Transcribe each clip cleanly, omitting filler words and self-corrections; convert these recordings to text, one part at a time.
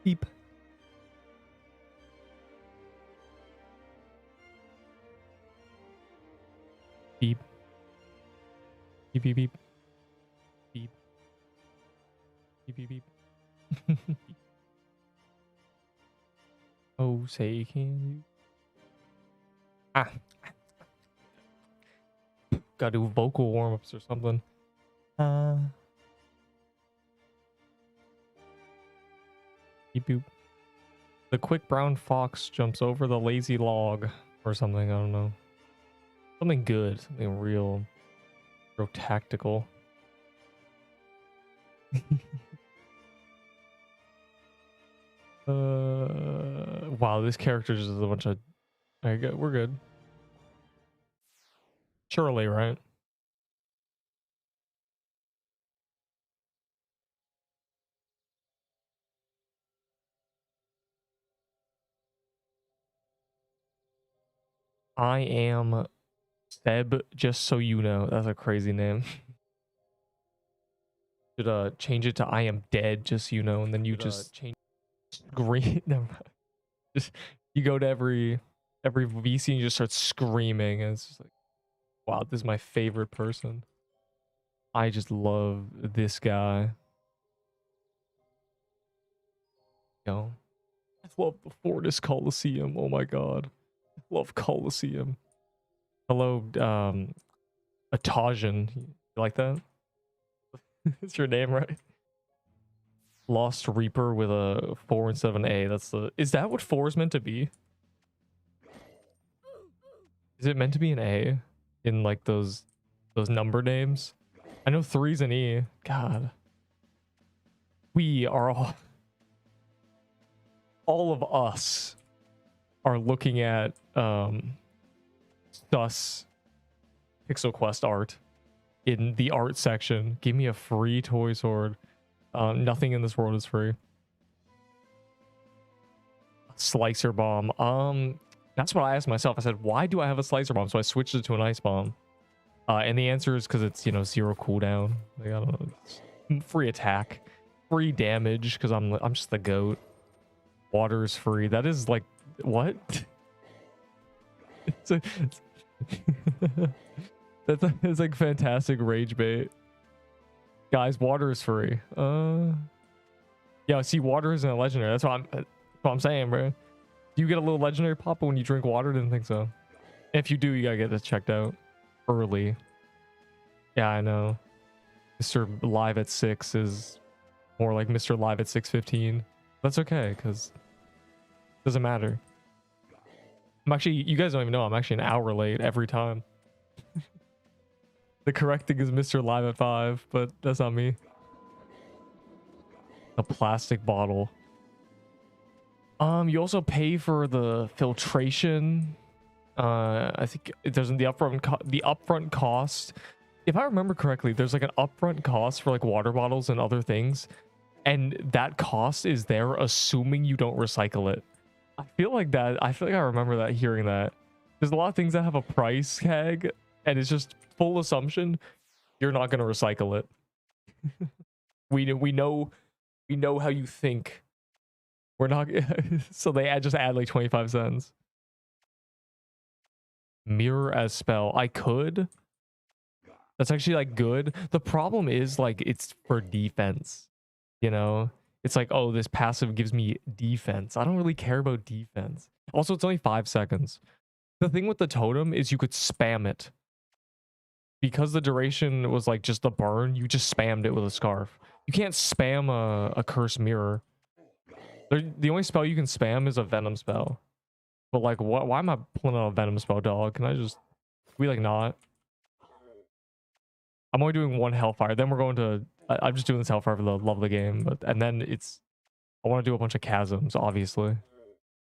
Beep. Beep. Beep beep beep. Beep. Beep beep beep. Oh, say can you? Ah. Gotta do vocal warm-ups or something. Beep boop. The quick brown fox jumps over the lazy log or something. I don't know. Something good. Something real tactical. Wow, this character just is a bunch of. Alright, we're good. Surely, right? I am Seb, just so you know. That's a crazy name. Should change it to I am dead, just so you know, and then you just change green. No, just you go to every VC and you just start screaming, and it's just like, wow, this is my favorite person. I just love this guy. Yo, I love the Fortis Coliseum. Oh my god, I love Coliseum. Hello, Atajan. You like that? It's your name, right? Lost Reaper with a 4 instead of an A. That's the. Is that what 4 is meant to be? Is it meant to be an A in like those number names? I know 3's an E. God. We are all of us are looking at sus Pixel Quest art in the art section. Give me a free toy sword. Nothing in this world is free. Slicer bomb. That's what I asked myself. I said, why do I have a slicer bomb? So I switched it to an ice bomb. And the answer is because it's, you know, 0 cooldown. Like, I don't know. Free attack. Free damage because I'm just the goat. Water is free. That is like, what? It's like fantastic rage bait. Guys, water is free. Yeah, see, water isn't a legendary. That's what I'm saying, bro. Do you get a little legendary pop when you drink water? Didn't think so. If you do, you gotta get this checked out early. Yeah, I know. Mr. Live at 6 is more like Mr. Live at 6:15. That's okay, because it doesn't matter. I'm actually, you guys don't even know, I'm actually an hour late every time. The correct thing is Mr. Live at 5, but that's not me. A plastic bottle. You also pay for the filtration. I think there's the upfront cost. If I remember correctly, there's like an upfront cost for like water bottles and other things, and that cost is there assuming you don't recycle it. I feel like I remember that, hearing that. There's a lot of things that have a price tag, and it's just full assumption you're not going to recycle it. we know how you think. We're not. So they just add like 25 cents. Mirror as spell. I could. That's actually like good. The problem is like it's for defense. You know, it's like, oh, this passive gives me defense. I don't really care about defense. Also, it's only 5 seconds. The thing with the totem is you could spam it. Because the duration was like just the burn, you just spammed it with a scarf. You can't spam a cursed mirror. The only spell you can spam is a venom spell. But like, what? Why am I pulling out a venom spell, dog? Can I just? We like not. I'm only doing 1 hellfire. Then we're going to. I'm just doing this hellfire for the love of the game. And then it's. I want to do a bunch of chasms, obviously.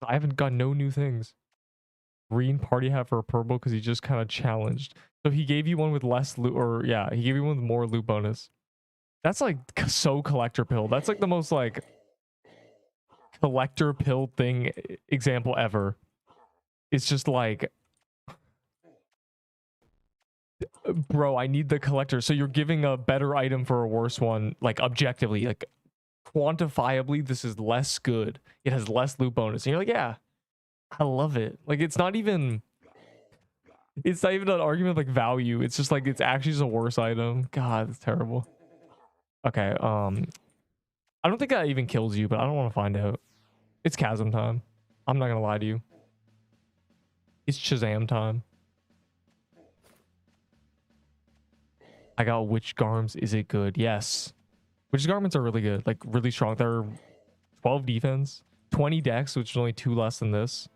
I haven't got no new things. Green party hat for a purple because he just kind of challenged. So he gave you one with less loot, or yeah, he gave you one with more loot bonus. That's like so collector pill. That's like the most like collector pill thing example ever. It's just like, bro, I need the collector. So you're giving a better item for a worse one, like objectively, like quantifiably, this is less good. It has less loot bonus. And you're like, yeah, I love it. Like, it's not even an argument of like value. It's just like, it's actually just a worse item. God, it's terrible. Okay, I don't think that even kills you, but I don't want to find out. It's chasm time. I'm not gonna lie to you. It's Shazam time. I got Witch Garms. Is it good? Yes. Witch Garments are really good. Like, really strong. They're 12 defense, 20 dex, which is only 2 less than this,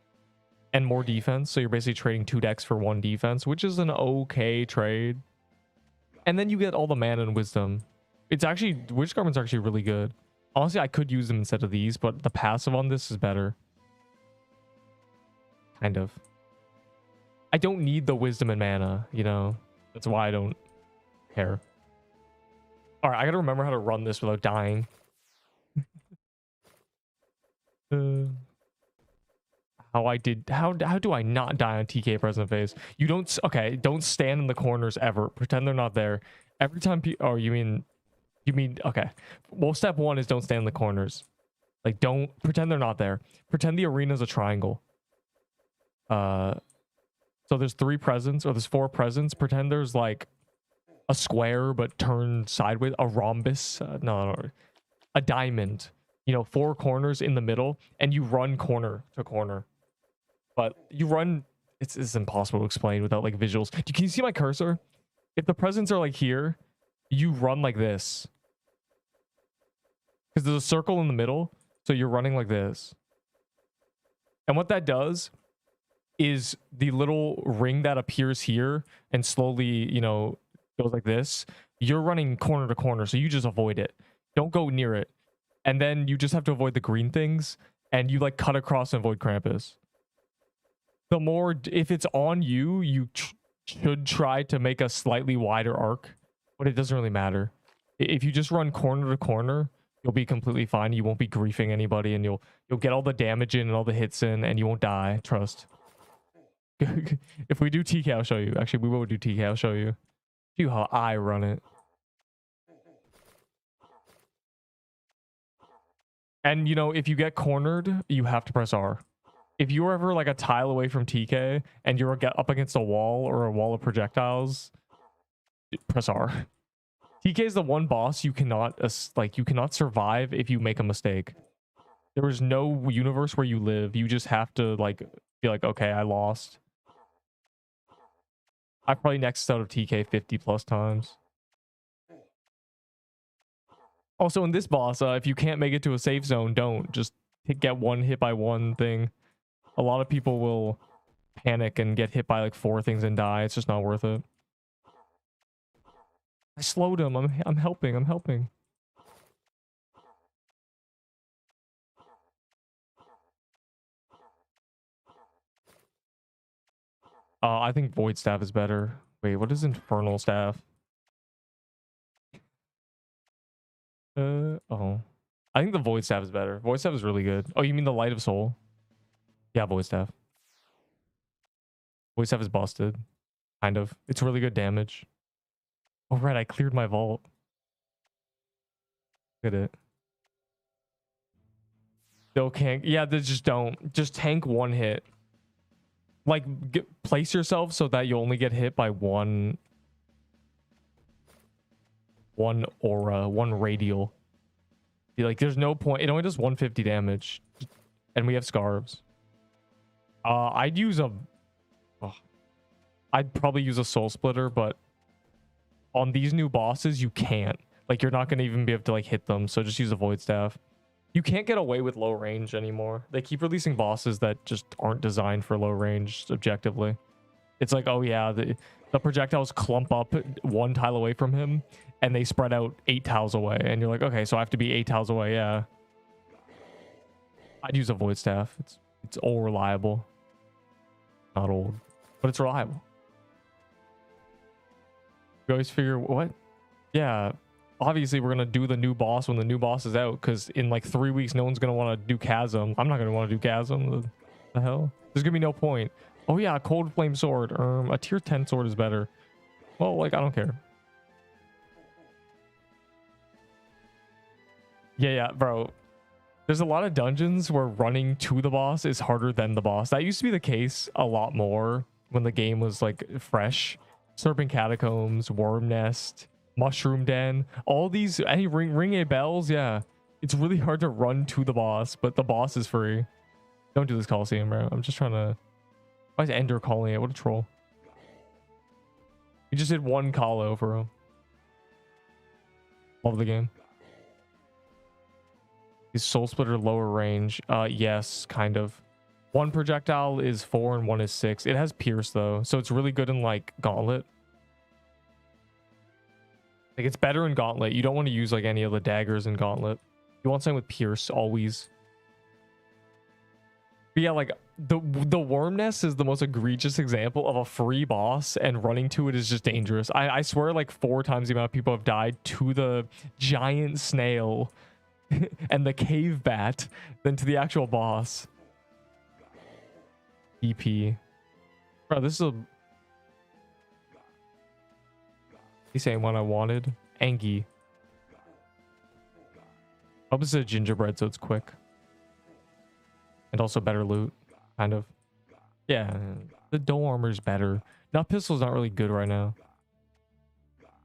and more defense. So you're basically trading 2 dex for 1 defense, which is an okay trade. And then you get all the mana and wisdom. It's actually, Witch Garments are actually really good. Honestly, I could use them instead of these, but the passive on this is better. Kind of. I don't need the wisdom and mana, you know? That's why I don't care. All right, I gotta remember how to run this without dying. How do I not die on TK present phase? You don't, okay, don't stand in the corners ever. Pretend they're not there. Every time oh, you mean, okay. Well, step 1 is don't stand in the corners. Like, don't pretend they're not there. Pretend the arena's a triangle. So there's 3 presents, or there's 4 presents. Pretend there's like a square but turned sideways, a rhombus, no, a diamond, you know, 4 corners in the middle, and you run corner to corner. But you run, it's impossible to explain without like visuals. Can you see my cursor? If the presents are like here, you run like this, because there's a circle in the middle, so you're running like this. And what that does is the little ring that appears here and slowly, you know, goes like this. You're running corner to corner, so you just avoid it. Don't go near it. And then you just have to avoid the green things, and you like cut across and avoid Krampus. The more, if it's on you, you should try to make a slightly wider arc, but it doesn't really matter. If you just run corner to corner, you'll be completely fine. You won't be griefing anybody, and you'll get all the damage in and all the hits in, and you won't die. Trust. If we do TK, I'll show you. Actually, we will do TK. I'll show you. See how I run it. And you know, if you get cornered, you have to press R. If you're ever like a tile away from TK and you're up against a wall or a wall of projectiles, press R. TK is the one boss you cannot survive if you make a mistake. There is no universe where you live. You just have to like be like, okay, I lost. I probably nexted out of TK 50 plus times. Also, in this boss, if you can't make it to a safe zone, don't. Just get one hit by one thing. A lot of people will panic and get hit by like 4 things and die. It's just not worth it. I slowed him. I'm helping. I'm helping. I think Void Staff is better. Wait, what is Infernal Staff? Oh. I think the Void Staff is better. Void Staff is really good. Oh, you mean the Light of Soul? Yeah, Void Staff. Void Staff is busted. Kind of. It's really good damage. Oh, right, I cleared my vault. Look at it. Still can't. Yeah, they just don't. Just tank 1 hit. Like, place yourself so that you only get hit by one aura, 1 radial. Like, there's no point. It only does 150 damage. And we have scarves. I'd use a... Oh, I'd probably use a soul splitter, but on these new bosses, you can't. Like, you're not going to even be able to, like, hit them, so just use a void staff. You can't get away with low range anymore. They keep releasing bosses that just aren't designed for low range objectively. It's like, oh yeah, the projectiles clump up 1 tile away from him, and they spread out 8 tiles away. And you're like, okay, so I have to be 8 tiles away, yeah. I'd use a void staff. It's all reliable. Not old, but it's reliable. You always figure, what? Yeah, obviously we're gonna do the new boss when the new boss is out, because in like 3 weeks no one's gonna want to do Chasm. I'm not gonna want to do Chasm. The hell? There's gonna be no point. Oh yeah, Cold Flame Sword. A tier 10 sword is better. Well, like, I don't care. Yeah, bro. There's a lot of dungeons where running to the boss is harder than the boss. That used to be the case a lot more when the game was like fresh. Serpent Catacombs, Worm Nest, Mushroom Den, all these, any ring a bells, yeah. It's really hard to run to the boss, but the boss is free. Don't do this Coliseum, bro. I'm just trying to... Why is Ender calling it? What a troll. He just did one call over him. Love the game. Is Soul Splitter lower range? Yes, kind of. One projectile is 4 and one is 6. It has Pierce though, so it's really good in like Gauntlet. Like it's better in Gauntlet. You don't want to use like any of the daggers in Gauntlet. You want something with Pierce always. But yeah, like the Worm Nest is the most egregious example of a free boss, and running to it is just dangerous. I swear like 4 times the amount of people have died to the giant snail and the cave bat than to the actual boss. EP. Bro, this is a... He's saying one I wanted. Angie. Hope this is a gingerbread so it's quick. And also better loot. Kind of. Yeah. The dome armor's better. Nut pistol's not really good right now.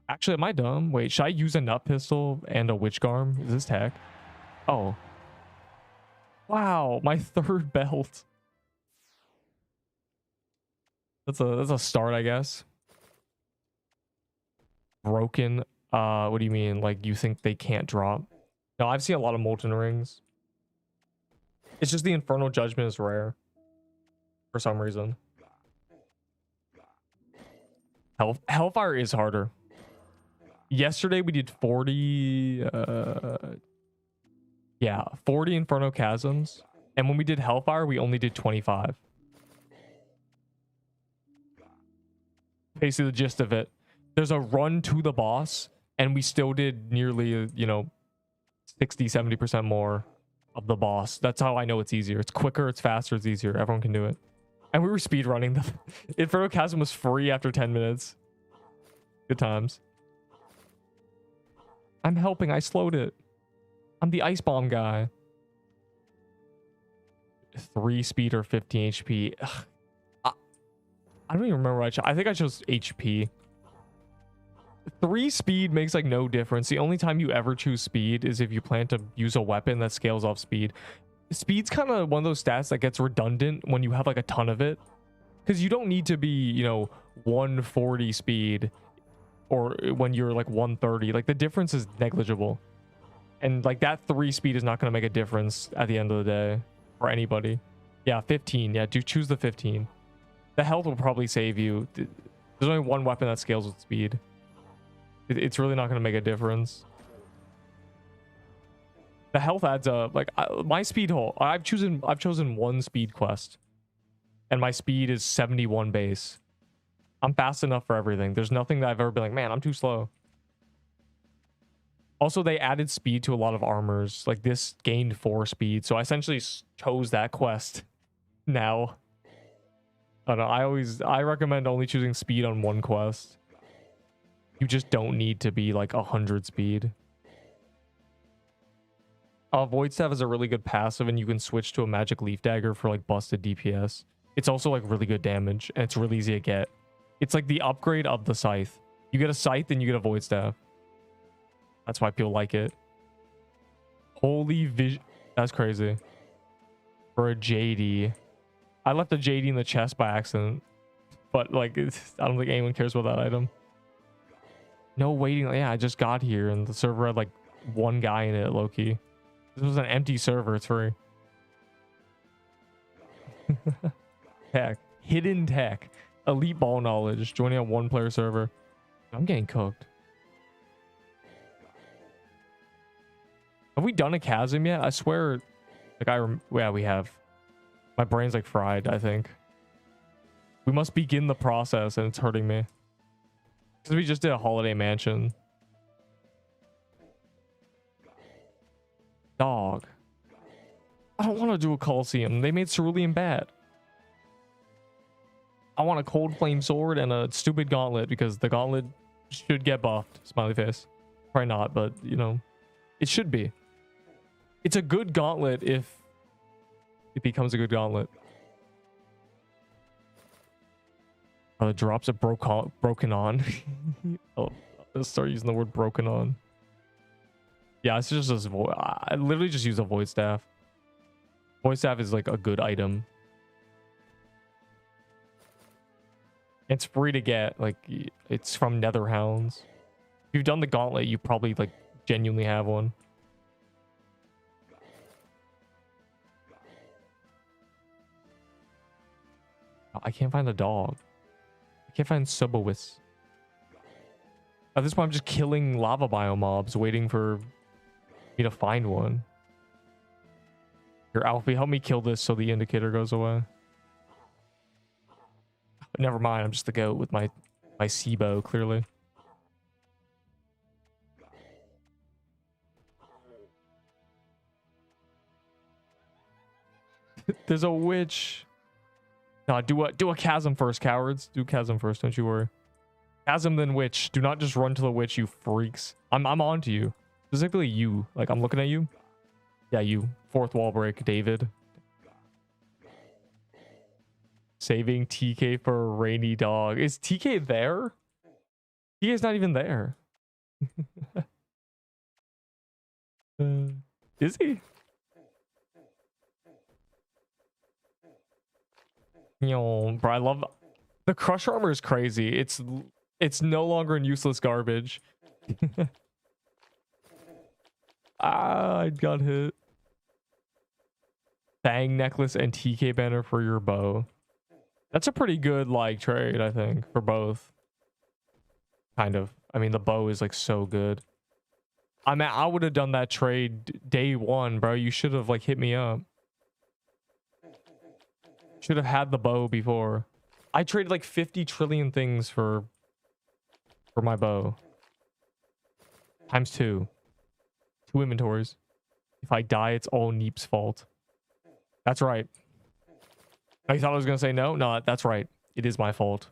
Actually, am I dumb? Wait, should I use a nut pistol and a witch garm? Is this tech? Oh. Wow, my 3rd belt. That's a start, I guess. Broken. What do you mean? Like you think they can't drop? No, I've seen a lot of molten rings. It's just the Infernal Judgment is rare. For some reason. Hellfire is harder. Yesterday we did 40 yeah, 40 Inferno Chasms. And when we did Hellfire, we only did 25. Basically the gist of it. There's a run to the boss, and we still did nearly, you know, 60-70% more of the boss. That's how I know it's easier. It's quicker, it's faster, it's easier. Everyone can do it. And we were speed running. The Inferno Chasm was free after 10 minutes. Good times. I'm helping. I slowed it. I'm the ice bomb guy. 3 speed or 15 HP. Ugh. I don't even remember what I chose. I think I chose HP. 3 speed makes like no difference. The only time you ever choose speed is if you plan to use a weapon that scales off speed. Speed's kind of one of those stats that gets redundant when you have like a ton of it. Because you don't need to be, you know, 140 speed or when you're like 130. Like the difference is negligible. And like that 3 speed is not going to make a difference at the end of the day for anybody. Yeah, 15. Yeah, do choose the 15. The health will probably save you. There's only one weapon that scales with speed. It's really not going to make a difference. The health adds up. Like my speed hole, I've chosen 1 speed quest, and my speed is 71 base. I'm fast enough for everything. There's nothing that I've ever been like, man, I'm too slow. Also, they added speed to a lot of armors. Like this gained 4 speed, so I essentially chose that quest. Now, I don't know. I recommend only choosing speed on 1 quest. You just don't need to be like 100 speed. Void Staff is a really good passive, and you can switch to a Magic Leaf Dagger for like busted DPS. It's also like really good damage, and it's really easy to get. It's like the upgrade of the Scythe. You get a Scythe, then you get a Void Staff. That's why people like it. Holy vision. That's crazy. For a JD. I left a JD in the chest by accident. But like, I don't think anyone cares about that item. No waiting. Yeah, I just got here and the server had like 1 guy in it, low-key. This was an empty server. It's free. Tech. Hidden tech. Elite ball knowledge. Joining a 1-player server. I'm getting cooked. Have we done a chasm yet? I swear. Like yeah, we have. My brain's like fried, I think. We must begin the process and it's hurting me. Because we just did a holiday mansion. Dog. I don't want to do a Coliseum. They made Cerulean bad. I want a Cold Flame Sword and a stupid Gauntlet because the Gauntlet should get buffed. Smiley face. Probably not, but you know, it should be. It's a good gauntlet if it becomes a good gauntlet. Oh, the drops are broken on. Oh, let's start using the word broken on. Yeah, it's just a void. I literally just use a void staff. Void staff is like a good item. It's free to get. Like, it's from Nether Hounds. If you've done the gauntlet, you probably like genuinely have one. I can't find a dog. I can't find Subowis. At this point, I'm just killing lava biome mobs, waiting for me to find one. Here, Alfie, help me kill this so the indicator goes away. But never mind, I'm just the goat with my Seabow, clearly. There's a witch. No, do a chasm first, cowards. Do chasm first, don't you worry. Chasm then witch. Do not just run to the witch, you freaks. I'm on to you. Specifically you. Like, I'm looking at you. Yeah, you. Fourth wall break, David. Saving TK for a rainy dog. Is TK there? TK's not even there. Is he? Yo, bro, I love the crush armor is crazy. It's no longer in useless garbage. Ah, I got hit. Fang necklace and TK banner for your bow. That's a pretty good like trade, I think, for both. Kind of. I mean, the bow is like so good. I mean, I would have done that trade day one, bro. You should have like hit me up. Should have had the bow before. I traded like 50 trillion things for my bow. Times 2. 2 inventories. If I die, it's all Neep's fault. That's right. Oh, you thought I was going to say no? No, that's right. It is my fault.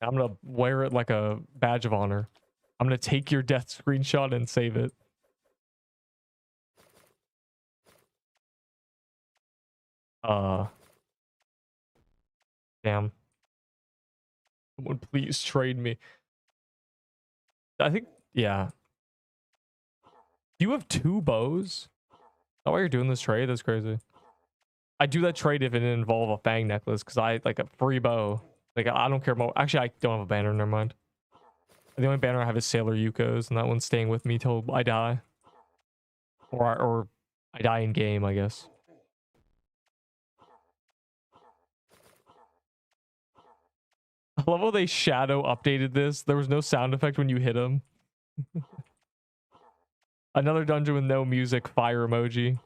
I'm going to wear it like a badge of honor. I'm going to take your death screenshot and save it. Damn. Someone please trade me. I think, yeah. Do you have 2 bows? Is that why you're doing this trade? That's crazy. I do that trade if it didn't involve a fang necklace, because I like a free bow. Like, I don't care about. Actually, I don't have a banner. Never mind. The only banner I have is Sailor Yuko's, and that one's staying with me till I die, or I die in game, I guess. I love how they shadow updated this. There was no sound effect when you hit him. Another dungeon with no music. Fire emoji.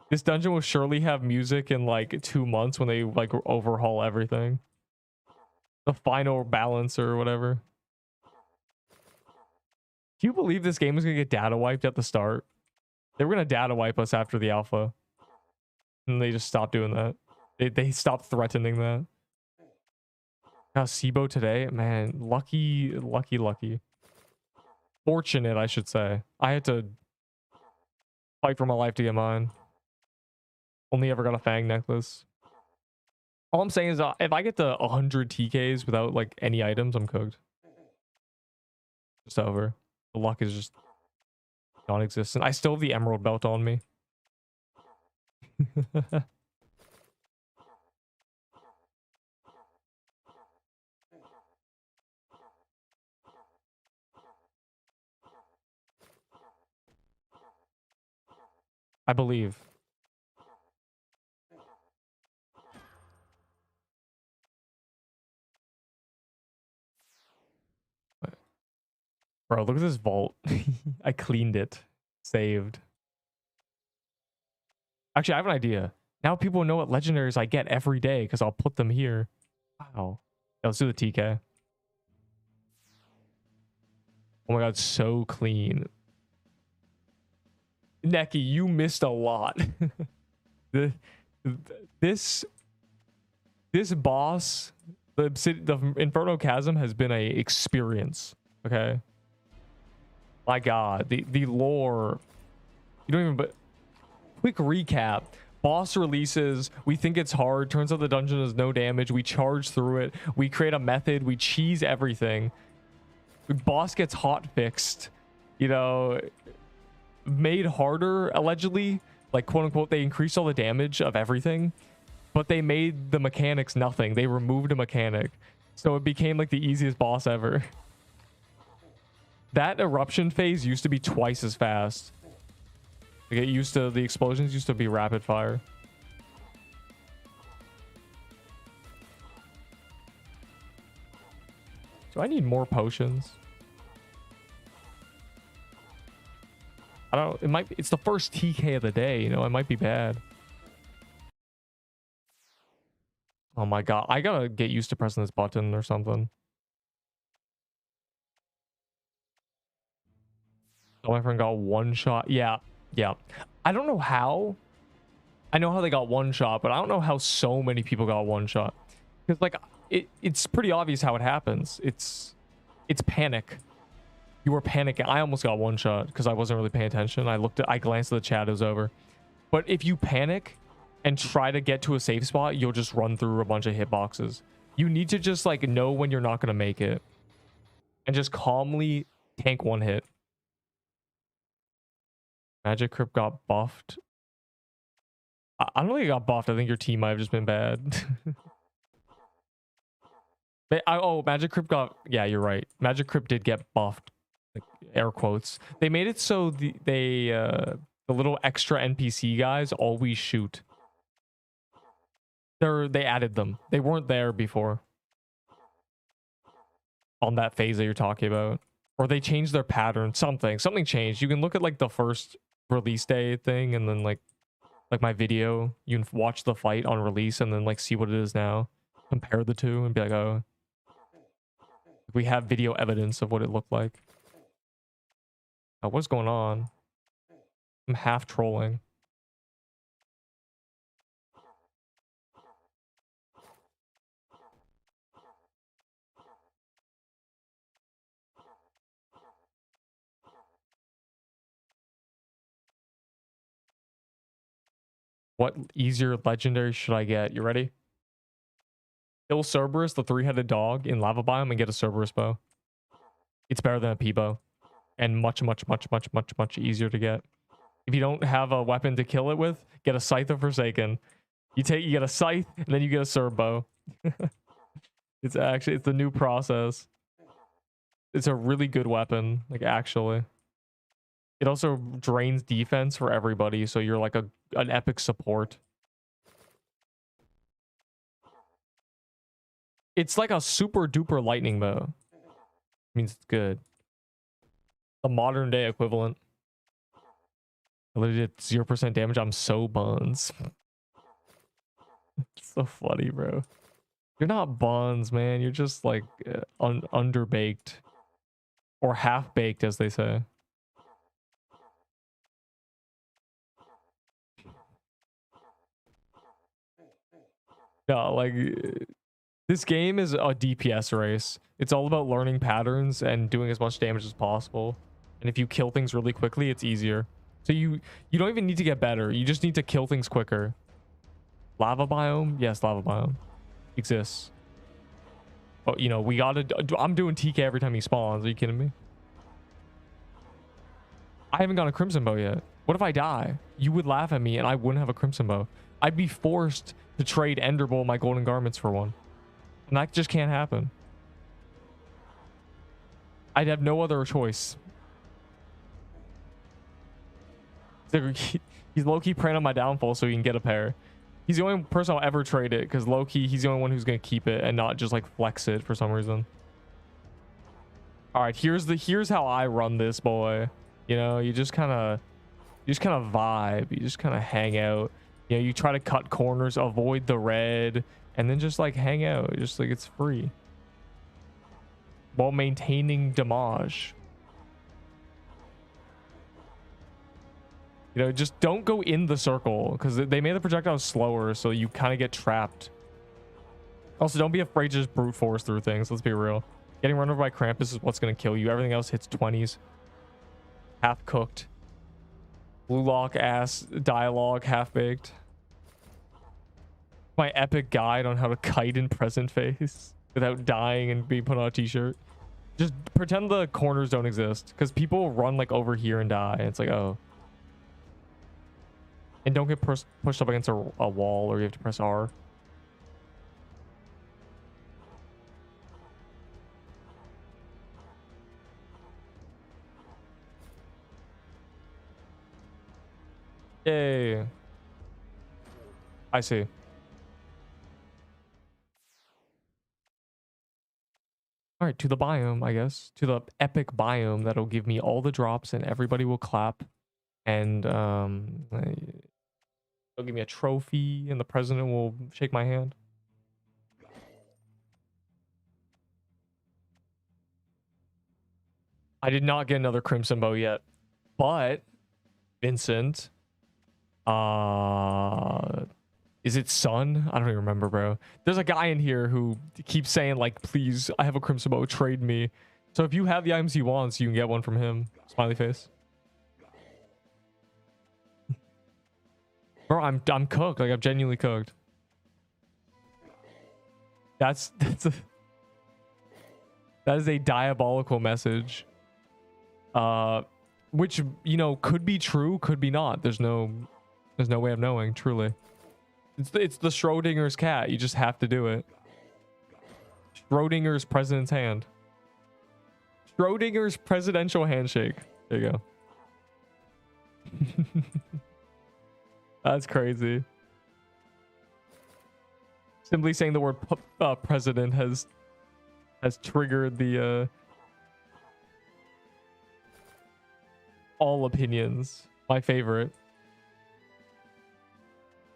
This dungeon will surely have music in like 2 months when they like overhaul everything. The final balance or whatever. Do you believe this game is gonna get data wiped at the start? They were gonna data wipe us after the alpha, and they just stopped doing that. They stopped threatening that. Now Sibo today, man, lucky. Fortunate, I should say. I had to fight for my life to get mine. Only ever got a fang necklace. All I'm saying is if I get to 100 TKs without like any items, I'm cooked. Just over. The luck is just non-existent. I still have the emerald belt on me. I believe. Bro, look at this vault. I cleaned it. Saved. Actually, I have an idea. Now people know what legendaries I get every day because I'll put them here. Wow. Yeah, let's do the TK. Oh my god, so clean. Neki, you missed a lot. This boss, the Inferno Chasm has been a experience. Okay. My god, the lore. You don't even. But quick recap. Boss releases, we think it's hard, turns out the dungeon does no damage, we charge through it, we create a method, we cheese everything. The boss gets hot fixed, you know, made harder, allegedly. Like, quote unquote, they increased all the damage of everything, but they made the mechanics nothing. They removed a mechanic. So it became like the easiest boss ever. That eruption phase used to be twice as fast. Like it used to, the explosions used to be rapid fire. Do I need more potions? I don't, it might, it's the first TK of the day, you know, it might be bad. Oh my god, I gotta get used to pressing this button or something. Oh, my friend got one shot. Yeah, yeah. I don't know how. I know how they got one shot, but I don't know how so many people got one shot. Because like it's pretty obvious how it happens. It's panic. You were panicking. I almost got one shot because I wasn't really paying attention. I glanced at the chat, it was over. But if you panic and try to get to a safe spot, you'll just run through a bunch of hitboxes. You need to just like know when you're not gonna make it. And just calmly tank one hit. Magic Crypt got buffed. I don't think it got buffed. I think your team might have just been bad. Oh, Magic Crypt got... Yeah, you're right. Magic Crypt did get buffed. Like, air quotes. They made it so the little extra NPC guys always shoot. They added them. They weren't there before. On that phase that you're talking about. Or they changed their pattern. Something changed. You can look at like the first release day thing and then like my video. You can watch the fight on release and then like see what it is now. Compare the two and be like, oh, we have video evidence of what it looked like. Oh, what's going on? I'm half trolling. What easier legendary should I get? You ready? Kill Cerberus, the three-headed dog, in lava biome and get a Cerberus bow. It's better than a P-bow. And much easier to get. If you don't have a weapon to kill it with, get a Scythe of Forsaken. You get a Scythe, and then you get a Cerb bow. It's the new process. It's a really good weapon, like actually. It also drains defense for everybody, so you're like an epic support. It's like a super duper lightning bow. Means it's good. The modern day equivalent. I literally did 0% damage. I'm so buns. It's so funny, bro. You're not buns, man. You're just like underbaked. Or half baked, as they say. No, like this game is a DPS race. It's all about learning patterns and doing as much damage as possible. And if you kill things really quickly, it's easier. So you don't even need to get better. You just need to kill things quicker. Lava biome? Yes, lava biome exists. But you know, I'm doing TK every time he spawns. Are you kidding me? I haven't got a crimson bow yet. What if I die? You would laugh at me and I wouldn't have a crimson bow. I'd be forced to trade Ender Bowl my golden garments for one. And that just can't happen. I'd have no other choice. He's low-key praying on my downfall so he can get a pair. He's the only person I'll ever trade it because low-key he's the only one who's going to keep it and not just like flex it for some reason. All right, here's how I run this, boy. You know, you just kind of vibe. You just kind of hang out. You know, you try to cut corners, avoid the red, and then just like hang out. Just like it's free. While maintaining damage. You know, just don't go in the circle because they made the projectiles slower, so you kind of get trapped. Also, don't be afraid to just brute force through things. Let's be real. Getting run over by Krampus is what's going to kill you. Everything else hits 20s. Half cooked. Blue lock ass dialogue half baked. My epic guide on how to kite in present phase without dying and being put on a t-shirt. Just pretend the corners don't exist, because people run like over here and die. And it's like, oh. And don't get pushed up against a wall, or you have to press R. Yay. I see. All right, to the biome, I guess. To the epic biome that'll give me all the drops and everybody will clap. And they'll give me a trophy and the president will shake my hand. I did not get another crimson bow yet, but Vincent, is it Sun? I don't even remember, bro. There's a guy in here who keeps saying like, please, I have a crimson bow, trade me. So if you have the items he wants, you can get one from him. Smiley face. Bro, I'm cooked. Like, I'm genuinely cooked. That is a diabolical message. Which, you know, could be true, could be not. There's no way of knowing, truly. It's the Schrodinger's cat. You just have to do it. Schrodinger's president's hand. Schrodinger's presidential handshake. There you go. That's crazy. Simply saying the word president has triggered the all opinions. My favorite.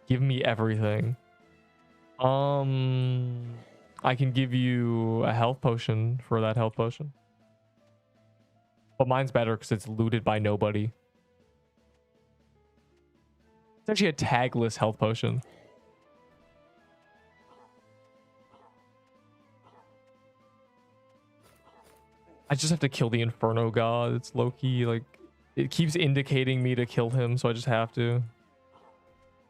Give me everything. I can give you a health potion for that health potion. But mine's better because it's looted by nobody. It's actually a tagless health potion. I just have to kill the Inferno God. It's low-key, like, it keeps indicating me to kill him, so I just have to.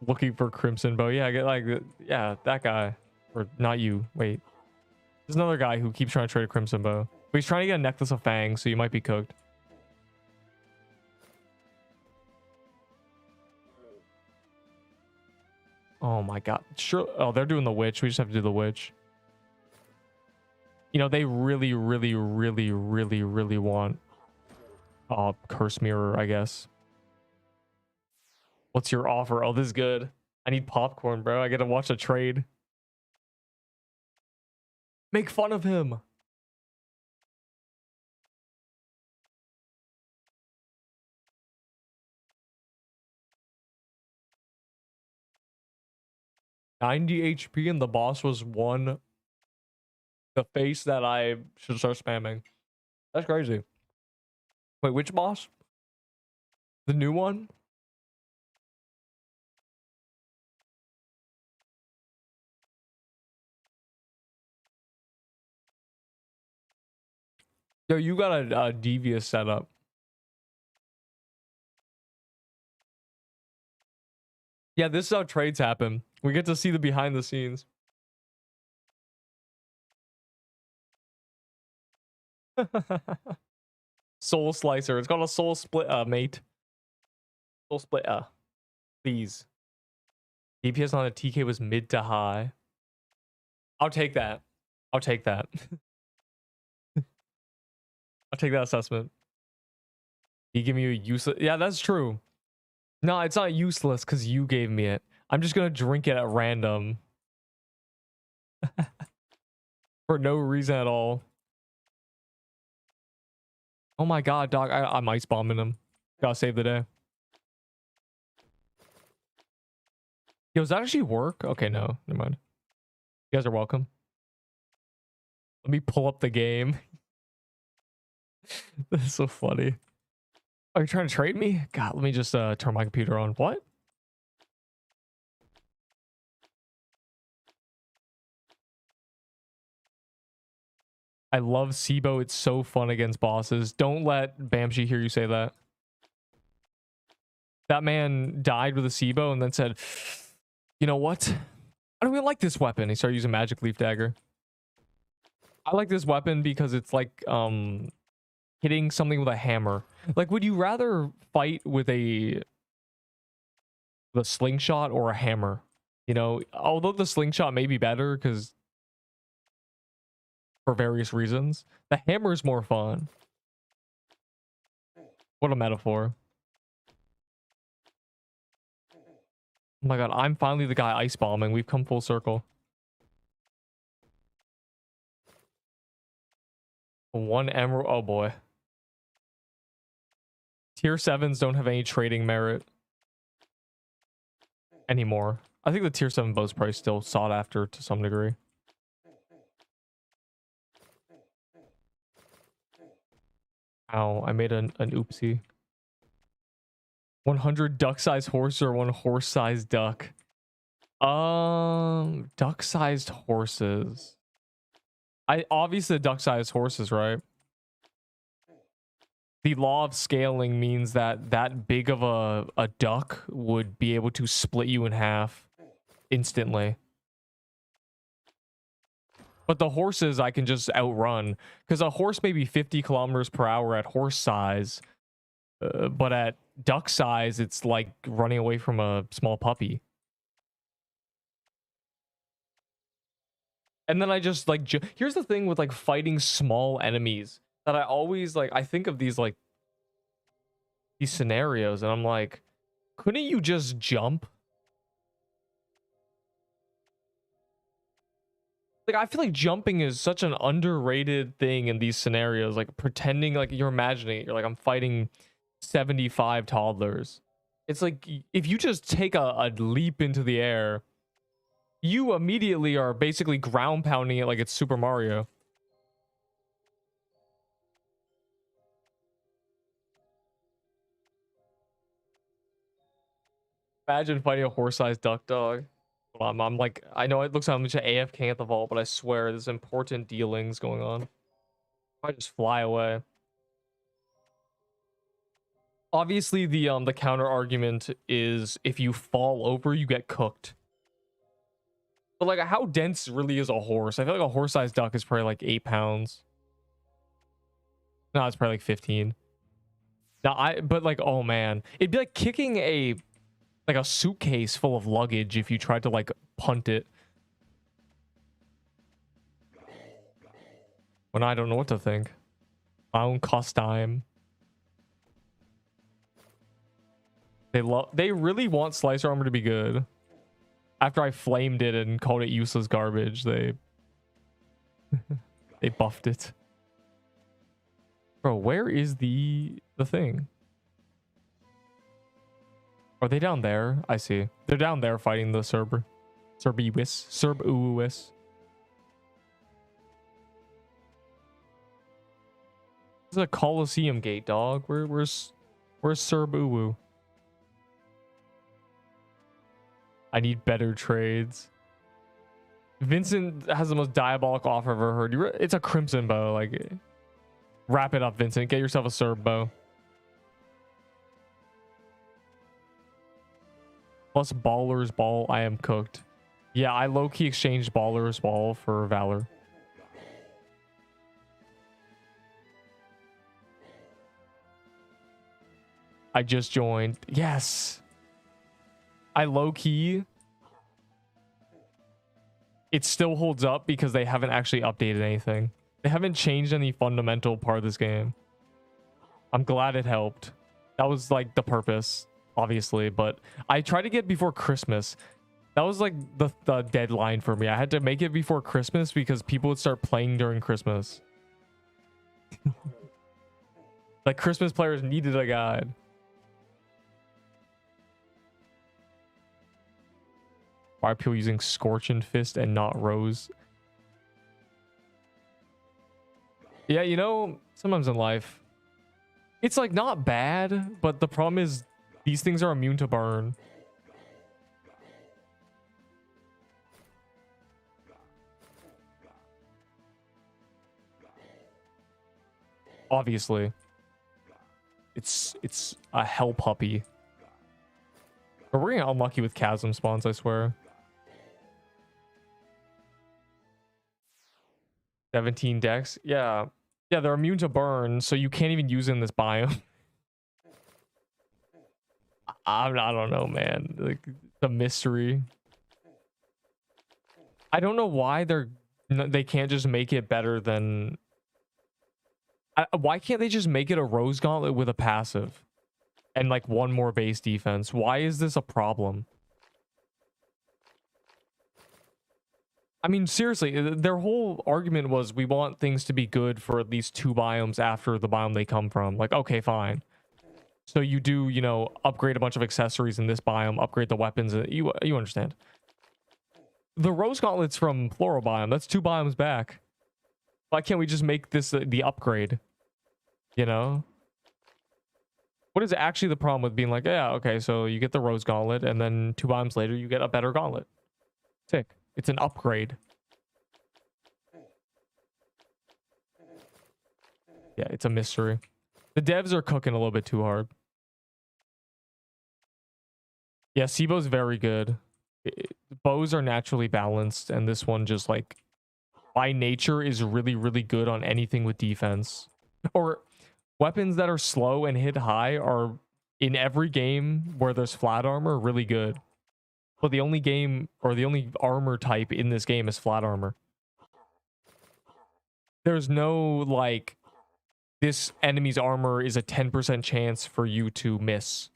Looking for Crimson Bow. Yeah, I get like, yeah, that guy. Or not you. Wait. There's another guy who keeps trying to trade a Crimson Bow. But he's trying to get a Necklace of Fangs, so you might be cooked. Oh my god. Sure. Oh, they're doing the witch. We just have to do the witch. You know, they really, really, really, really, really want Curse Mirror, I guess. What's your offer? Oh, this is good. I need popcorn, bro. I gotta watch a trade. Make fun of him. $90 HP and the boss was one. The face that I should start spamming. That's crazy. Wait, which boss? The new one? Yo, you got a devious setup. Yeah, this is how trades happen. We get to see the behind the scenes. Soul Slicer. It's called a Soul Split, mate. Soul Split, please. DPS on a TK was mid to high. I'll take that. I'll take that. I'll take that assessment. You give me a useless... Yeah, that's true. No, it's not useless because you gave me it. I'm just gonna drink it at random. For no reason at all. Oh my god, dog. I'm ice bombing him. Gotta save the day. Yo, does that actually work? Okay, no. Never mind. You guys are welcome. Let me pull up the game. That's so funny. Are you trying to trade me? God, let me just turn my computer on. What? I love SIBO. It's so fun against bosses. Don't let Bamshi hear you say that. That man died with a SIBO and then said, you know what? I don't even like this weapon. He started using Magic Leaf Dagger. I like this weapon because it's like hitting something with a hammer. Like, would you rather fight with the slingshot or a hammer? You know, although the slingshot may be better because for various reasons, the hammer is more fun. What a metaphor. Oh my god, I'm finally the guy ice bombing. We've come full circle. One emerald. Oh boy. Tier 7s don't have any trading merit anymore. I think the tier 7 bow's probably still sought after to some degree. Ow, I made an oopsie. 100 duck-sized horse or 1 horse-sized duck? Duck-sized horses. Obviously the duck-sized horses, right? The law of scaling means that big of a duck would be able to split you in half instantly. But the horses I can just outrun, because a horse may be 50 kilometers per hour at horse size, but at duck size, it's like running away from a small puppy. And then I just like, here's the thing with like fighting small enemies that I always like, I think of these like, these scenarios and I'm like, couldn't you just jump? Like, I feel like jumping is such an underrated thing in these scenarios, like pretending like you're imagining it. You're like, I'm fighting 75 toddlers. It's like, if you just take a leap into the air, you immediately are basically ground pounding it like it's Super Mario. Imagine fighting a horse-sized duck dog. I'm like, I know it looks like I'm just AFK at the vault, but I swear there's important dealings going on. I just fly away. Obviously, the counter argument is if you fall over, you get cooked. But like, how dense really is a horse? I feel like a horse-sized duck is probably like 8 pounds. No, it's probably like 15. Now, but like, oh man, it'd be like kicking a suitcase full of luggage if you tried to like punt it. When I don't know what to think. My own costume. They really want Slicer Armor to be good. After I flamed it and called it useless garbage, they they buffed it. Bro, where is the thing? Are they down there? I see. They're down there fighting the Serb. Serb-Uwis. This is a Coliseum gate, dog. Where's Serb-Uwu? I need better trades. Vincent has the most diabolical offer I've ever heard. It's a crimson bow. Like, wrap it up, Vincent. Get yourself a Serb bow. Plus Baller's Ball. I am cooked. Yeah, I low-key exchanged Baller's Ball for Valor. I just joined. Yes. I low-key. It still holds up because they haven't actually updated anything. They haven't changed any fundamental part of this game. I'm glad it helped. That was like the purpose, obviously, but I tried to get before Christmas. That was like the deadline for me. I had to make it before Christmas because people would start playing during Christmas. Like, Christmas players needed a guide. Why are people using Scorching Fist and not Rose? Yeah, you know, sometimes in life, it's like not bad, but the problem is these things are immune to burn. Obviously. It's a hell puppy. But we're getting unlucky with chasm spawns, I swear. 17 decks. Yeah. Yeah, they're immune to burn, so you can't even use it in this biome. I don't know, man. Like, it's a mystery. I don't know why they can't just make it better than... why can't they just make it a Rose Gauntlet with a passive? And like one more base defense? Why is this a problem? I mean, seriously, their whole argument was we want things to be good for at least 2 biomes after the biome they come from. Like, okay, fine. So you do, you know, upgrade a bunch of accessories in this biome, upgrade the weapons. You understand. The Rose Gauntlets from Floral Biome, that's 2 biomes back. Why can't we just make this the upgrade? You know? What is actually the problem with being like, yeah, okay, so you get the Rose Gauntlet, and then 2 biomes later, you get a better gauntlet. Sick. It's an upgrade. Yeah, it's a mystery. The devs are cooking a little bit too hard. Yeah, Sibo's very good. Bows are naturally balanced, and this one just like by nature is really, really good on anything with defense. Or weapons that are slow and hit high are in every game where there's flat armor really good. But the only game or the only armor type in this game is flat armor. There's no like this enemy's armor is a 10% chance for you to miss,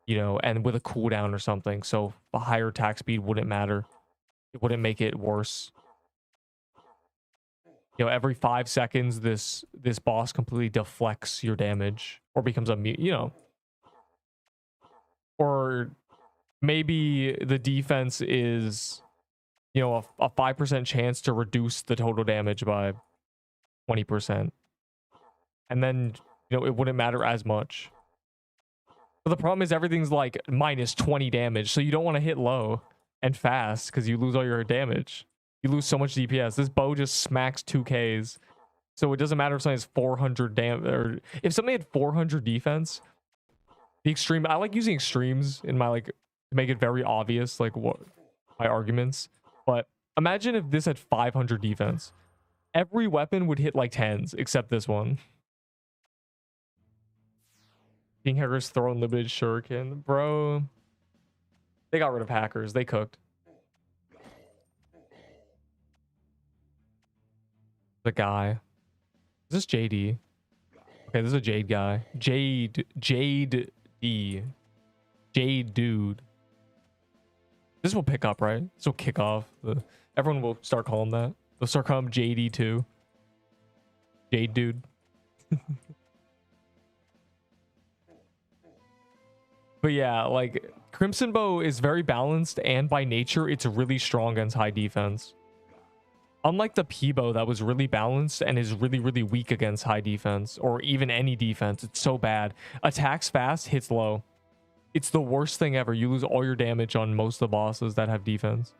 you know, and with a cooldown or something. So a higher attack speed wouldn't matter. It wouldn't make it worse. You know, every 5 seconds, this boss completely deflects your damage or becomes a, you know, or maybe the defense is, you know, a 5% chance to reduce the total damage by 20%. And then, you know, it wouldn't matter as much. But the problem is everything's like minus 20 damage. So you don't want to hit low and fast because you lose all your damage. You lose so much DPS. This bow just smacks 2Ks. So it doesn't matter if something has 400 damage or if somebody had 400 defense. The extreme, I like using extremes in my like to make it very obvious like what my arguments. But imagine if this had 500 defense. Every weapon would hit like 10s except this one. King Hackers throw unlimited shuriken. Bro. They got rid of hackers. They cooked. The guy. Is this JD? Okay, this is a Jade guy. Jade D. Jade dude. This will pick up, right? This will kick off. Everyone will start calling that. They'll start calling him JD too. Jade dude. But yeah, like Crimson Bow is very balanced, and by nature, it's really strong against high defense. Unlike the P-Bow that was really balanced and is really, really weak against high defense or even any defense. It's so bad. Attacks fast, hits low. It's the worst thing ever. You lose all your damage on most of the bosses that have defense.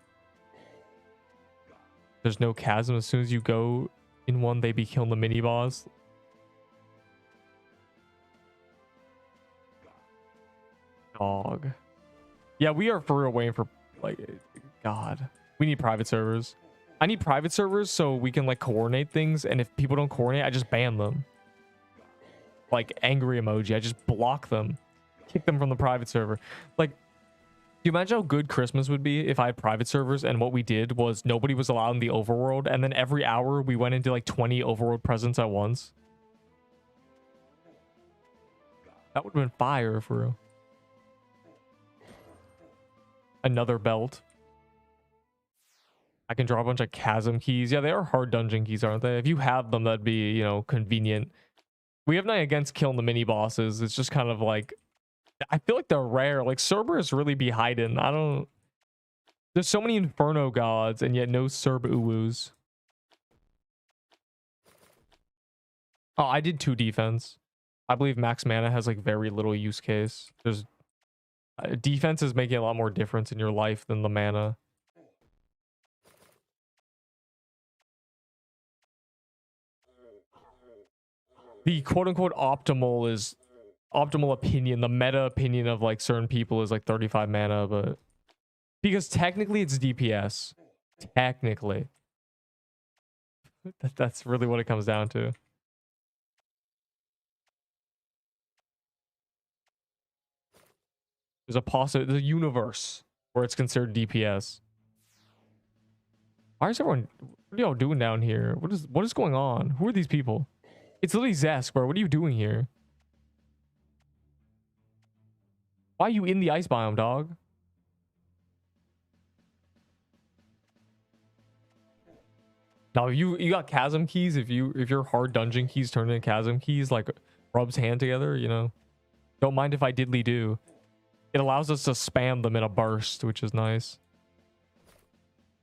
There's no chasm. As soon as you go in one, they be killing the mini boss. Dog. Yeah, we are for real waiting for like God. We need private servers. I need private servers so we can like coordinate things, and if people don't coordinate, I just ban them. Like angry emoji, I just block them. Kick them from the private server. Like, do you imagine how good Christmas would be if I had private servers and what we did was nobody was allowed in the overworld, and then every hour we went into like 20 overworld presents at once? That would have been fire for real. Another belt. I can draw a bunch of chasm keys. Yeah, they are hard dungeon keys, aren't they? If you have them, that'd be, you know, convenient. We have nothing against killing the mini bosses. It's just kind of like, I feel like they're rare. Like Cerberus really be hiding. I don't. There's so many Inferno gods and yet no Cerb Uwus. Oh, I did 2 defense. I believe max mana has like very little use case. There's defense is making a lot more difference in your life than the mana. The quote-unquote optimal is optimal opinion, the meta opinion of like certain people is like 35 mana, but because technically it's DPS. Technically. That's really what it comes down to. There's a universe where it's considered DPS. Why is everyone, what are y'all doing down here? What is going on? Who are these people? It's literally Zesk, bro. What are you doing here? Why are you in the ice biome, dog? Now you got chasm keys. If your hard dungeon keys turn into chasm keys, like rubs hand together, you know. Don't mind if I diddly do. It allows us to spam them in a burst, which is nice.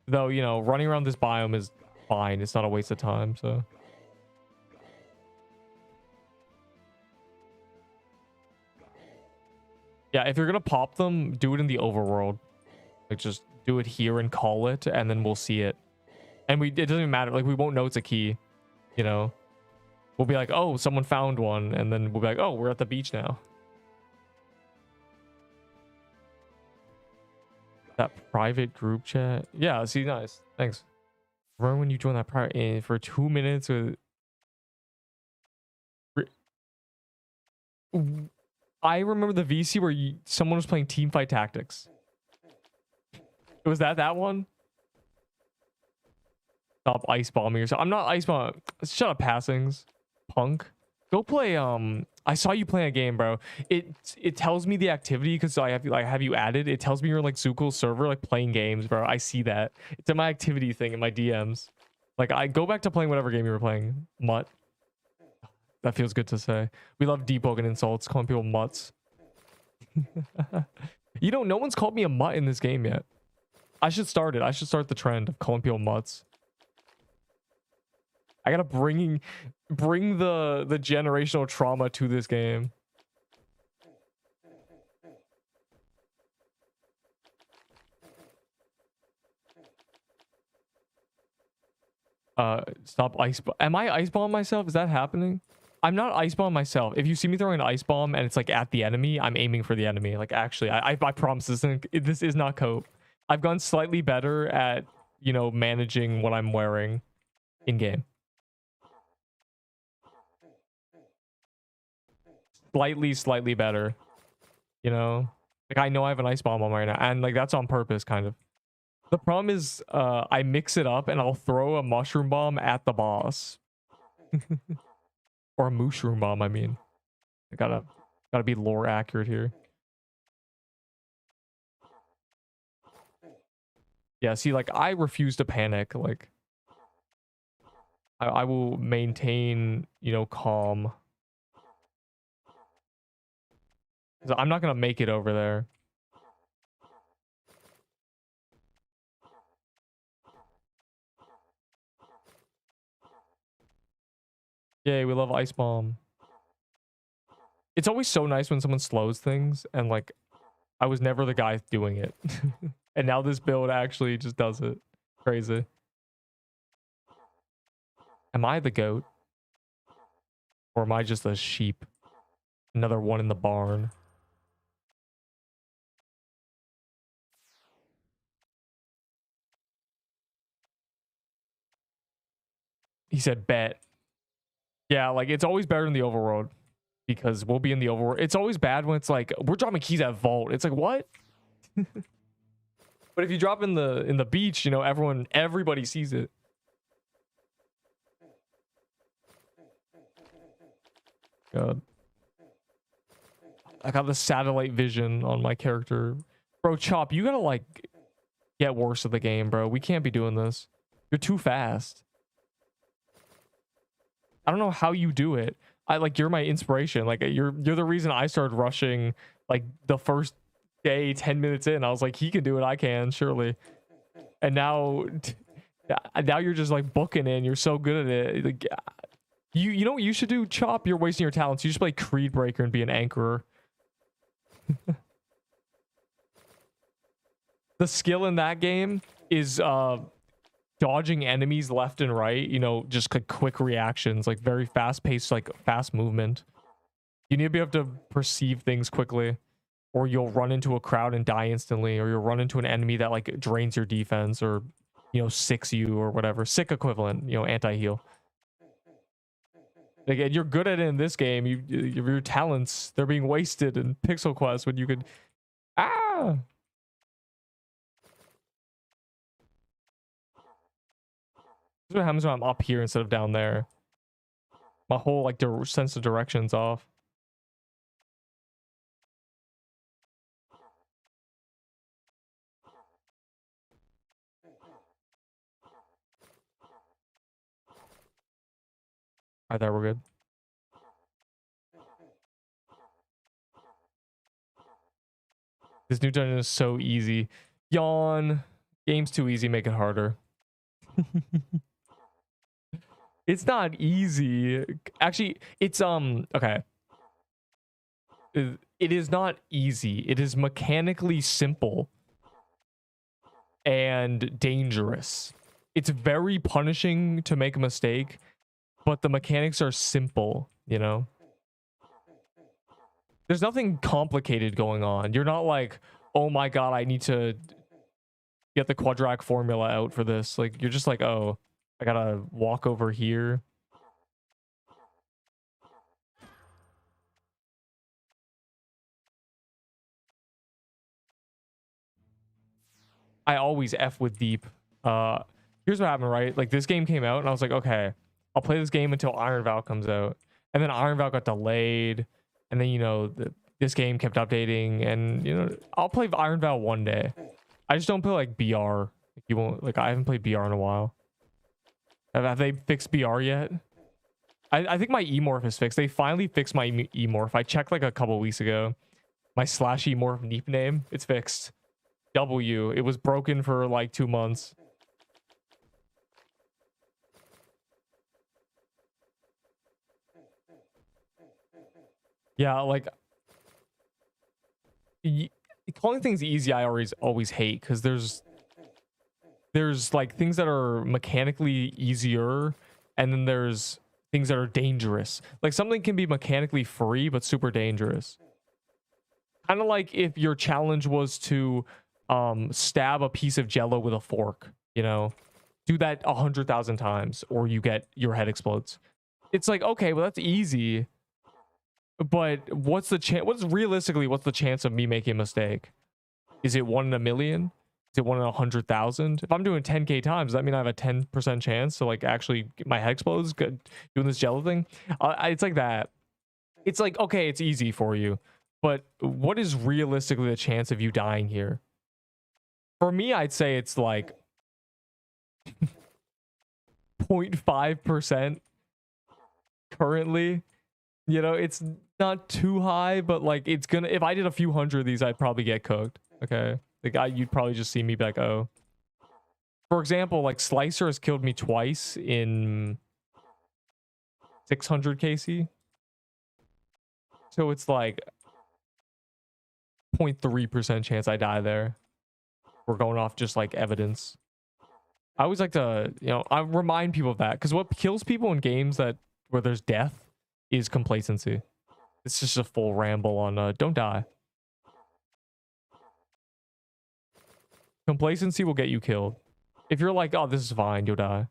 Though, you know, running around this biome is fine. It's not a waste of time, so. Yeah, if you're gonna pop them, do it in the overworld. Like, just do it here and call it, and then we'll see it. And it doesn't even matter. Like, we won't know it's a key, you know. We'll be like, oh, someone found one, and then we'll be like, oh, we're at the beach now. That private group chat. Yeah, see, nice. Thanks. Remember when you joined that private for 2 minutes with... I remember the VC where someone was playing Teamfight Tactics. Was that one? Stop ice bombing yourself. I'm not ice bombing. Shut up, passings. Punk. Go play, I saw you play a game, bro. It tells me the activity because I have you added. It tells me you're like Zukul's server, like playing games, bro. I see that. It's in my activity thing in my DMs. Like, I go back to playing whatever game you were playing. Mutt. That feels good to say. We love Deepwoken insults, calling people mutts. You know, no one's called me a mutt in this game yet. I should start it. I should start the trend of calling people mutts. I gotta bring the generational trauma to this game. Stop am I ice bomb myself? Is that happening? I'm not ice bomb myself. If you see me throwing an ice bomb and it's like at the enemy, I'm aiming for the enemy. Like, actually, I promise this is not cope. I've gone slightly better at, you know, managing what I'm wearing in game. Slightly better, you know. Like, I know I have an ice bomb on right now, and like that's on purpose, kind of. The problem is I mix it up and I'll throw a mushroom bomb at the boss. Or a mushroom bomb, I mean. I gotta be lore accurate here. Yeah, see, like, I refuse to panic. Like, I will maintain, you know, calm. I'm not gonna make it over there. Yay, we love ice bomb. It's always so nice when someone slows things, and like, I was never the guy doing it. And now this build actually just does it. Crazy. Am I the goat? Or am I just a sheep? Another one in the barn. He said bet. Yeah, like, it's always better in the overworld. Because we'll be in the overworld. It's always bad when it's like, we're dropping keys at vault. It's like, what? But if you drop in the beach, you know, everybody sees it. God. I got the satellite vision on my character. Bro, Chop, you gotta, like, get worse at the game, bro. We can't be doing this. You're too fast. I don't know how you do it. You're my inspiration. Like, you're the reason I started rushing, like, the first day, 10 minutes in. I was like, he can do it, I can, surely. And now you're just, like, booking it, and you're so good at it. Like, you know what you should do, Chop? You're wasting your talents. You just play Creed Breaker and be an anchorer. The skill in that game is dodging enemies left and right, you know, just quick reactions, like very fast paced, like fast movement. You need to be able to perceive things quickly, or you'll run into a crowd and die instantly, or you'll run into an enemy that like drains your defense, or sicks you or whatever. Sick equivalent, anti-heal. Again, you're good at it in this game. Your talents, they're being wasted in Pixel Quest when you could. Ah. This is what happens when I'm up here instead of down there. My whole like sense of direction's off. Alright, there, we're good. This new dungeon is so easy. Yawn. Game's too easy, make it harder. It's not easy. Actually, it's okay. It is not easy. It is mechanically simple and dangerous. It's very punishing to make a mistake, but the mechanics are simple, There's nothing complicated going on. You're not like, oh my god, I need to get the quadratic formula out for this. Like, you're just like, oh, I gotta walk over here. I always F with deep. Here's what happened, right? Like, this game came out and I was like, okay, I'll play this game until Iron Vow comes out. And then Iron Vow got delayed. And then, this game kept updating. And, I'll play Iron Vow one day. I just don't play, like, BR. I haven't played BR in a while. Have they fixed BR yet? I think my E-morph is fixed. They finally fixed my E-morph. I checked, like, a couple weeks ago. My slash E-morph Neep name, it's fixed. W. It was broken for like 2 months. Yeah, like calling things easy, I always hate, because there's like things that are mechanically easier, and then there's things that are dangerous. Like, something can be mechanically free but super dangerous. Kind of like if your challenge was to stab a piece of jello with a fork, do that 100,000 times or your head explodes. It's like, okay, well, that's easy, but what's the chance of me making a mistake? Is it 1 in a million? Is it 1 in 100,000? If I'm doing 10k times, does that mean I have a 10% chance to like actually my head explodes doing this jello thing? It's like that. It's like, okay, it's easy for you, but what is realistically the chance of you dying here? For me, I'd say it's like 0.5% currently. It's not too high, but like it's gonna, if I did a few hundred of these, I'd probably get cooked. Okay. You'd probably just see me be like, oh. For example, like Slicer has killed me twice in 600 KC. So it's like 0.3% chance I die there. We're going off just like evidence. I always like to, I remind people of that, because what kills people in games where there's death is complacency. It's just a full ramble on don't die. Complacency will get you killed. If you're like, oh, this is fine, you'll die.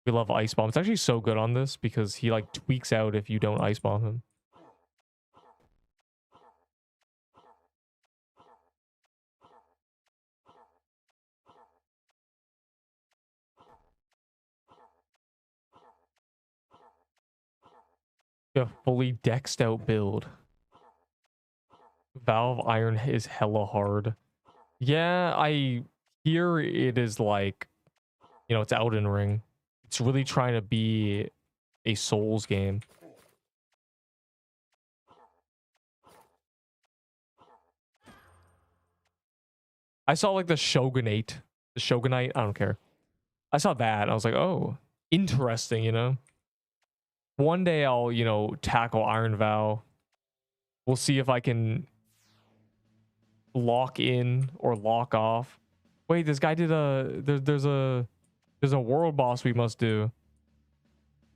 We love Ice Bomb. It's actually so good on this because he like tweaks out if you don't Ice Bomb him. A fully dexed out build. Valve Iron is hella hard. Yeah, I hear it is like, it's Elden Ring. It's really trying to be a Souls game. I saw like the Shogunate. I don't care. I saw that and I was like, oh, interesting, One day I'll, tackle Iron Vow. We'll see if I can lock in or lock off. Wait, this guy did there's a world boss we must do.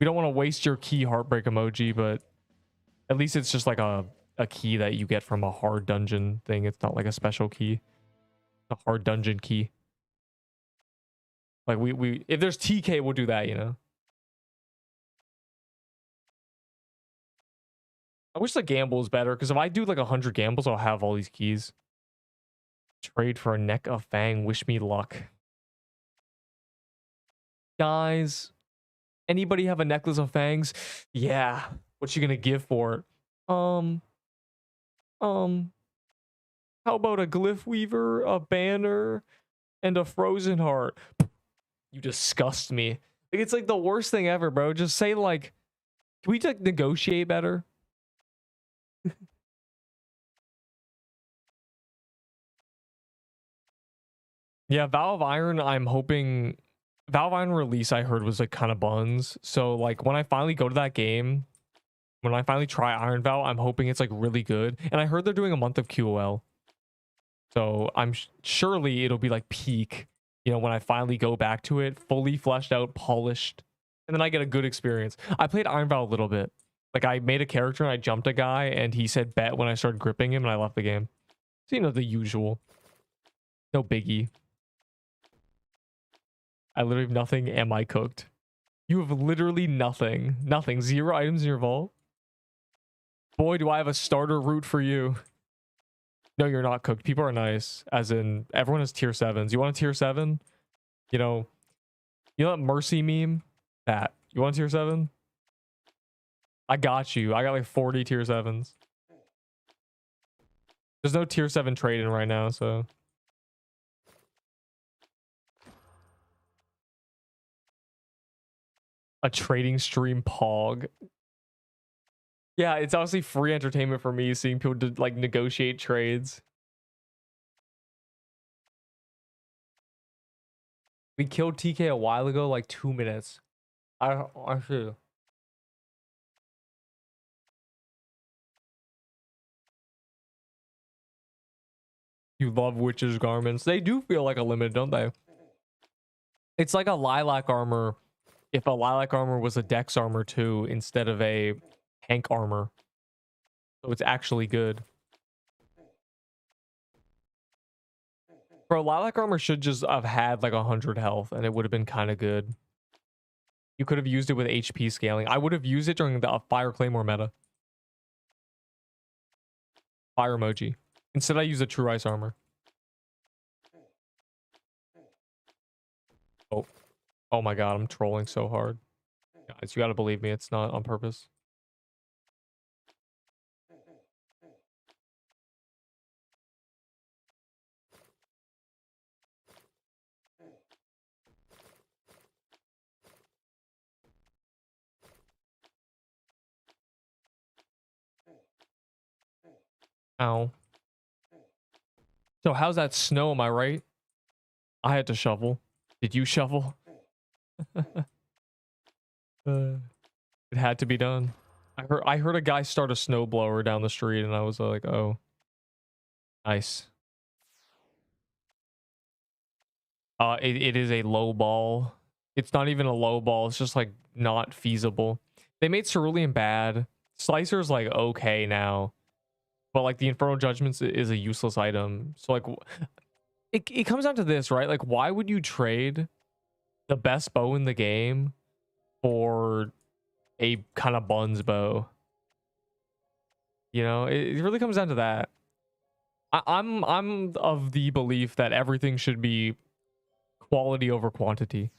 We don't want to waste your key, heartbreak emoji, but at least it's just like a key that you get from a hard dungeon thing. It's not like a special key. A hard dungeon key. Like we if there's TK, we'll do that, you know. I wish the gamble was better, because if I do like 100 gambles, I'll have all these keys. Trade for a neck of fang. Wish me luck. Guys, anybody have a necklace of fangs? Yeah. What you gonna give for it? How about a glyph weaver, a banner, and a frozen heart? You disgust me. Like, it's like the worst thing ever, bro. Just say like, can we like negotiate better? Yeah, Valve Iron, I'm hoping Valve Iron release I heard was like kind of buns. So like when I finally go to that game, when I finally try Iron Valve, I'm hoping it's like really good. And I heard they're doing a month of QOL. So I'm surely it'll be like peak, you know, when I finally go back to it, fully fleshed out, polished, and then I get a good experience. I played Iron Valve a little bit. Like I made a character and I jumped a guy and he said bet when I started gripping him and I left the game. So, you know, the usual. No biggie. I literally have nothing. Am I cooked? You have literally nothing. Nothing. 0 items in your vault. Boy, do I have a starter route for you. No, you're not cooked. People are nice. As in, everyone has tier 7s. You want a tier 7? You know that Mercy meme? That. You want a tier 7? I got you. I got like 40 tier 7s. There's no tier 7 trade-in right now, so... A trading stream pog. Yeah, it's honestly free entertainment for me seeing people like negotiate trades. We killed TK a while ago, like 2 minutes. I see. You love witches' garments. They do feel like a limit, don't they? It's like a lilac armor. If a lilac armor was a dex armor too, instead of a tank armor. So it's actually good. Bro, lilac armor should just have had like 100 health and it would have been kind of good. You could have used it with HP scaling. I would have used it during the Fire Claymore meta. Fire emoji. Instead, I use a True Ice armor. Oh. Oh my god, I'm trolling so hard. Guys, you gotta believe me, it's not on purpose. Ow. So how's that snow, am I right? I had to shovel. Did you shovel? It had to be done. I heard a guy start a snowblower down the street and I was like, oh. Nice. It is a low ball. It's not even a low ball, it's just like not feasible. They made Cerulean bad. Slicer's like okay now. But like the Infernal Judgments is a useless item. So like it comes down to this, right? Like why would you trade the best bow in the game for a kind of buns bow? You know, it really comes down to that. I'm of the belief that everything should be quality over quantity.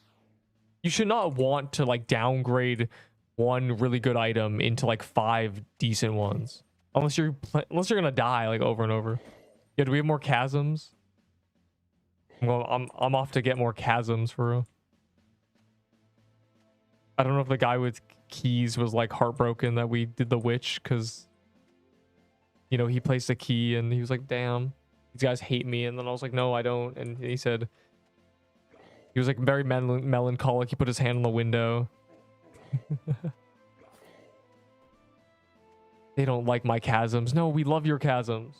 You should not want to like downgrade one really good item into like 5 decent ones. Unless you're gonna die like over and over. Yeah, do we have more chasms? Well, I'm off to get more chasms for real. I don't know if the guy with keys was like heartbroken that we did the witch, because you know he placed a key and he was like, damn, these guys hate me. And then I was like, no, I don't. And he said he was like very melancholic. He put his hand on the window. They don't like my chasms. No, we love your chasms.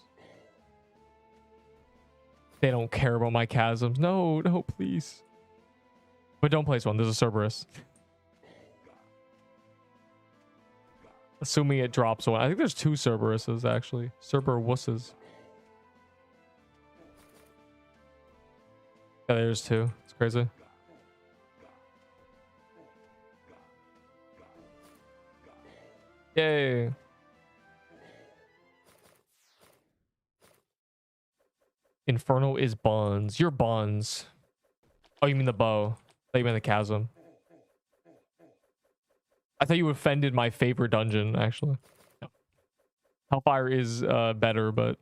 They don't care about my chasms. No, no, please. But don't place one. There's a Cerberus. Assuming it drops one. I think there's 2 Cerberuses, actually. Cerberusses. Yeah, there's 2. It's crazy. Yay. Inferno is buns. You're buns. Oh, you mean the bow. I thought you meant the chasm. I thought you offended my favorite dungeon, actually. No. Hellfire is better, but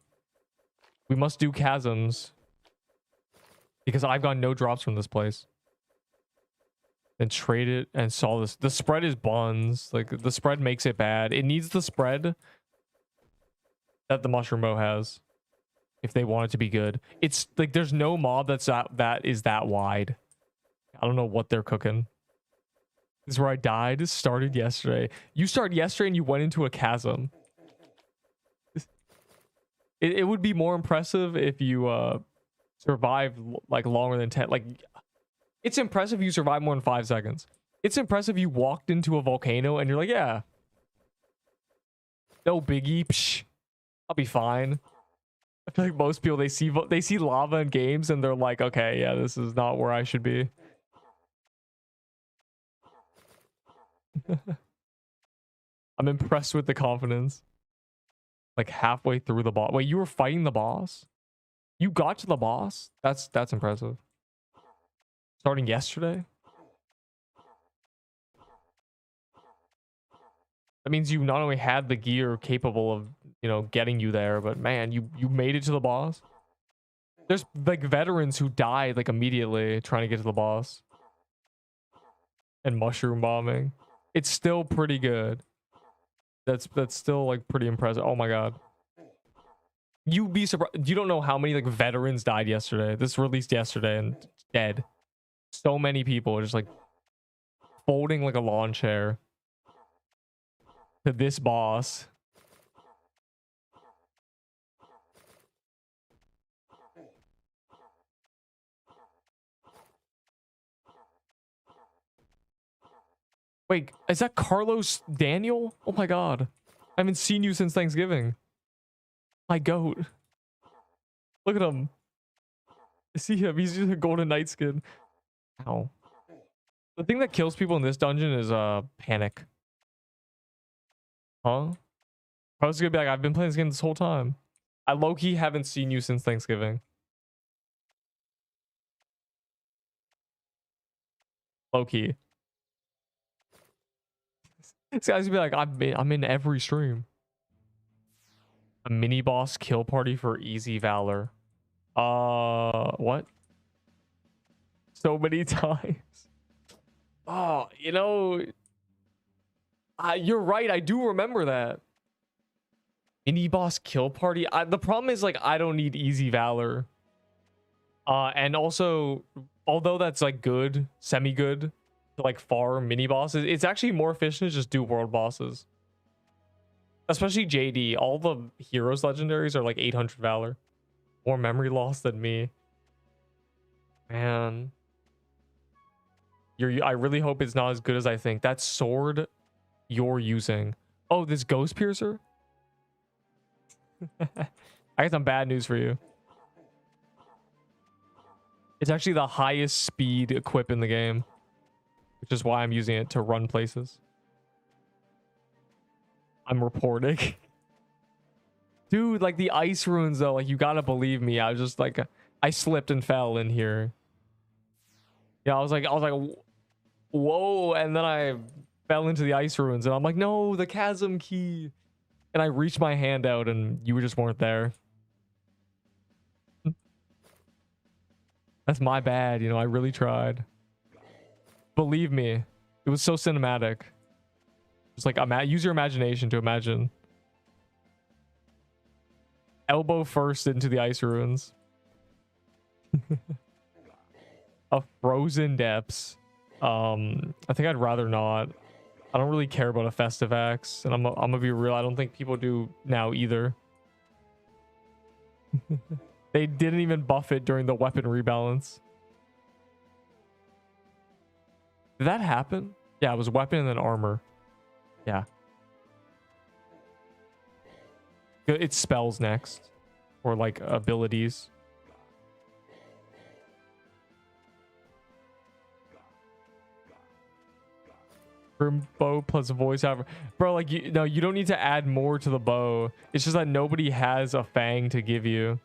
we must do chasms. Because I've gotten no drops from this place. And trade it and saw this. The spread is buns. Like, the spread makes it bad. It needs the spread that the mushroom bow has. If they want it to be good. It's like there's no mob that is that wide. I don't know what they're cooking. This is where I died. Started yesterday. You started yesterday and you went into a chasm. It would be more impressive if you survived like longer than 10. Like, it's impressive you survived more than 5 seconds. It's impressive you walked into a volcano and you're like, yeah, no biggie. Psh, I'll be fine. I feel like most people, they see lava in games and they're like, okay, yeah, this is not where I should be. I'm impressed with the confidence. Like halfway through the boss. Wait, you were fighting the boss? You got to the boss? That's impressive. Starting yesterday? That means you not only had the gear capable of, you know, getting you there, but man, you made it to the boss. There's like veterans who died like immediately trying to get to the boss. And mushroom bombing. It's still pretty good. That's still like pretty impressive. Oh my god. You'd be surprised. You don't know how many like veterans died yesterday. This released yesterday and dead. So many people just like folding like a lawn chair to this boss. Wait, is that Carlos Daniel? Oh my god. I haven't seen you since Thanksgiving. My goat. Look at him. I see him. He's just a golden knight skin. Ow. The thing that kills people in this dungeon is panic. Huh? I was gonna be like, I've been playing this game this whole time. I low-key haven't seen you since Thanksgiving. Low-key. This guy's gonna be like, I'm in every stream. A mini boss kill party for easy Valor. What? So many times. Oh, you know, you're right. I do remember that. Mini boss kill party. The problem is like I don't need easy Valor. And also, although that's like good, semi-good, to like farm mini bosses, it's actually more efficient to just do world bosses. Especially JD. All the heroes legendaries are like 800 Valor. More memory loss than me. Man. I really hope it's not as good as I think. That sword you're using. Oh, this ghost piercer? I got some bad news for you. It's actually the highest speed equip in the game, which is why I'm using it to run places. I'm reporting. Dude, like the ice runes though, like you gotta believe me. I was just like, I slipped and fell in here. Yeah, I was like, whoa, and then I fell into the ice ruins, and I'm like, no, the chasm key. And I reached my hand out, and you just weren't there. That's my bad, you know. I really tried. Believe me, it was so cinematic. Just like, use your imagination to imagine. Elbow first into the ice ruins. A frozen depths. I think I'd rather not. I don't really care about a festive axe, and I'm gonna be real. I don't think people do now either. They didn't even buff it during the weapon rebalance. Did that happen? Yeah, it was weapon and then armor. Yeah. It's spells next. Or like abilities. Bow plus voice actor. Bro, like you don't need to add more to the bow. It's just that nobody has a fang to give you.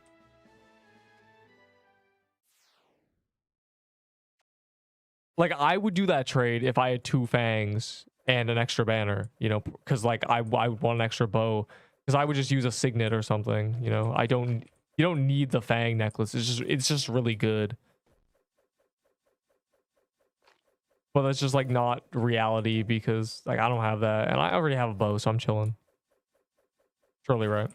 Like I would do that trade if I had 2 fangs and an extra banner, you know, because like I would want an extra bow, because I would just use a signet or something, you know. You don't need the fang necklace. It's just really good. But that's just like not reality, because like I don't have that, and I already have a bow, so I'm chilling. Surely right.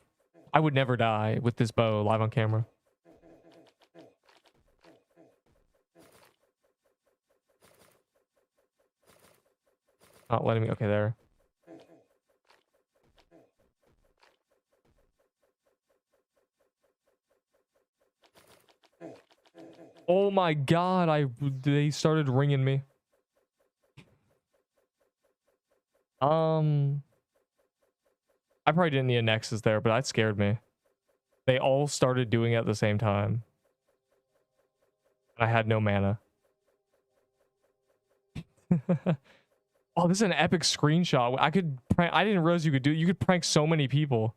I would never die with this bow live on camera. Not letting me. Okay, there. Oh my god, they started ringing me. I probably didn't need a Nexus there, but that scared me. They all started doing it at the same time. I had no mana. Oh, this is an epic screenshot. I didn't realize you could prank so many people.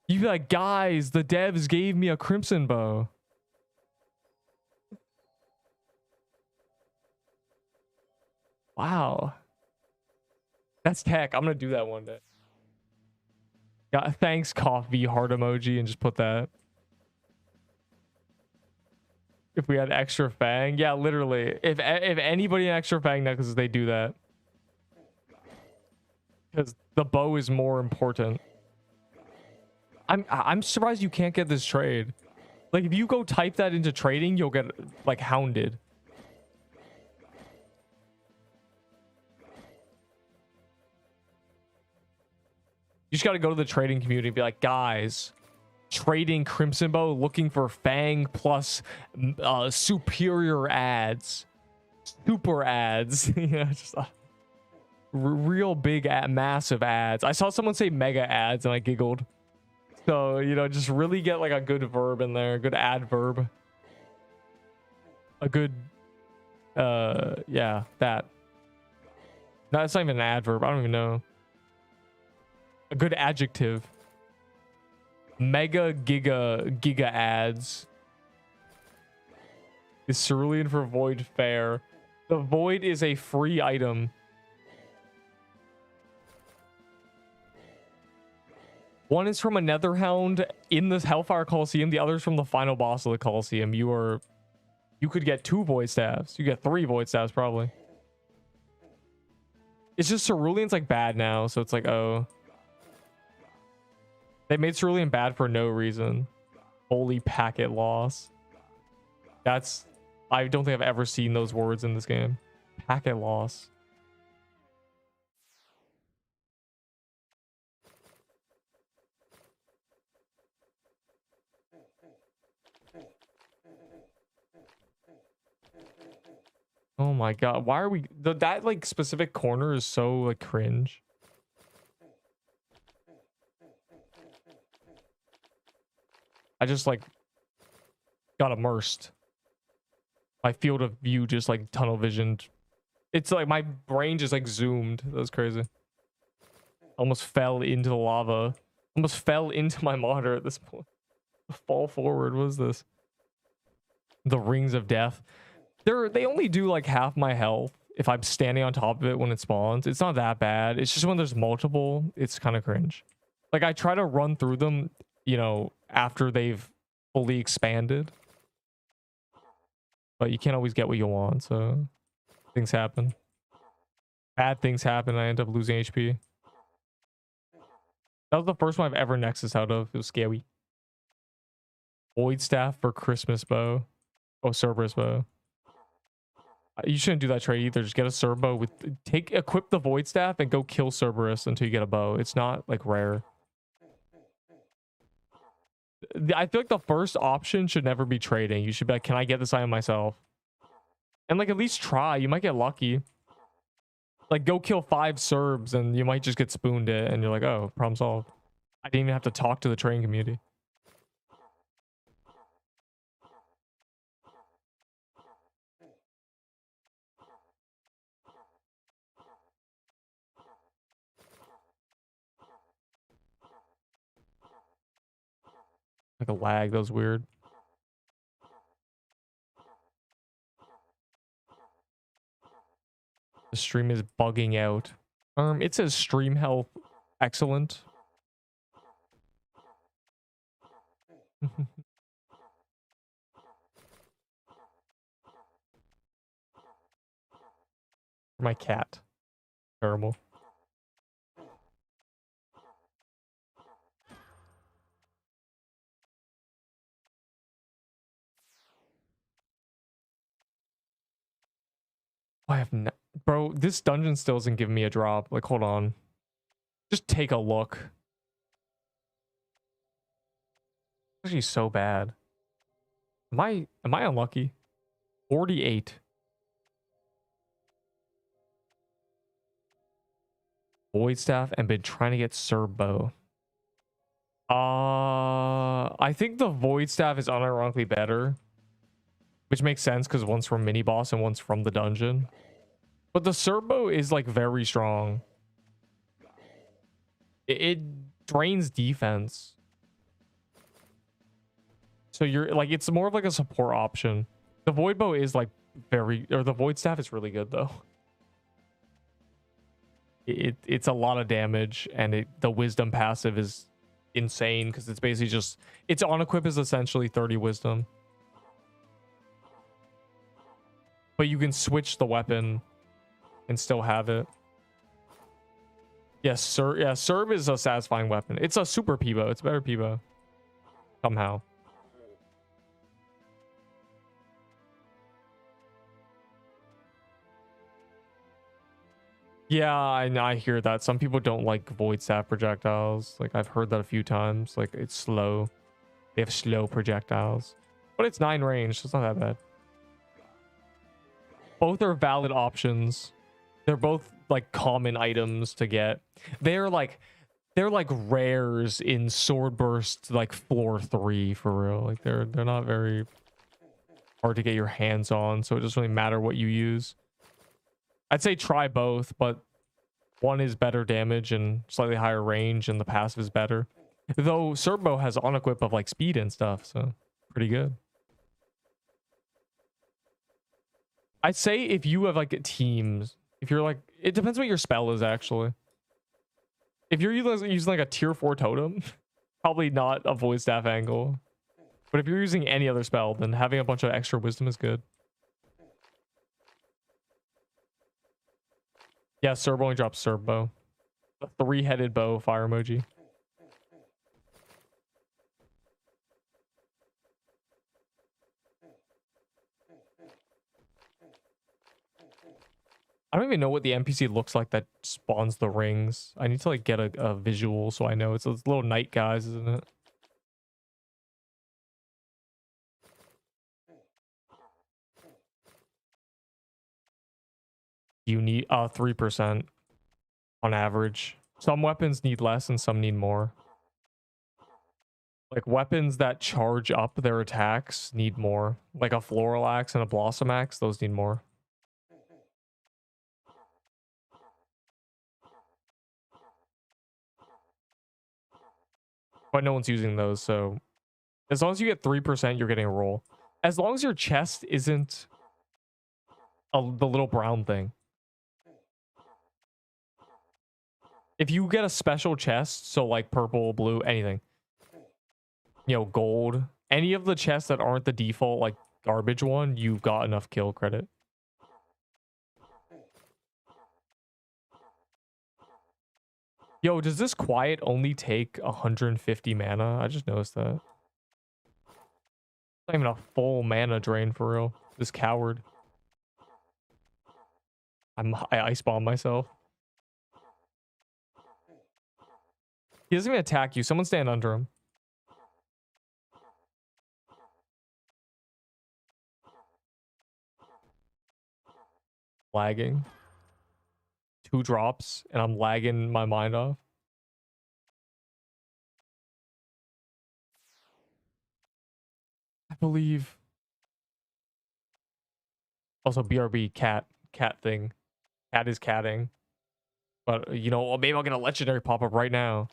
You'd be like, guys, the devs gave me a crimson bow. Wow. That's tech. I'm gonna do that one day. Yeah, thanks, coffee heart emoji, and just put that. If we had extra fang, yeah, literally. If anybody had extra fang necklaces, they do that. Because the bow is more important. I'm surprised you can't get this trade. Like if you go type that into trading, you'll get like hounded. You just got to go to the trading community and be like, guys, trading Crimson Bow, looking for Fang plus superior ads, super ads. You know, just real big, massive ads. I saw someone say mega ads and I giggled. So, you know, just really get like a good verb in there, a good adverb. A good, yeah, that. No, it's not even an adverb. I don't even know. A good adjective. Mega giga ads. Is cerulean for void fair. The void is a free item. One is from a Netherhound in the Hellfire Coliseum. The other is from the final boss of the Coliseum. You could get 2 void staves. You get 3 void staves probably. It's just cerulean's like bad now, so it's like, oh. They made cerulean bad for no reason. Holy packet loss. That's... I don't think I've ever seen those words in this game. Packet loss. Oh my god. Why are we... that like specific corner is so like cringe. I just like got immersed. My field of view just like tunnel visioned. It's like my brain just like zoomed. That was crazy. Almost fell into the lava. Almost fell into my monitor at this point. Fall forward. What is this? The rings of death. They only do like half my health if I'm standing on top of it when it spawns. It's not that bad. It's just when there's multiple, it's kind of cringe. Like I try to run through them, you know, after they've fully expanded. But you can't always get what you want, so things happen. Bad things happen, I end up losing HP. That was the first one I've ever Nexus out of. It was scary. Void Staff for Christmas Bow. Oh, Cerberus Bow. You shouldn't do that trade either. Just get a Cerbo with... equip the Void Staff and go kill Cerberus until you get a bow. It's not, like, rare. I feel like the first option should never be trading. You should be like, can I get this item myself? And like at least try. You might get lucky. Like go kill 5 Serbs and you might just get spooned it and you're like, oh, problem solved. I didn't even have to talk to the trading community. Like a lag, that was weird. The stream is bugging out. It says stream health excellent. My cat. Terrible. I have no, bro, this dungeon still isn't giving me a drop. Like, hold on. Just take a look. It's actually so bad. Am I unlucky? 48. Void staff and been trying to get Serbo. I think the void staff is unironically better, which makes sense because one's from mini boss and one's from the dungeon. But the Serbo is like very strong. It drains defense. So you're like, it's more of like a support option. The void bow is like the void staff is really good though. It's a lot of damage and the wisdom passive is insane because it's basically just, its on equip is essentially 30 wisdom. But you can switch the weapon and still have it. Yes, sir. Yeah, Serb is a satisfying weapon. It's a super Peebo. It's a better Peebo. Somehow. Yeah, I hear that. Some people don't like void staff projectiles. Like, I've heard that a few times. Like, it's slow. They have slow projectiles. But it's 9 range, so it's not that bad. Both are valid options. They're both, like, common items to get. They're like rares in Sword Burst, like, floor 3, for real. Like, they're not very hard to get your hands on, so it doesn't really matter what you use. I'd say try both, but one is better damage and slightly higher range, and the passive is better. Though Serbo has on equip of like speed and stuff, so pretty good. I'd say if you have like teams, if you're like, it depends what your spell is actually. If you're using like a tier 4 totem, probably not a void staff angle. But if you're using any other spell, then having a bunch of extra wisdom is good. Yeah, Serbo only drops Serbo. The 3-headed bow fire emoji. I don't even know what the NPC looks like that spawns the rings. I need to like get a visual so I know. It's those little night guys, isn't it? You need 3% on average. Some weapons need less and some need more. Like weapons that charge up their attacks need more. Like a floral axe and a blossom axe, those need more. But no one's using those, so as long as you get 3%, you're getting a roll. As long as your chest isn't the little brown thing. If you get a special chest, so like purple, blue, anything, you know, gold, any of the chests that aren't the default like garbage one, you've got enough kill credit. Yo, does this quiet only take 150 mana? I just noticed that. Not even a full mana drain for real. This coward. I ice bomb myself. He doesn't even attack you. Someone stand under him. Lagging. 2 drops and I'm lagging my mind off. I believe. Also, BRB cat thing. Cat is catting. But you know, maybe I'll get a legendary pop up right now.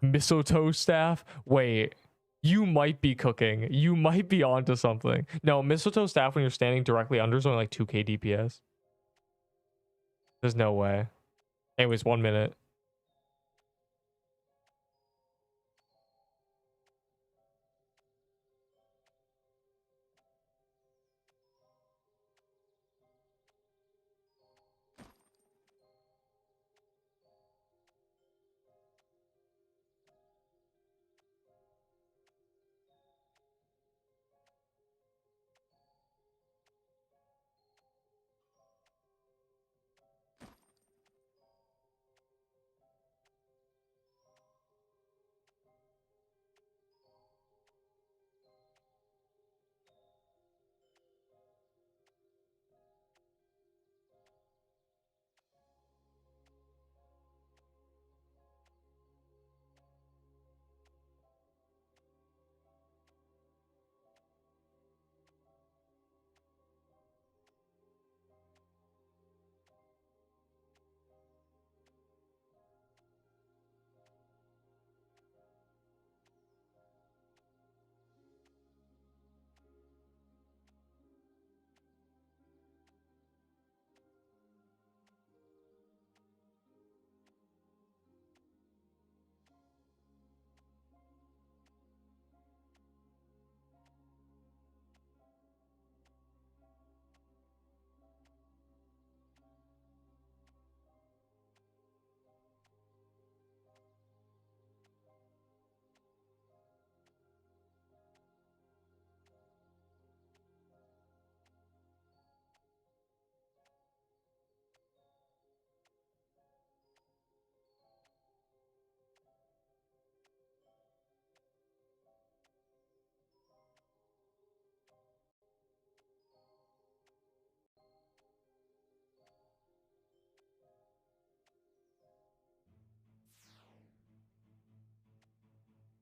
Mistletoe staff. Wait, you might be cooking. You might be onto something. No, mistletoe staff when you're standing directly under is only like 2k DPS. There's no way. Anyways, 1 minute.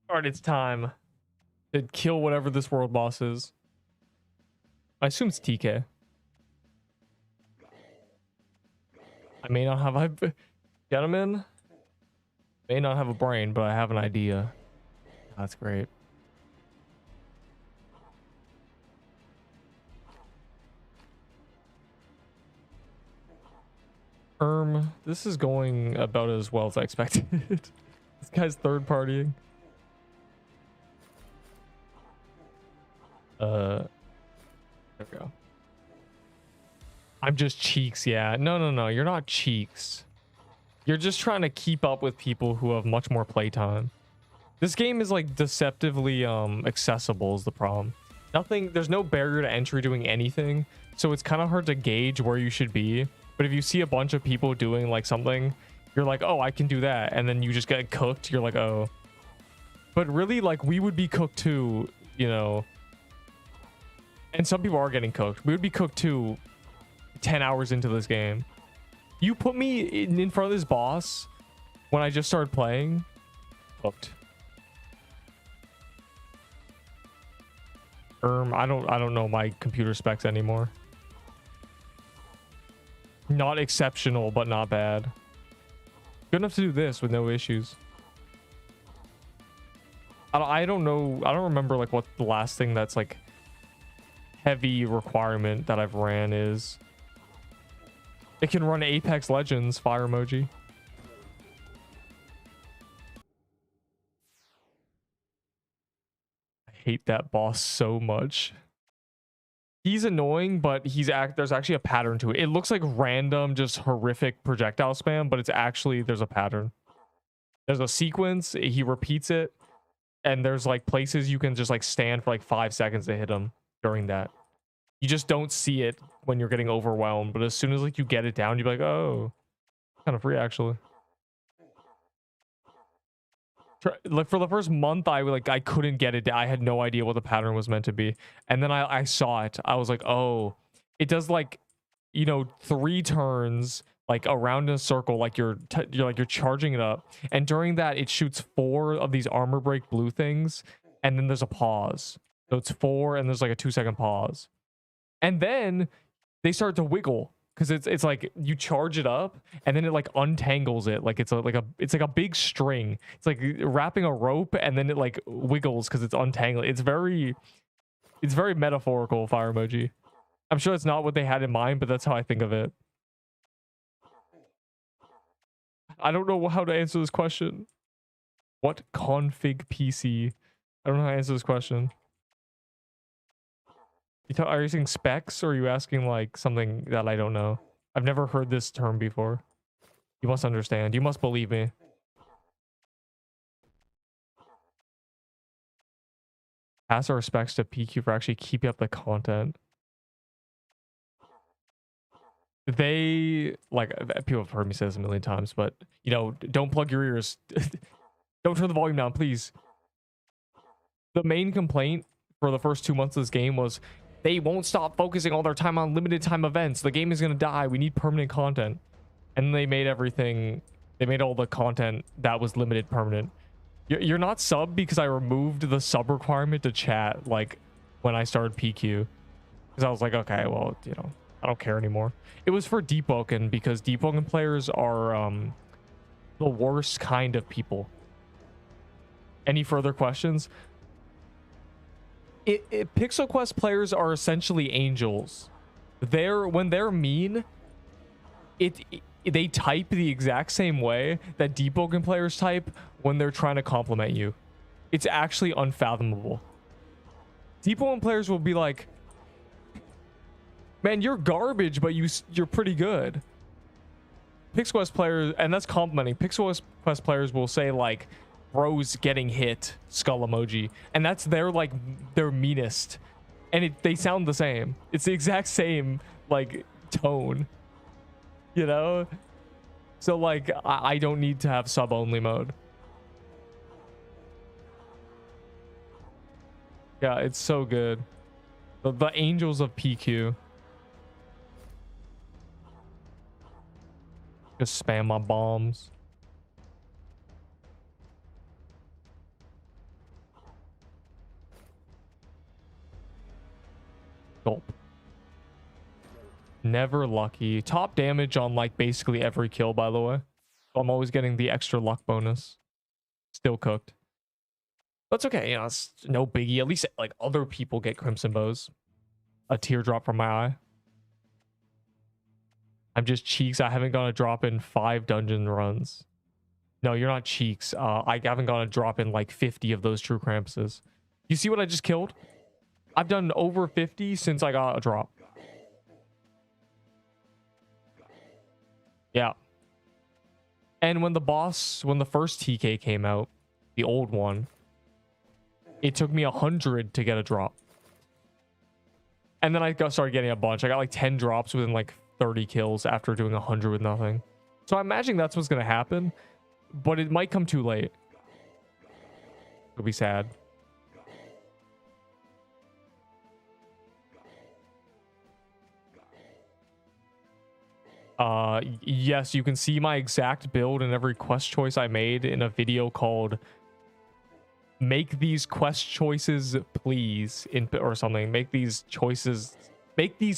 All right, it's time to kill whatever this world boss is. I assume it's TK. I may not have, gentlemen, may not have a brain, but I have an idea. That's great. This is going about as well as I expected. This guy's third partying. There we go. I'm just cheeks, yeah. No, you're not cheeks. You're just trying to keep up with people who have much more playtime. This game is like deceptively accessible is the problem. There's no barrier to entry doing anything, so it's kind of hard to gauge where you should be. But if you see a bunch of people doing like something, you're like, oh, I can do that, and then you just get cooked. You're like, oh. But really, like, we would be cooked too, you know. And some people are getting cooked. We would be cooked too 10 hours into this game. You put me in front of this boss when I just started playing, cooked. I don't know my computer specs anymore. Not exceptional, but not bad. Good enough to do this with no issues. I don't know. I don't remember like what the last thing that's like heavy requirement that I've ran is. It can run Apex Legends, fire emoji. I hate that boss so much. He's annoying, but there's actually a pattern to it. It looks like random, just horrific projectile spam, but it's actually, there's a pattern. There's a sequence, he repeats it, and there's like places you can just like stand for like 5 seconds to hit him during that. You just don't see it when you're getting overwhelmed, but as soon as like you get it down, you're like, oh, kind of free actually. Like for the first month, I couldn't get it. I had no idea what the pattern was meant to be, and then I saw it. I was like, oh, it does like you know, 3 turns like around in a circle, like you're charging it up, and during that it shoots 4 of these armor break blue things, and then there's a pause. So it's 4 and there's like a 2-second pause, and then they start to wiggle because it's like you charge it up and then it like untangles it, like it's like a big string. It's like wrapping a rope, and then it like wiggles because it's untangling. It's very metaphorical, fire emoji. I'm sure it's not what they had in mind, but that's how I think of it. I don't know how to answer this question. What config PC? I don't know how to answer this question. Are you asking specs, or are you asking like something that I don't know? I've never heard this term before. You must understand. You must believe me. Pass our respects to PQ for actually keeping up the content. They, like, people have heard me say this a million times, but, you know, don't plug your ears. Don't turn the volume down, please. The main complaint for the first 2 months of this game was they won't stop focusing all their time on limited time events. The game is going to die. We need permanent content. And they made everything, they made all the content that was limited permanent. You're not sub because I removed the sub requirement to chat, like, when I started PQ. Because I was like, okay, well, you know, I don't care anymore. It was for Deepwoken because Deepwoken players are the worst kind of people. Any further questions? Pixel Quest players are essentially angels. When they're mean, they type the exact same way that Deepwoken players type when they're trying to compliment you. It's actually unfathomable. Deepwoken players will be like, man, you're garbage, but you're pretty good. Pixel Quest players, and that's complimenting. Pixel Quest players will say like, bro's getting hit, skull emoji, and that's their meanest, and they sound the same. It's the exact same like tone, you know. So like I don't need to have sub only mode. Yeah, it's so good. The angels of PQ. Just spam my bombs. Gulp. Never lucky. Top damage on like basically every kill, by the way. So I'm always getting the extra luck bonus. Still cooked. That's okay, you know, it's no biggie. At least like other people get crimson bows. A teardrop from my eye. I'm just cheeks. I haven't gone a drop in 5 dungeon runs. No, you're not cheeks. I haven't gone a drop in like 50 of those true Krampuses. You see what I just killed? I've done over 50 since I got a drop. Yeah. And when the first TK came out, the old one, it took me 100 to get a drop. And then I started getting a bunch. I got like 10 drops within like 30 kills after doing 100 with nothing. So I imagine that's what's going to happen, but it might come too late. It'll be sad. Yes, you can see my exact build and every quest choice I made in a video called "Make These Quest Choices Please" or something. Make these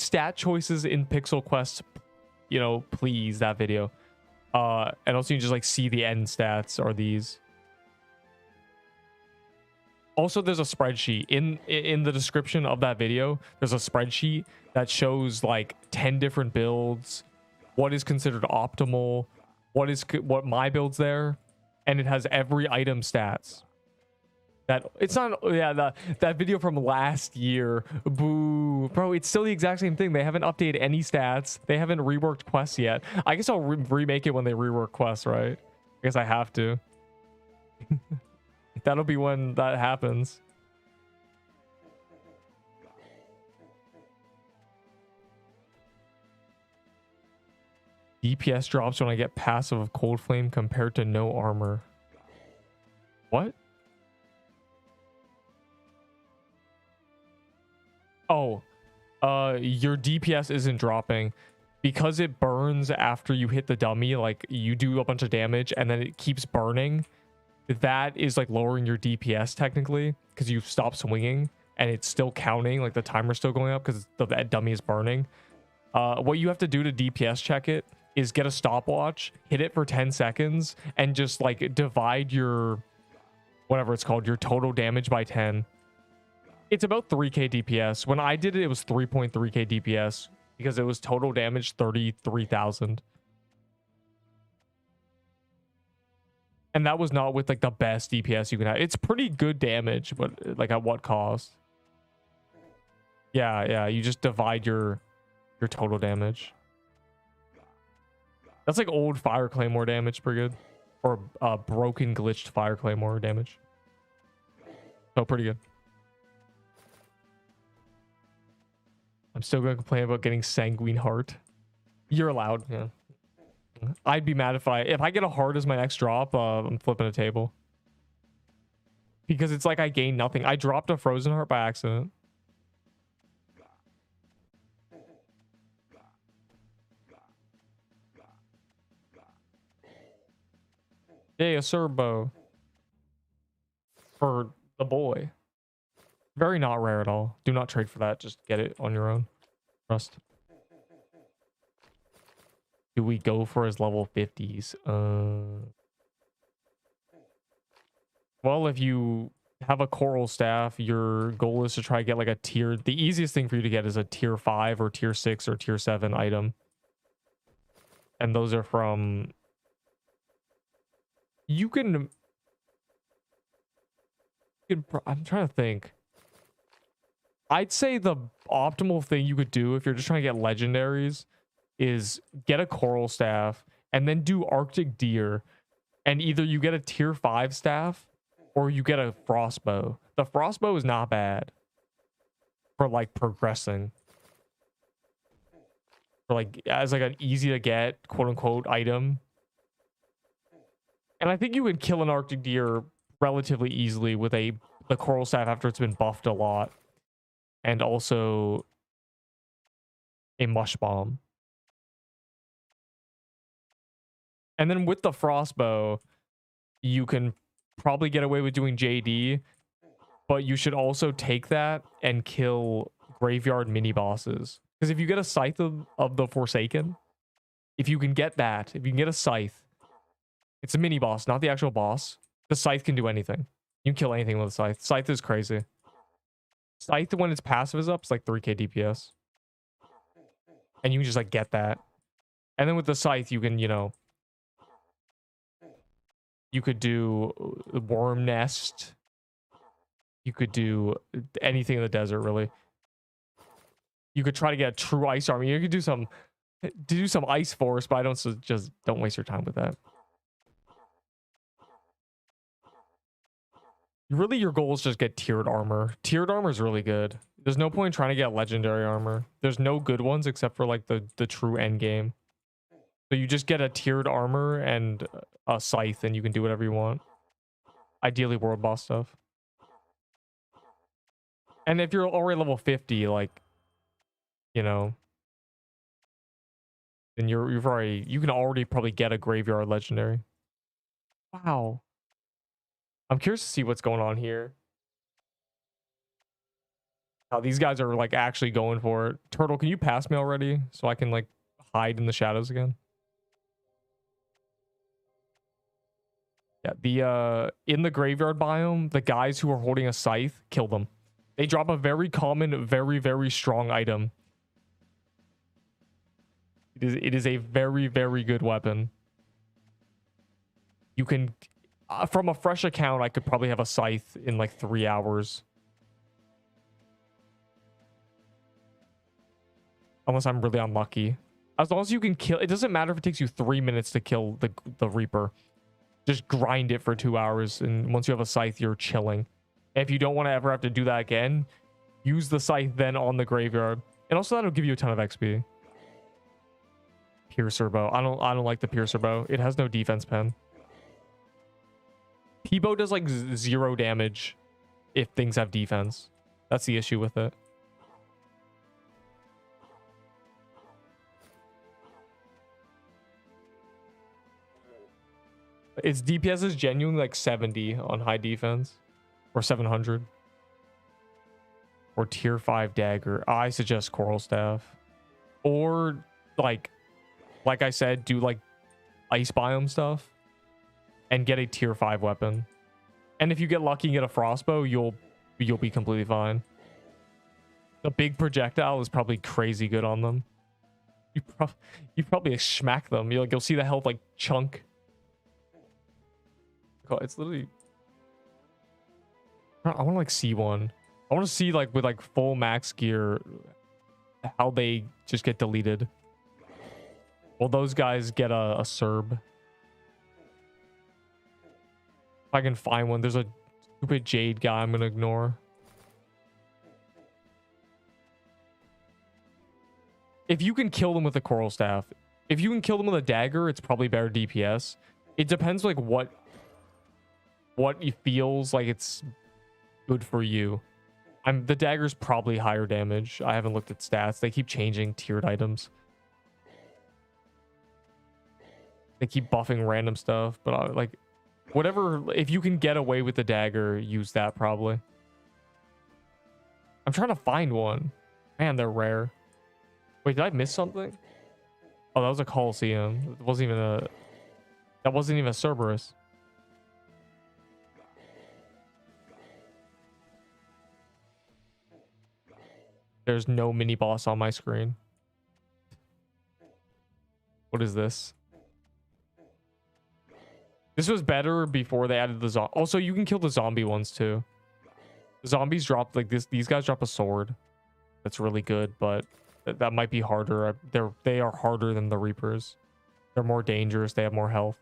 stat choices in Pixel Quest, you know, please. That video. And also you can just like see the end stats are these. Also, there's a spreadsheet in the description of that video. There's a spreadsheet that shows like 10 different builds, what is considered optimal, what my build's there, and it has every item stats. That it's not, yeah, that video from last year. Boo, bro, it's still the exact same thing. They haven't updated any stats. They haven't reworked quests yet. I guess I'll remake it when they rework quests, right? I guess I have to. That'll be when that happens. DPS drops when I get passive of Cold Flame compared to no armor. What? Oh, your DPS isn't dropping. because it burns after you hit the dummy, like you do a bunch of damage and then it keeps burning. That is like lowering your DPS technically because you stop swinging and it's still counting, like the timer's still going up because the dummy is burning. What you have to do to DPS check it is get a stopwatch, hit it for 10 seconds, and just like divide your whatever it's called, your total damage by 10. It's about 3k DPS. When I did it, it was 3.3k DPS because it was total damage 33,000. And that was not with like the best DPS you can have. It's pretty good damage, but like at what cost? Yeah, you just divide your total damage. That's like old Fire Claymore damage, pretty good. Or broken, glitched Fire Claymore damage. So pretty good. I'm still going to complain about getting Sanguine Heart. You're allowed, yeah. I'd be mad if I get a heart as my next drop, I'm flipping a table. Because it's like I gained nothing. I dropped a Frozen Heart by accident. Yay, a Serbo. For the boy. Very not rare at all. Do not trade for that. Just get it on your own. Trust. Do we go for his level 50s? Well, if you have a coral staff, your goal is to try to get like a tier. The easiest thing for you to get is a tier 5 or tier 6 or tier 7 item. And those are from... I'm trying to think. I'd say the optimal thing you could do if you're just trying to get legendaries is get a coral staff and then do Arctic Deer, and either you get a tier 5 staff or you get a frostbow. The frostbow is not bad for like progressing, for like as like an easy to get quote unquote item. And I think you can kill an Arctic Deer relatively easily with the coral staff after it's been buffed a lot, and also a mush bomb. And then with the frostbow, you can probably get away with doing JD, but you should also take that and kill graveyard mini bosses. Because if you get a Scythe of the Forsaken, if you can get that, if you can get a Scythe, it's a mini boss, not the actual boss. The Scythe can do anything. You can kill anything with a Scythe. Scythe is crazy. Scythe, when its passive is up, it's like 3k DPS. And you can just like get that. And then with the Scythe, you can, you know, you could do Worm Nest. You could do anything in the desert, really. You could try to get a true ice army. You could do some ice force, but I don't waste your time with that. Really, your goal is just get tiered armor. Tiered armor is really good. There's no point in trying to get legendary armor. There's no good ones except for like the true end game. So you just get a tiered armor and a scythe, and you can do whatever you want. Ideally, world boss stuff. And if you're already level 50, like, you know, then you can already probably get a graveyard legendary. Wow. I'm curious to see what's going on here. Oh, these guys are like actually going for it. Turtle, can you pass me already so I can like hide in the shadows again? Yeah, the in the graveyard biome, the guys who are holding a scythe, kill them. They drop a very common, very, very strong item. It is a very, very good weapon. You can, from a fresh account, I could probably have a scythe in like 3 hours. Unless I'm really unlucky. As long as you can kill, it doesn't matter if it takes you 3 minutes to kill the Reaper. Just grind it for 2 hours, and once you have a scythe, you're chilling. And if you don't want to ever have to do that again, use the scythe then on the graveyard. And also that'll give you a ton of XP. Piercer bow. I don't like the piercer bow. It has no defense pen. P-bow does like 0 damage if things have defense. That's the issue with it. its DPS is genuinely like 70 on high defense, or 700. Or tier 5 dagger. I suggest coral staff, or like I said, do like ice biome stuff and get a tier 5 weapon. And if you get lucky and get a frostbow, you'll be completely fine. The big projectile is probably crazy good on them. You probably smack them. You'll see the health like chunk. It's literally. I want to like see one. I want to see like with like full max gear how they just get deleted. Well, those guys get a Serb. If I can find one, there's a stupid Jade guy I'm gonna ignore. If you can kill them with a coral staff, if you can kill them with a dagger, it's probably better DPS. It depends like what it feels like it's good for you. The dagger's probably higher damage. I haven't looked at stats. They keep changing tiered items. They keep buffing random stuff, but like whatever, if you can get away with the dagger, use that probably. I'm trying to find one. Man, they're rare. Wait, did I miss something? Oh, that was a Coliseum. It wasn't even a... That wasn't even a Cerberus. There's no mini boss on my screen. What is this? This was better before they added the zombie. Also, you can kill the zombie ones too. The zombies drop like this. These guys drop a sword. That's really good, but that might be harder. They are harder than the Reapers. They're more dangerous. They have more health.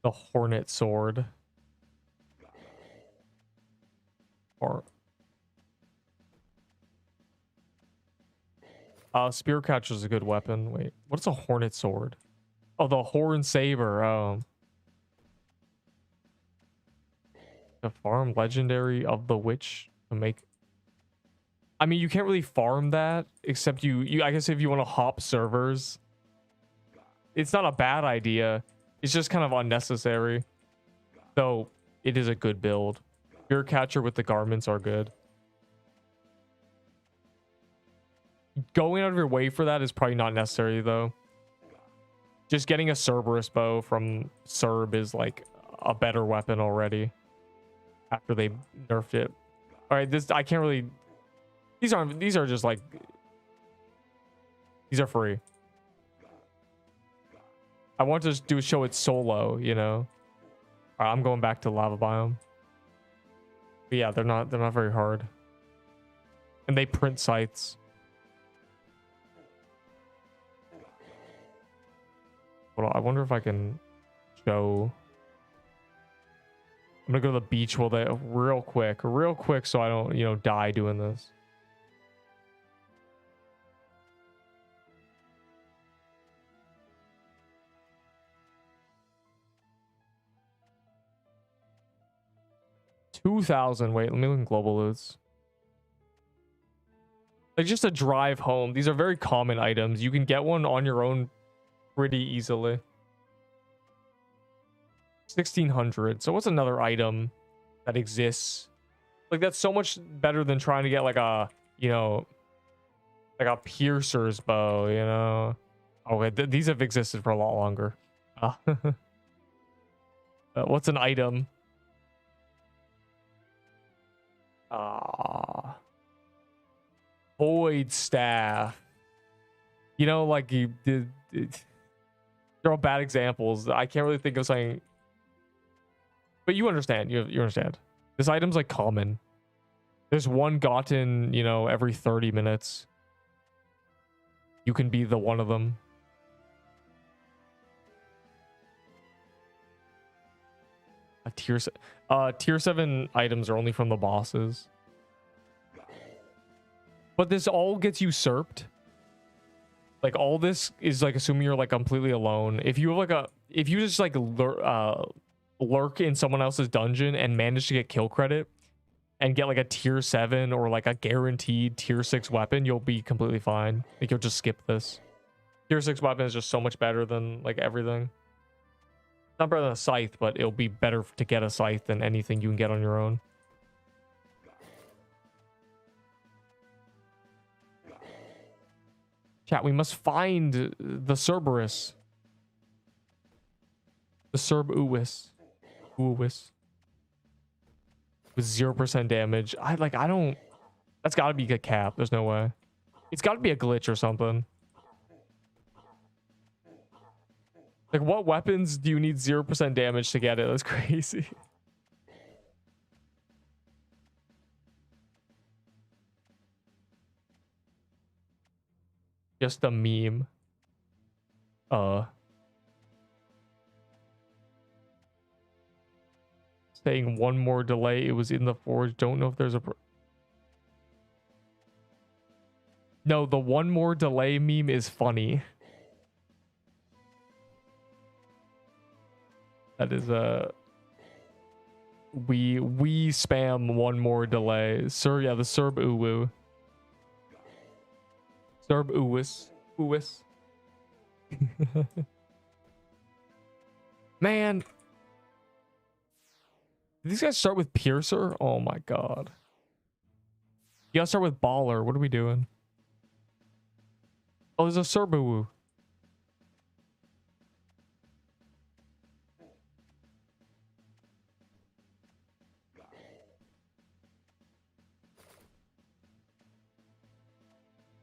The Hornet Sword. Or Spear Catcher is a good weapon. Wait, what's a Hornet Sword? Oh, the Horn Saber. Oh. The farm legendary of the witch to make. I mean, you can't really farm that except you I guess if you want to hop servers. It's not a bad idea. It's just kind of unnecessary. Though it is a good build. Spear Catcher with the garments are good. Going out of your way for that is probably not necessary though. Just getting a Cerberus bow from Serb is like a better weapon already. After they nerfed it. Alright, this I can't really. These are just like. These are free. I want to show it solo, you know. Alright, I'm going back to lava biome. But yeah, they're not very hard. And they print sites. Well, I wonder if I can show. I'm gonna go to the beach real quick so I don't, you know, die doing this. $2,000. Wait, let me look in global loots. Like just a drive home. These are very common items. You can get one on your own pretty easily. 1,600. So what's another item that exists? Like that's so much better than trying to get like a, you know, like a piercer's bow, you know. Okay, these have existed for a lot longer. What's an item? Void staff. You know, like you did. They're all bad examples. I can't really think of something. But you understand. You understand. This item's like common. There's one gotten, you know, every 30 minutes. You can be the one of them. A tier 7 items are only from the bosses. But this all gets usurped. Like all this is like assuming you're like completely alone. If you have like if you just like lurk in someone else's dungeon and manage to get kill credit, and get like a tier 7 or like a guaranteed tier 6 weapon, you'll be completely fine. Like you'll just skip this. Tier 6 weapon is just so much better than like everything. Not better than a scythe, but it'll be better to get a scythe than anything you can get on your own. Chat, we must find the Cerberus. The Cerberus. With 0% damage. I don't... That's gotta be a cap. There's no way. It's gotta be a glitch or something. Like, what weapons do you need 0% damage to get it? That's crazy. Just a meme. Saying one more delay. It was in the forge. Don't know if there's a... No, the one more delay meme is funny. That is we spam one more delay. Sir, yeah, the Serb uwu. Serb uwis. Uwis. Man. Did these guys start with Piercer? Oh my god. You gotta start with Baller. What are we doing? Oh, there's a Serb uwu.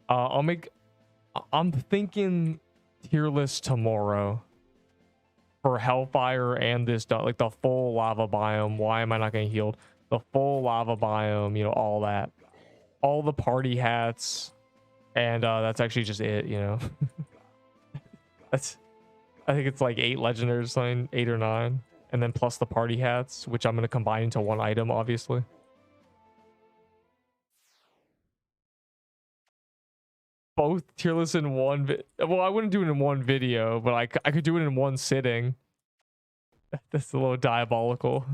I'm thinking tier list tomorrow for Hellfire and this, like the full lava biome. Why am I not getting healed? The full lava biome, you know, all that, all the party hats, and that's actually just it, you know. That's, I think it's like 8 legendaries, something, 8 or 9, and then plus the party hats, which I'm gonna combine into one item, obviously. Both tier lists in one well, I wouldn't do it in one video, but I could do it in one sitting. That's a little diabolical.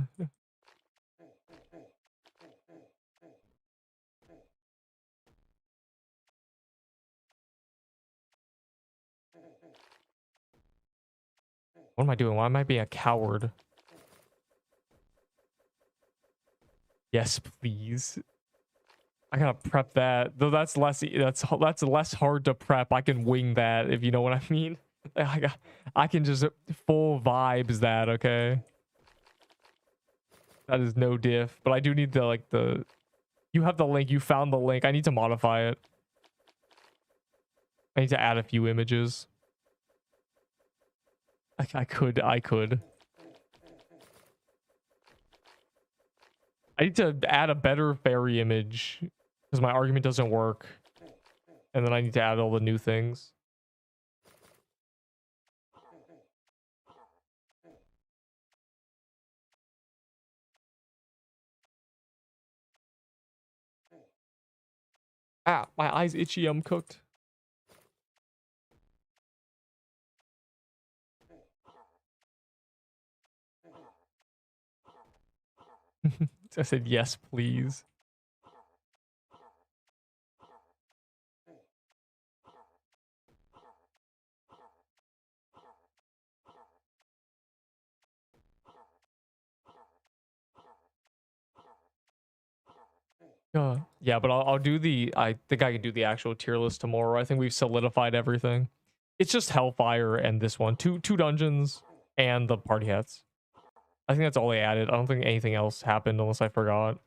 What am I doing? Why am I being a coward? Yes, please. I gotta prep that, though. That's less hard to prep. I can wing that, if you know what I mean. I can just full vibes that. Okay, that is no diff. But I do need the you have the link. You found the link. I need to modify it. I need to add a few images. I could. I need to add a better fairy image because my argument doesn't work. And then I need to add all the new things. Ah, my eyes itchy. I'm cooked. I said yes, please. Yeah, but I'll do the... I think I can do the actual tier list tomorrow. I think we've solidified everything. It's just Hellfire and this one. Two dungeons and the party hats. I think that's all they added. I don't think anything else happened unless I forgot.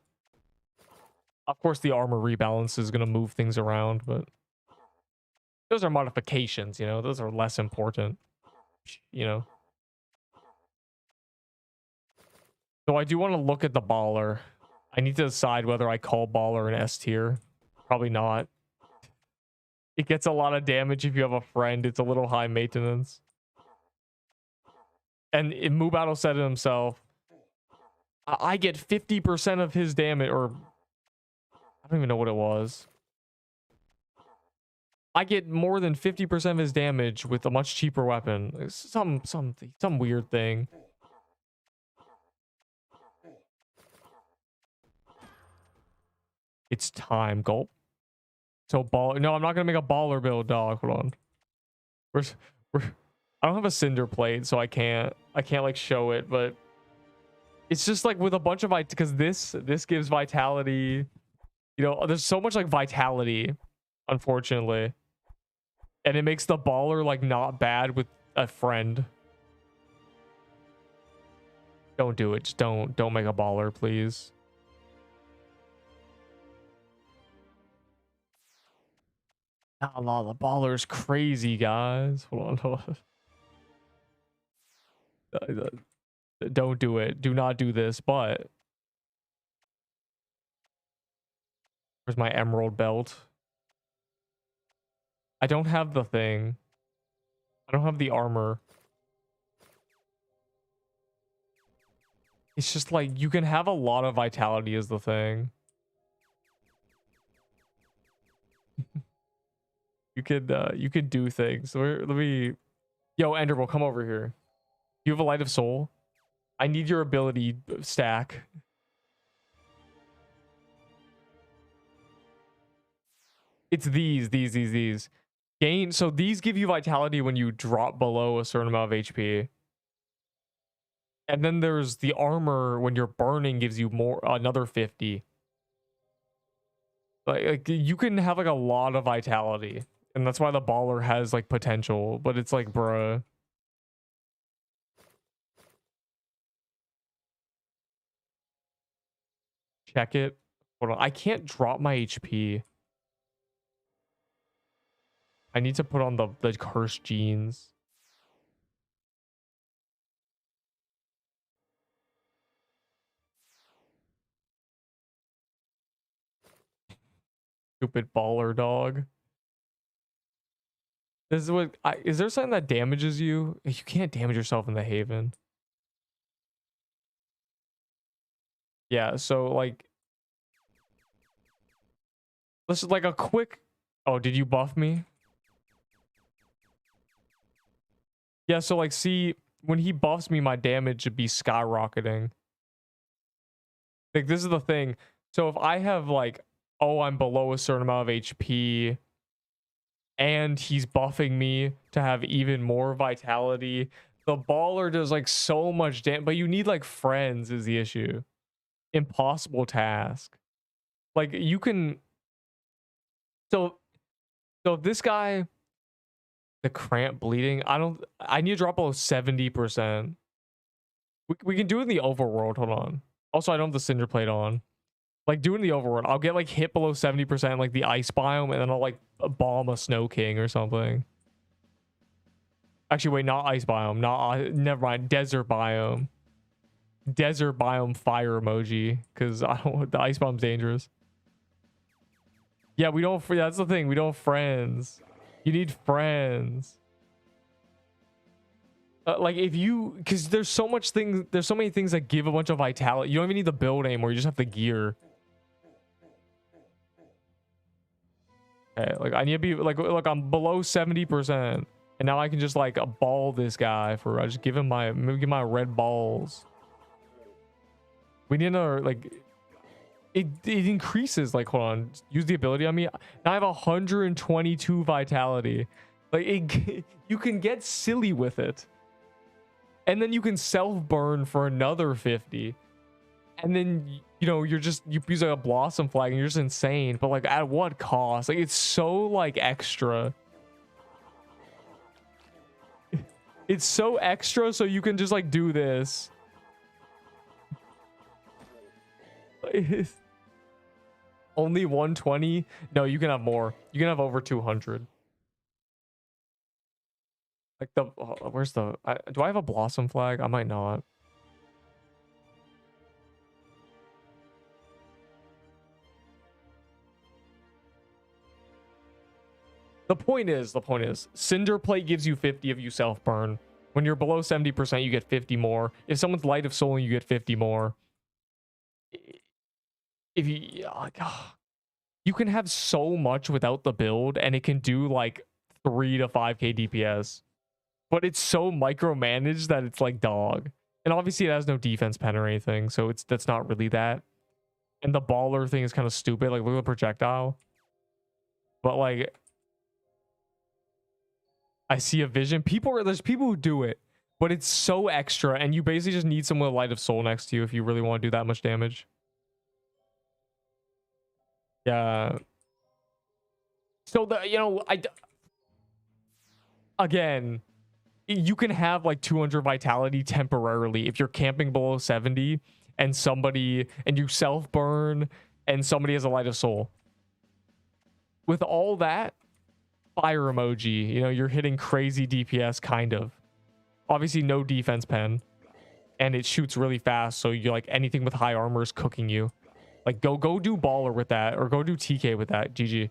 Of course, the armor rebalance is going to move things around, but... those are modifications, you know? Those are less important, you know? So I do want to look at the Baller. I need to decide whether I call Baller an S tier. Probably not. It gets a lot of damage if you have a friend. It's a little high maintenance. And Mubattle said it himself. I get 50% of his damage, or... I don't even know what it was. I get more than 50% of his damage with a much cheaper weapon. Some weird thing. It's time. Gulp. So ball. No, I'm not gonna make a baller build, dog. Hold on. We're, we're I don't have a cinder plate, so I can't like show it, but it's just like with a bunch of because this gives vitality. You know, there's so much like vitality, unfortunately, and it makes the baller like not bad with a friend. Don't do it. Just don't make a baller, please. Not a lot of the baller's crazy, guys. Hold on. Don't do it. Do not do this. But where's my emerald belt? I don't have the thing. I don't have the armor. It's just like you can have a lot of vitality is the thing. you could do things. Let me. Yo, Enderable, come over here. You have a light of soul. I need your ability stack. It's these. Gain. So these give you vitality when you drop below a certain amount of HP. And then there's the armor when you're burning gives you more, another 50. Like you can have like a lot of vitality. And that's why the baller has like potential. But it's like, bruh. Check it. Hold on. I can't drop my HP. I need to put on the cursed genes. Stupid baller dog. This is what is there something that damages you? You can't damage yourself in the Haven. Yeah, so like this is like a quick. Oh, did you buff me? Yeah, so like see when he buffs me, my damage should be skyrocketing. Like this is the thing. So if I have like, oh, I'm below a certain amount of HP and he's buffing me to have even more vitality, the baller does like so much damage, but you need like friends is the issue. Impossible task. Like you can. So if this guy, the cramp bleeding, I need to drop below 70%. We can do it in the overworld. Hold on. Also, I don't have the cinder plate on. Like doing the overworld, I'll get like hit below 70% like the ice biome, and then I'll like bomb a snow king or something. Actually, wait, not ice biome. Not never mind. Desert biome. Desert biome fire emoji, because I don't. The ice biome's dangerous. Yeah, we don't. That's the thing. We don't have friends. You need friends. Like if you, because there's so much things. There's so many things that give a bunch of vitality. You don't even need the build anymore. You just have the gear. Okay, like I need to be like, look, I'm below 70%, and now I can just like ball this guy for. I just give him my red balls. We need another like. It increases, like, hold on, use the ability on me. Now I have 122 vitality. Like you can get silly with it, and then you can self burn for another 50, and then you know you use like a blossom flag and you're just insane. But like at what cost? Like it's so like extra. It's so extra, so you can just like do this. Only 120? No, you can have more. You can have over 200. Like the where's the do I have a blossom flag? I might not. The point is cinder plate gives you 50 if you self burn. When you're below 70%, you get 50 more. If someone's light of soul, you get 50 more. If you you can have so much without the build, and it can do like 3 to 5k DPS, but it's so micromanaged that it's like dog. And obviously it has no defense pen or anything, so that's not really that. And the baller thing is kind of stupid. Like, look at the projectile. But like, I see a vision. There's people who do it, but it's so extra, and you basically just need someone with Light of Soul next to you if you really want to do that much damage. Yeah. So again, you can have like 200 vitality temporarily if you're camping below 70 and you self burn and somebody has a Light of Soul. With all that, fire emoji, you're hitting crazy DPS kind of. Obviously no defense pen, and it shoots really fast, so you're like anything with high armor is cooking you. Like go do baller with that, or go do TK with that. GG.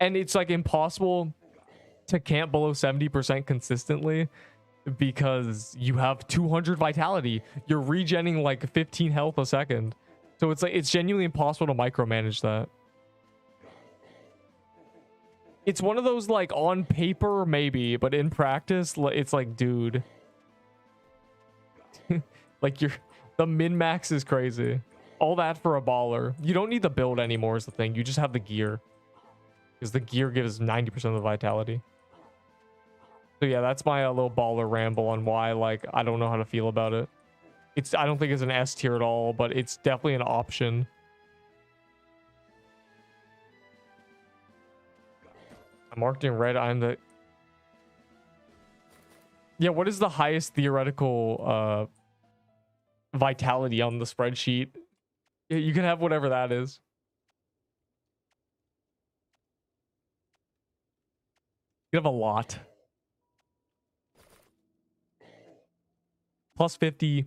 And it's like impossible to camp below 70% consistently because you have 200 vitality. You're regenning like 15 health a second. So it's like it's genuinely impossible to micromanage that. It's one of those, like, on paper maybe, but in practice it's like, dude. Like, the min-max is crazy. All that for a baller. You don't need the build anymore is the thing. You just have the gear. Because the gear gives 90% of the vitality. So yeah, that's my little baller ramble on why, like, I don't know how to feel about it. I don't think it's an S tier at all, but it's definitely an option. I'm marked in red. Yeah, what is the highest theoretical vitality on the spreadsheet? You can have whatever that is. You have a lot. Plus 50,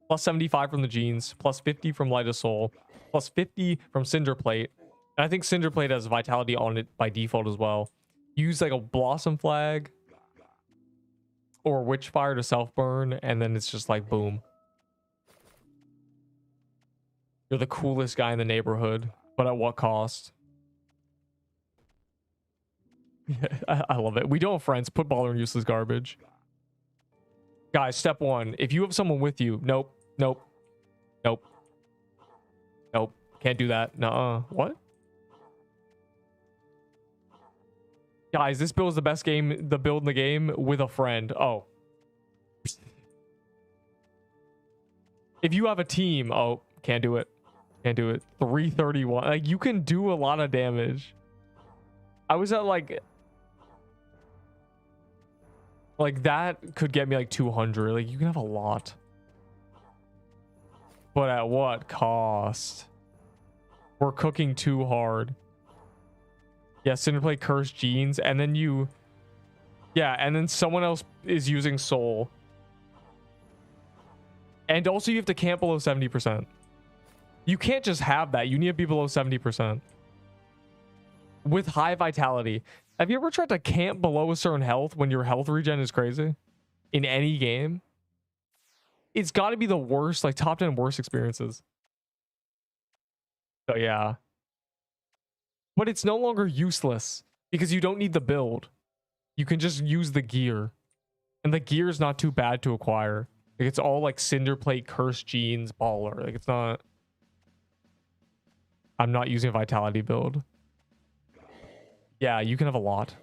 plus 75 from the jeans, plus 50 from Light of Soul, plus 50 from Cinder Plate. And I think Cinder Plate has vitality on it by default as well. Use like a Blossom Flag or Witchfire to self-burn, and then it's just like, boom. You're the coolest guy in the neighborhood, but at what cost? I love it. We don't have friends. Put baller in useless garbage. Guys, step one. If you have someone with you, nope. Can't do that. Nuh-uh. What? Guys, this build is the best build in the game with a friend. Oh. If you have a team, oh, can't do it. 331. Like, you can do a lot of damage. I was at like that could get me like 200. Like, you can have a lot. But at what cost? We're cooking too hard. Yeah, Cinderplay Cursed Jeans, and then and then someone else is using Soul. And also you have to camp below 70%. You can't just have that. You need to be below 70%. With high vitality. Have you ever tried to camp below a certain health when your health regen is crazy? In any game? It's got to be the worst, like top 10 worst experiences. So yeah. But it's no longer useless because you don't need the build. You can just use the gear. And the gear is not too bad to acquire. Like, it's all like Cinderplate, Cursed Jeans, Baller. Like, it's not... I'm not using a vitality build. Yeah, you can have a lot.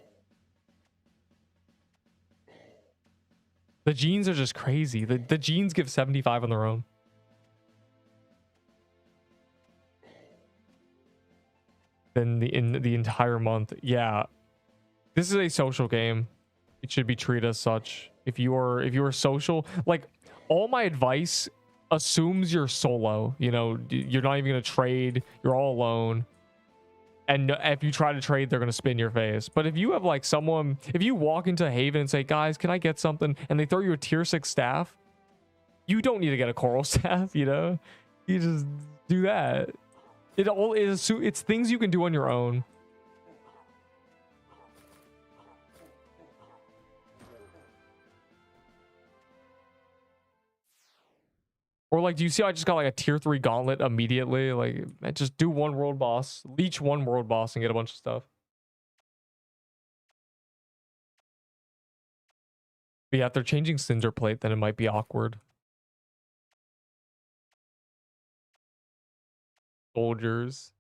The jeans are just crazy. The jeans give 75 on their own. Then in the entire month. Yeah. This is a social game. It should be treated as such. If you are social, like, all my advice assumes you're solo. You know, you're not even gonna trade. You're all alone. And if you try to trade, they're going to spin your face. But if you have like someone, if you walk into Haven and say, guys, can I get something? And they throw you a tier 6 staff, you don't need to get a coral staff, you know? You just do that. It's things you can do on your own. Or like, do you see how I just got like a tier 3 gauntlet immediately? Like, just do one world boss, leech one world boss and get a bunch of stuff. But yeah, if they're changing Cinder Plate, then it might be awkward. soldiers.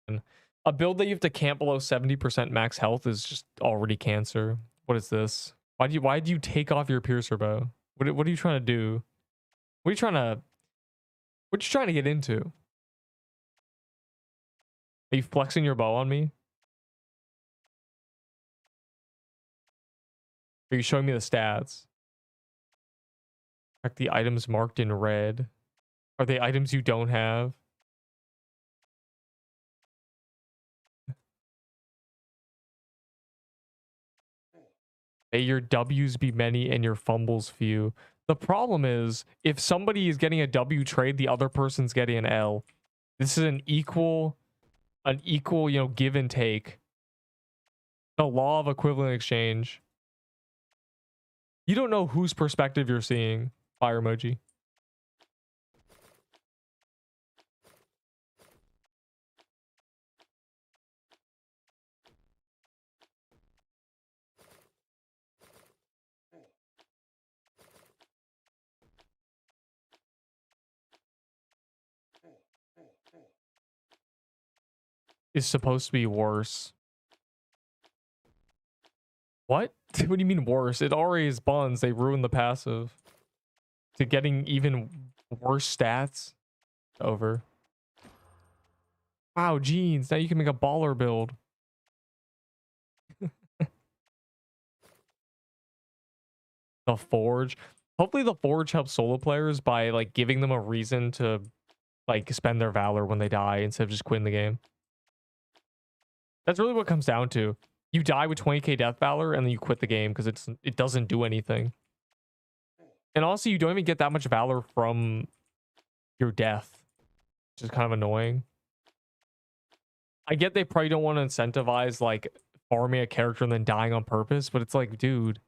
And a build that you have to camp below 70% max health is just already cancer. What is this? Why do you take off your piercer bow? What are you trying to do? What you trying to get into? Are you flexing your bow on me? Are you showing me the stats? Check the items marked in red. Are they items you don't have? May your W's be many and your fumbles few. The problem is, if somebody is getting a W trade, the other person's getting an L. This is an equal, give and take. The law of equivalent exchange. You don't know whose perspective you're seeing. Fire emoji. Is supposed to be worse. What? What do you mean worse? It already is buns. They ruined the passive. To getting even worse stats. Over. Wow, jeans. Now you can make a baller build. The Forge. Hopefully the Forge helps solo players by like giving them a reason to like spend their Valor when they die instead of just quitting the game. That's really what it comes down to. You die with 20k death Valor and then you quit the game because it doesn't do anything. And also you don't even get that much Valor from your death, which is kind of annoying. I get they probably don't want to incentivize like farming a character and then dying on purpose, but it's like, dude,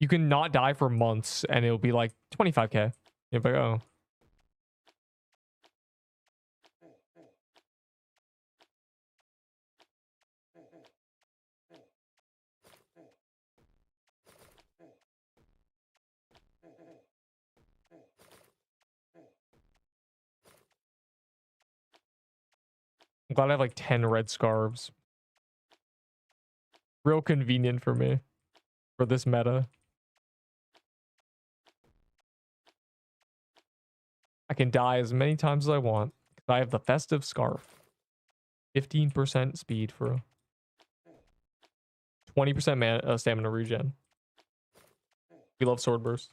you can not die for months and it'll be like 25k. You're like, oh. I'm glad I have like 10 red scarves. Real convenient for me for this meta. I can die as many times as I want. I have the festive scarf. 15% speed for 20% stamina regen. We love sword burst.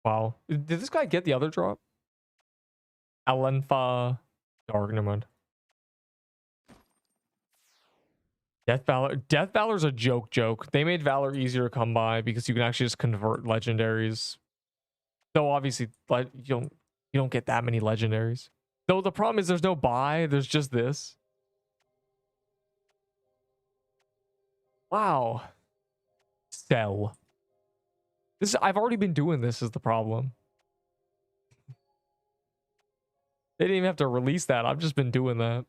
Wow. Did this guy get the other drop? Alenfa. Dark, never mind. Death Valor's a joke. They made Valor easier to come by because you can actually just convert legendaries. Though obviously you don't get that many legendaries. Though the problem is there's no buy, there's just this. Wow. Sell. I've already been doing this is the problem. They didn't even have to release that. I've just been doing that.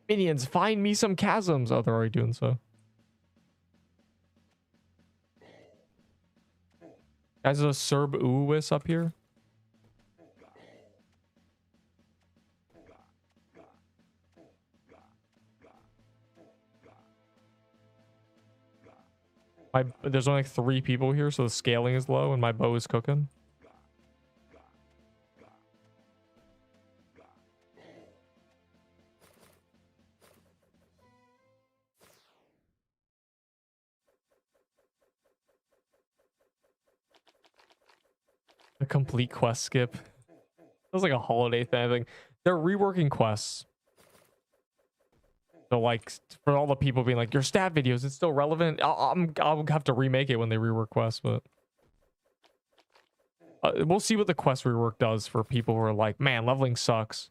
Minions, find me some chasms. Oh, they're already doing so. Guys, there's a Serb Uwis up here. There's only like 3 people here, so the scaling is low and my bow is cooking. A complete quest skip. That was like a holiday thing. I think they're reworking quests. So like for all the people being like, your stat videos, it's still relevant. I'll have to remake it when they rework quests, but we'll see what the quest rework does for people who are like, man, leveling sucks.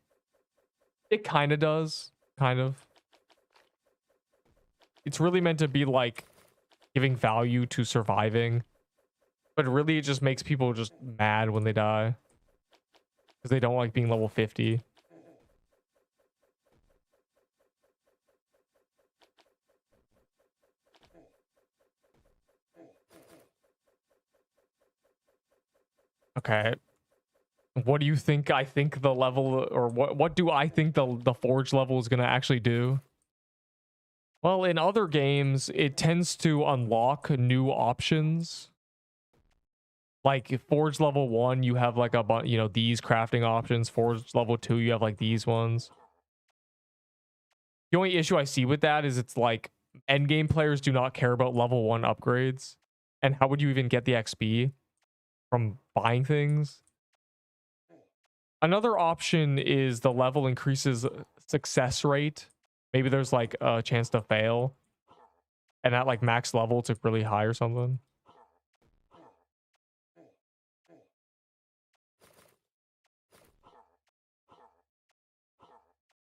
It kind of does, kind of. It's really meant to be like giving value to surviving, but really it just makes people just mad when they die because they don't like being level 50. Okay. What do you think I think the level, or what do I think the forge level is going to actually do? Well, in other games, it tends to unlock new options. Like forge level 1, you have like these crafting options. Forge level 2, you have like these ones. The only issue I see with that is it's like endgame players do not care about level 1 upgrades. And how would you even get the XP from buying things? Another option is the level increases success rate. Maybe there's like a chance to fail. And at like max level, it's like really high or something.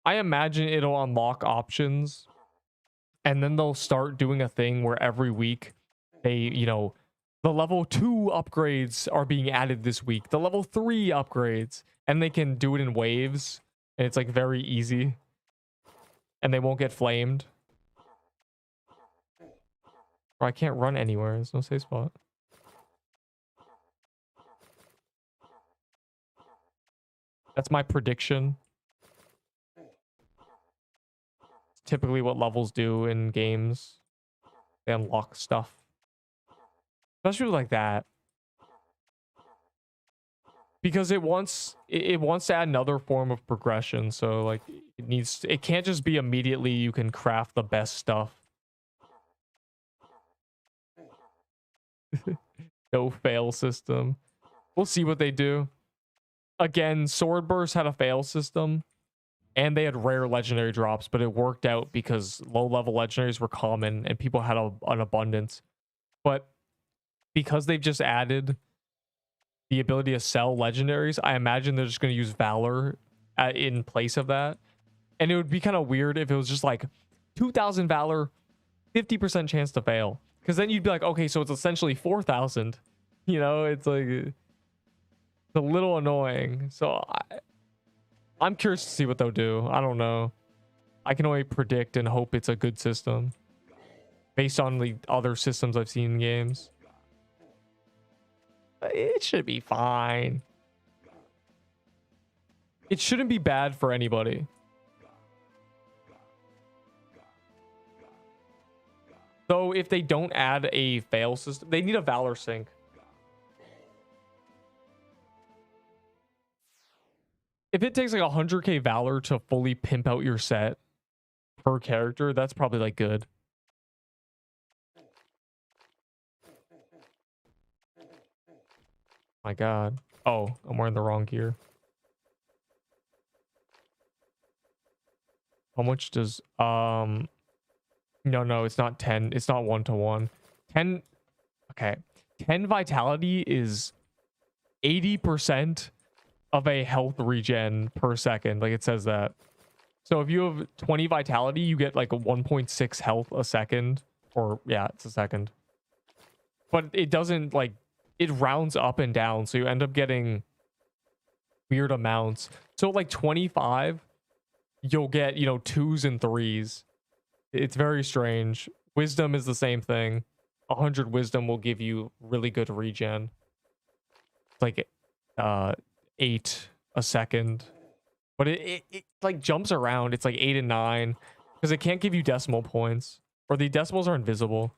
I imagine it'll unlock options. And then they'll start doing a thing where every week they, the level 2 upgrades are being added this week. The level 3 upgrades. And they can do it in waves. And it's like very easy. And they won't get flamed. Or I can't run anywhere. There's no safe spot. That's my prediction. It's typically what levels do in games. They unlock stuff. Especially like that. Because it wants to add another form of progression. So like it can't just be immediately you can craft the best stuff. No fail system. We'll see what they do. Again, Sword Burst had a fail system. And they had rare legendary drops, but it worked out because low-level legendaries were common and people had an abundance. But because they've just added the ability to sell legendaries, I imagine they're just going to use Valor in place of that. And it would be kind of weird if it was just like 2,000 Valor, 50% chance to fail. Because then you'd be like, okay, so it's essentially 4,000. It's like it's a little annoying. So I'm curious to see what they'll do. I don't know. I can only predict and hope it's a good system based on the other systems I've seen in games. It should be fine. It shouldn't be bad for anybody. Though if they don't add a fail system, they need a Valor sync. If it takes like 100k Valor to fully pimp out your set per character, that's probably like good. My god. Oh, I'm wearing the wrong gear. How much does no, it's not 10. It's not 1-to-1. 10. Okay. 10 vitality is 80% of a health regen per second. Like it says that. So if you have 20 vitality, you get like a 1.6 health a second. Or yeah, it's a second. But it doesn't like, it rounds up and down. So you end up getting weird amounts. So like 25, you'll get, 2s and 3s. It's very strange. Wisdom is the same thing. 100 wisdom will give you really good regen. It's like 8 a second. But it like jumps around. It's like 8 and 9 because it can't give you decimal points, or the decimals are invisible.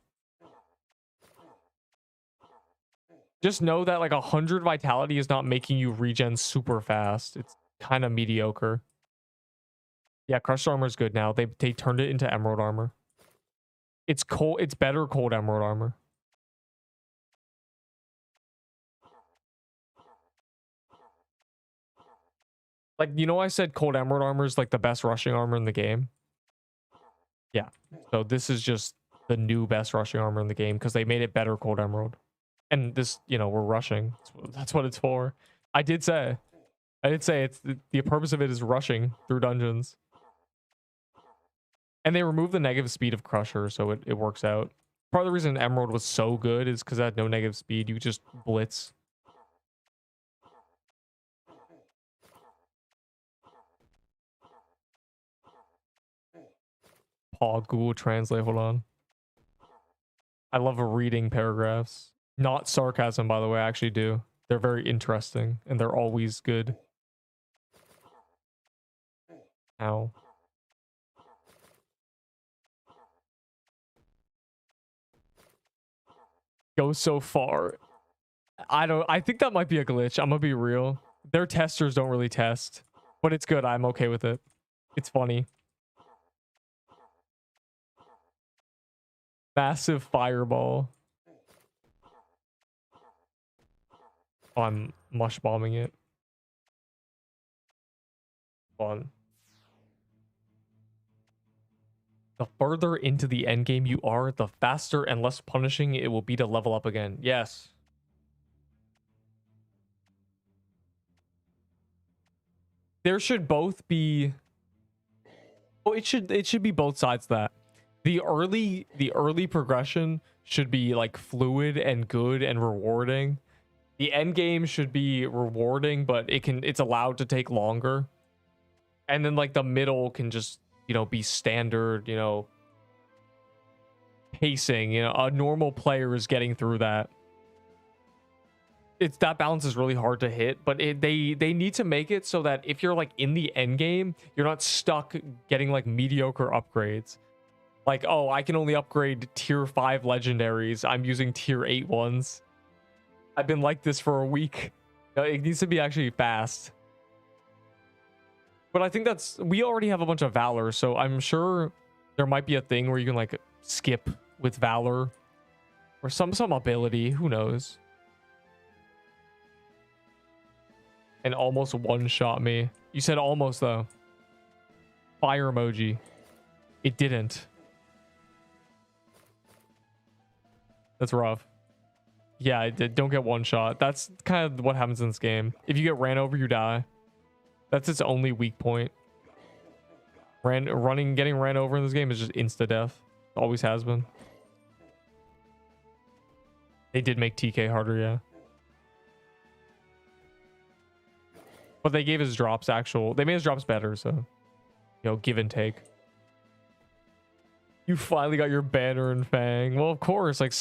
Just know that like 100 vitality is not making you regen super fast. It's kind of mediocre. Yeah, crushed armor is good now. They turned it into emerald armor. It's cold. It's better cold emerald armor. Like, I said cold emerald armor is like the best rushing armor in the game. Yeah. So this is just the new best rushing armor in the game because they made it better cold emerald. And this, we're rushing. That's what it's for. I did say it's the purpose of it is rushing through dungeons. And they removed the negative speed of Crusher, so it works out. Part of the reason Emerald was so good is because it had no negative speed. You could just blitz. Google Translate, hold on. I love reading paragraphs. Not sarcasm, by the way, I actually do. They're very interesting and they're always good. Ow. Go so far. I think that might be a glitch. I'm gonna be real. Their testers don't really test, but it's good. I'm okay with it. It's funny. Massive fireball. Oh, I'm mush bombing it. Fun. The further into the end game you are, the faster and less punishing it will be to level up again. Yes. There should both be. Oh, it should be both sides of that. The early progression should be like fluid and good and rewarding. The end game should be rewarding, but it's allowed to take longer. And then like the middle can just, be standard, pacing, a normal player is getting through that. That balance is really hard to hit, but they need to make it so that if you're like in the end game, you're not stuck getting like mediocre upgrades. Like, oh, I can only upgrade tier 5 legendaries. I'm using tier 8 ones. I've been like this for a week. It needs to be actually fast. But I think we already have a bunch of Valor, so I'm sure there might be a thing where you can like skip with Valor or some ability, who knows. And almost one-shot me. You said almost though. Fire emoji. It didn't. That's rough. Yeah, I did. Don't get one shot. That's kind of what happens in this game. If you get ran over, you die. That's its only weak point. Getting ran over in this game is just insta death. Always has been. They did make TK harder, yeah. But they gave his drops they made his drops better, so give and take. You finally got your banner and fang. Well, of course, like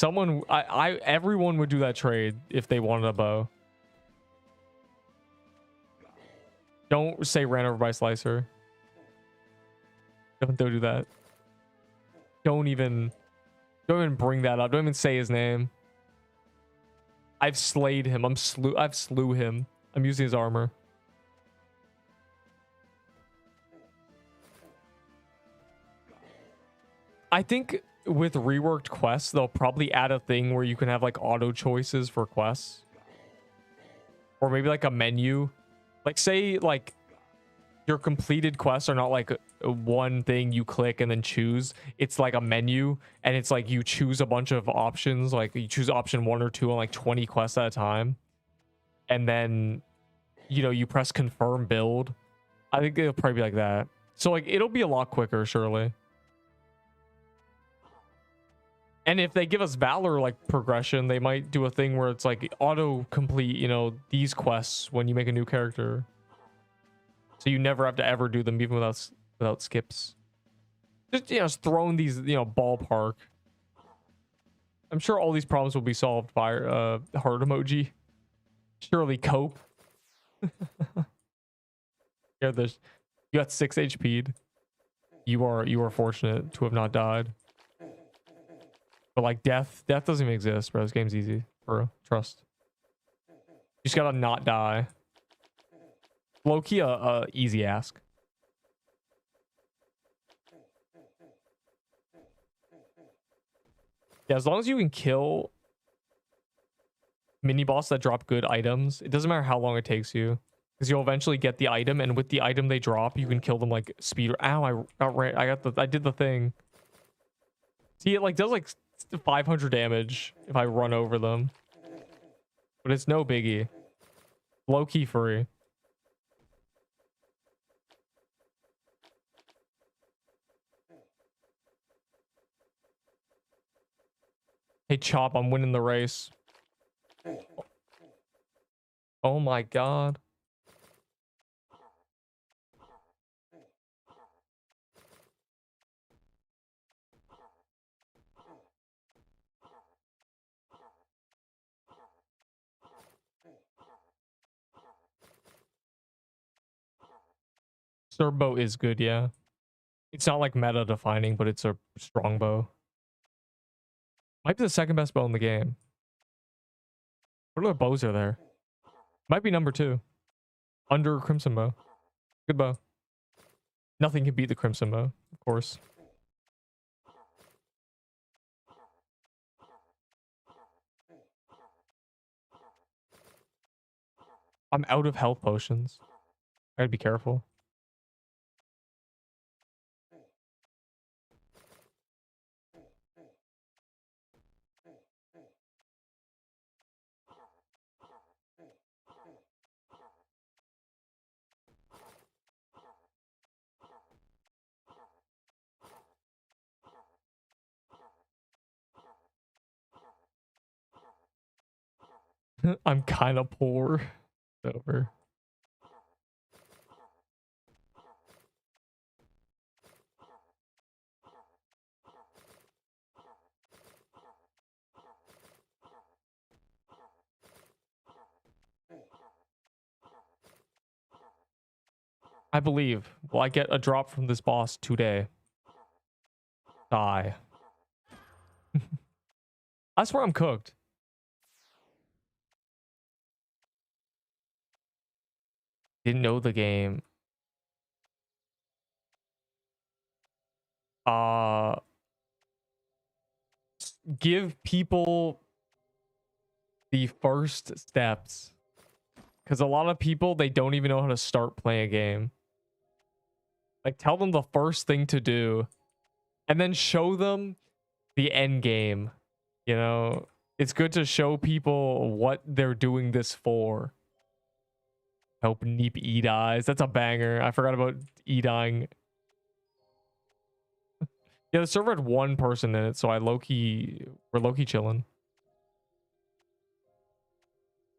everyone would do that trade if they wanted a bow. Don't say ran over by Slicer. Don't do that. Don't even bring that up. Don't even say his name. I've slayed him. I've slew him. I'm using his armor. I think with reworked quests, they'll probably add a thing where you can have like auto choices for quests. Or maybe like a menu. Like say like your completed quests are not like one thing you click and then choose. It's like a menu and it's like you choose a bunch of options. Like you choose option 1 or 2 on like 20 quests at a time. And then, you press confirm build. I think it'll probably be like that. So like it'll be a lot quicker, surely. And if they give us Valor like progression, they might do a thing where it's like auto complete, these quests when you make a new character. So you never have to ever do them even without skips. Just throwing these, ballpark. I'm sure all these problems will be solved by heart emoji. Surely cope. Yeah, you got 6 HP'd. You are fortunate to have not died. But like death doesn't even exist, bro. This game's easy, bro. Trust. You just gotta not die. Low-key a easy ask. Yeah, as long as you can kill mini boss that drop good items, it doesn't matter how long it takes you, because you'll eventually get the item, and with the item they drop, you can kill them like speed. Ow! I did the thing. See, it like does like 500 damage if I run over them, but it's no biggie. Low-key free. Hey, Chop, I'm winning the race. Oh my god. Serb bow is good, yeah. It's not like meta defining, but it's a strong bow. Might be the second best bow in the game. What other bows are there? Might be number 2. Under Crimson Bow. Good bow. Nothing can beat the Crimson Bow, of course. I'm out of health potions. I gotta be careful. I'm kind of poor. Over. I believe. Will I get a drop from this boss today? Die. I swear I'm cooked. Didn't know the game. Give people the first steps. Because a lot of people, they don't even know how to start playing a game. Like, tell them the first thing to do. And then show them the end game. You know? It's good to show people what they're doing this for. Hope Neep E dies. That's a banger. I forgot about E dying. Yeah, the server had 1 person in it, so we're low-key chilling.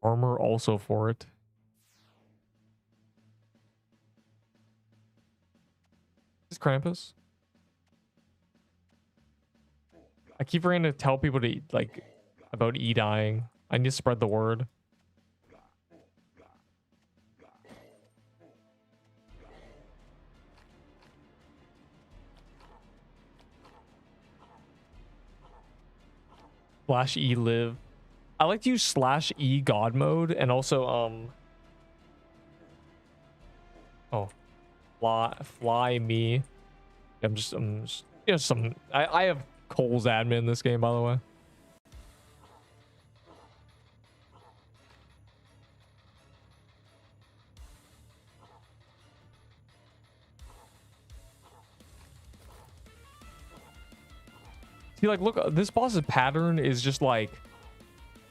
Armor also for it. Is this Krampus? I keep forgetting to tell people to like about E dying. I need to spread the word. Slash E live. I like to use slash E God mode and also oh, fly me. I'm just you know, I have Cole's admin in this game, by the way. See, like, look, this boss's pattern is just like,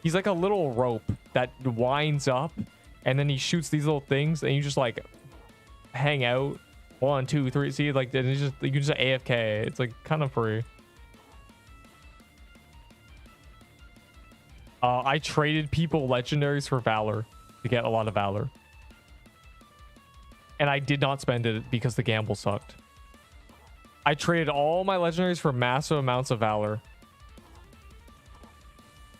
he's like a little rope that winds up, and then he shoots these little things, and you just like hang out. 1, 2, 3. See, like, then it's just, you can just AFK. It's like kind of free. I traded people legendaries for Valor to get a lot of Valor, and I did not spend it because the gamble sucked. I traded all my legendaries for massive amounts of Valor.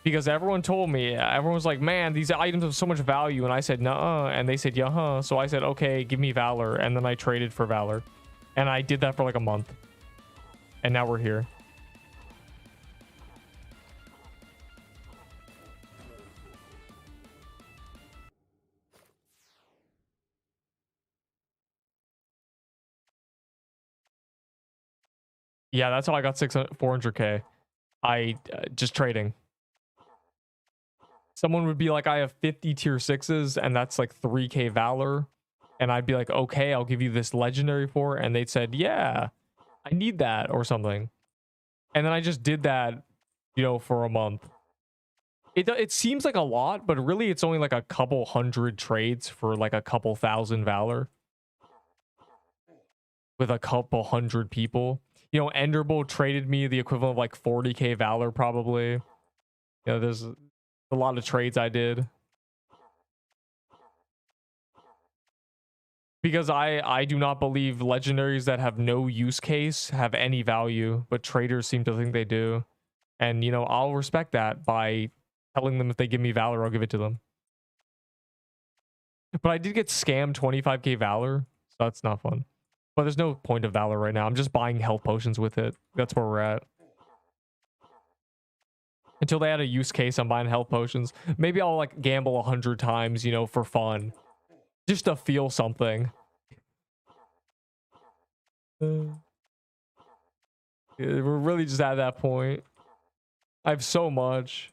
Because everyone told me, everyone was like, man, these items have so much value. And I said, nuh-uh. And they said, yeah-huh. So I said, okay, give me Valor. And then I traded for Valor. And I did that for like a month. And now we're here. Yeah, that's how I got 400k. I just trading. Someone would be like, I have 50 tier 6s, and that's like 3k Valor. And I'd be like, okay, I'll give you this legendary for. And they'd said, yeah, I need that or something. And then I just did that, you know, for a month. It seems like a lot, but really it's only like a couple hundred trades for like a couple thousand Valor. With a couple hundred people. You know, Enderbolt traded me the equivalent of like 40k Valor probably. You know, there's a lot of trades I did. Because I do not believe legendaries that have no use case have any value, but traders seem to think they do. And, you know, I'll respect that by telling them if they give me Valor, I'll give it to them. But I did get scammed 25k Valor, so that's not fun. But there's no point of Valor right now. I'm just buying health potions with it. That's where we're at. Until they add a use case, I'm buying health potions. Maybe I'll like gamble 100 times, you know, for fun. Just to feel something. We're really just at that point. I have so much.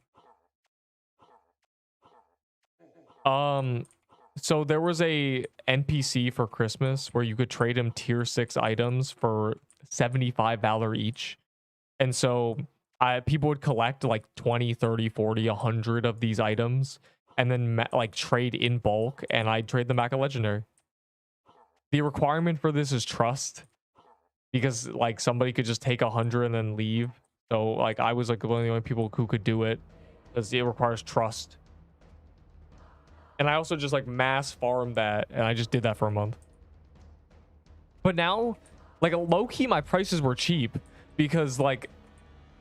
So there was a NPC for Christmas where you could trade him tier 6 items for 75 Valor each. And so people would collect like 20, 30, 40, 100 of these items and then like trade in bulk, and I'd trade them back a legendary. The requirement for this is trust, because like somebody could just take 100 and then leave. So like I was like one of the only people who could do it because it requires trust. And I also just like mass farmed that, and I just did that for a month. But now, like low-key, my prices were cheap because like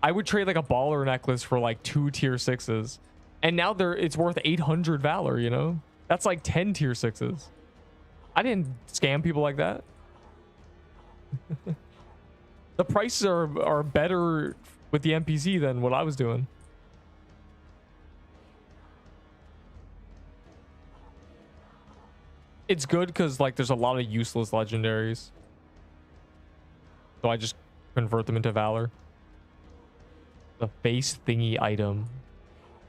I would trade like a baller necklace for like 2 tier 6s, and now it's worth 800 Valor, you know? That's like 10 tier 6s. I didn't scam people like that. The prices are better with the NPC than what I was doing. It's good because like there's a lot of useless legendaries, so I just convert them into Valor. The face thingy item,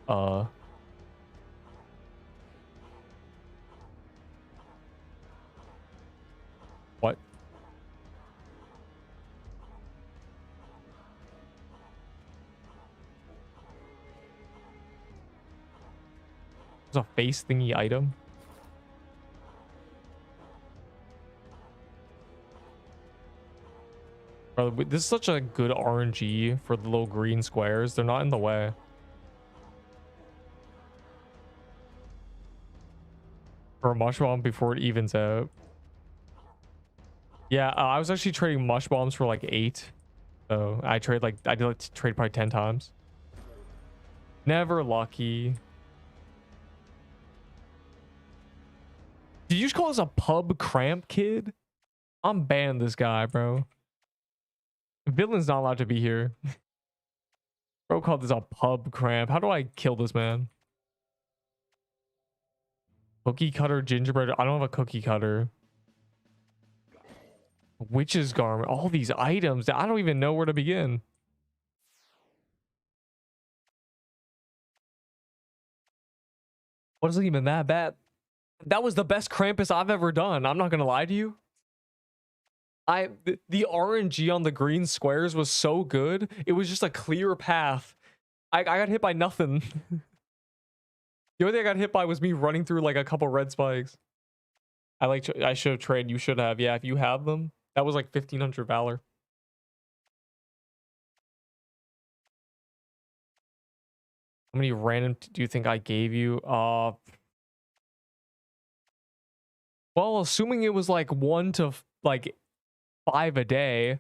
what? There's a face thingy item. Bro, this is such a good RNG for the little green squares. They're not in the way. For a mush bomb before it evens out. Yeah, I was actually trading mush bombs for like 8. So I did like trade probably 10 times. Never lucky. Did you just call this a pub cramp kid? I'm banning this guy, bro. Villain's not allowed to be here. Bro called this a pub cramp. How do I kill this man? Cookie cutter, gingerbread. I don't have a cookie cutter. Witch's garment. All these items. I don't even know where to begin. What is it even that bad? That was the best Krampus I've ever done. I'm not gonna lie to you. The RNG on the green squares was so good. It was just a clear path. I got hit by nothing. The only thing I got hit by was me running through like a couple red spikes. I should have traded. You should have. Yeah, if you have them. That was like 1500 Valor. How many random do you think I gave you? Well, assuming it was like 1 to like 5 a day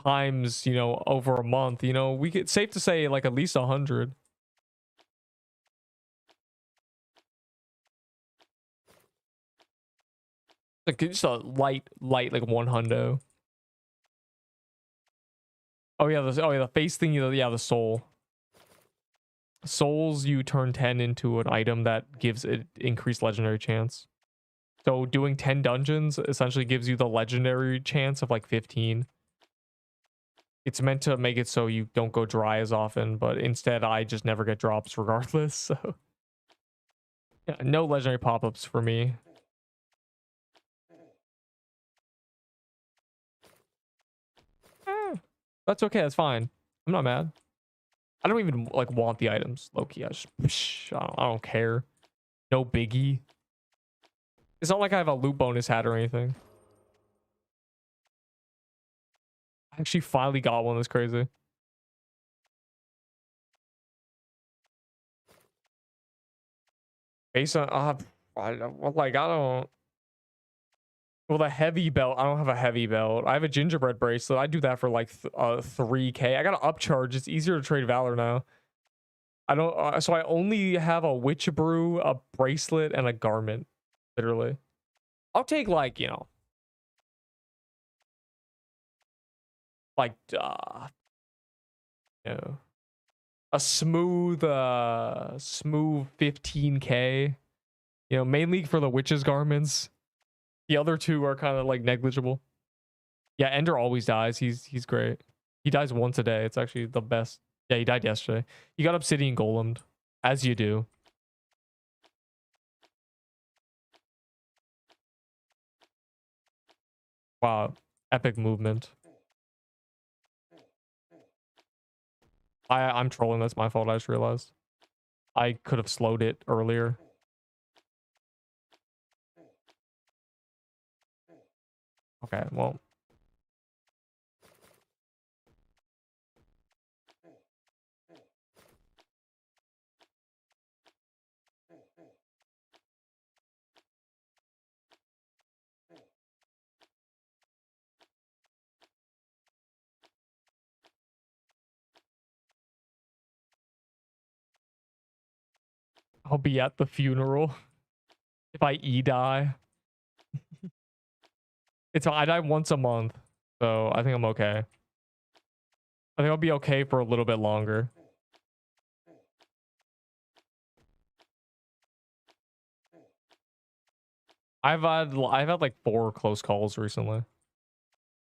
times, you know, over a month, you know, we could safe to say like at least 100. Like just a light like 100. Oh yeah, the face thing, yeah, the soul. Souls, you turn 10 into an item that gives it increased legendary chance. So doing 10 dungeons essentially gives you the legendary chance of like 15. It's meant to make it so you don't go dry as often, but instead I just never get drops regardless. So yeah, no legendary pop-ups for me. That's okay, that's fine. I'm not mad. I don't even like want the items, low-key. I don't care. No biggie. It's not like I have a loot bonus hat or anything. I actually finally got one that's crazy. Based on I don't. Well, the heavy belt, I don't have a heavy belt. I have a gingerbread bracelet. I do that for like 3k. I got to upcharge. It's easier to trade Valor now. I don't. So I only have a witch brew, a bracelet, and a garment. Literally, I'll take like, you know, like you know, a smooth 15k, you know, mainly for the witch's garments. The other two are kind of like negligible. Yeah, Ender always dies. He's great. He dies once a day. It's actually the best. Yeah, he died yesterday. He got obsidian golemed, as you do. Wow, epic movement. I'm trolling. That's my fault. I just realized I could have slowed it earlier. Okay, well. I'll be at the funeral if I die. I die once a month, so I think I'm okay. I think I'll be okay for a little bit longer. I've had like 4 close calls recently,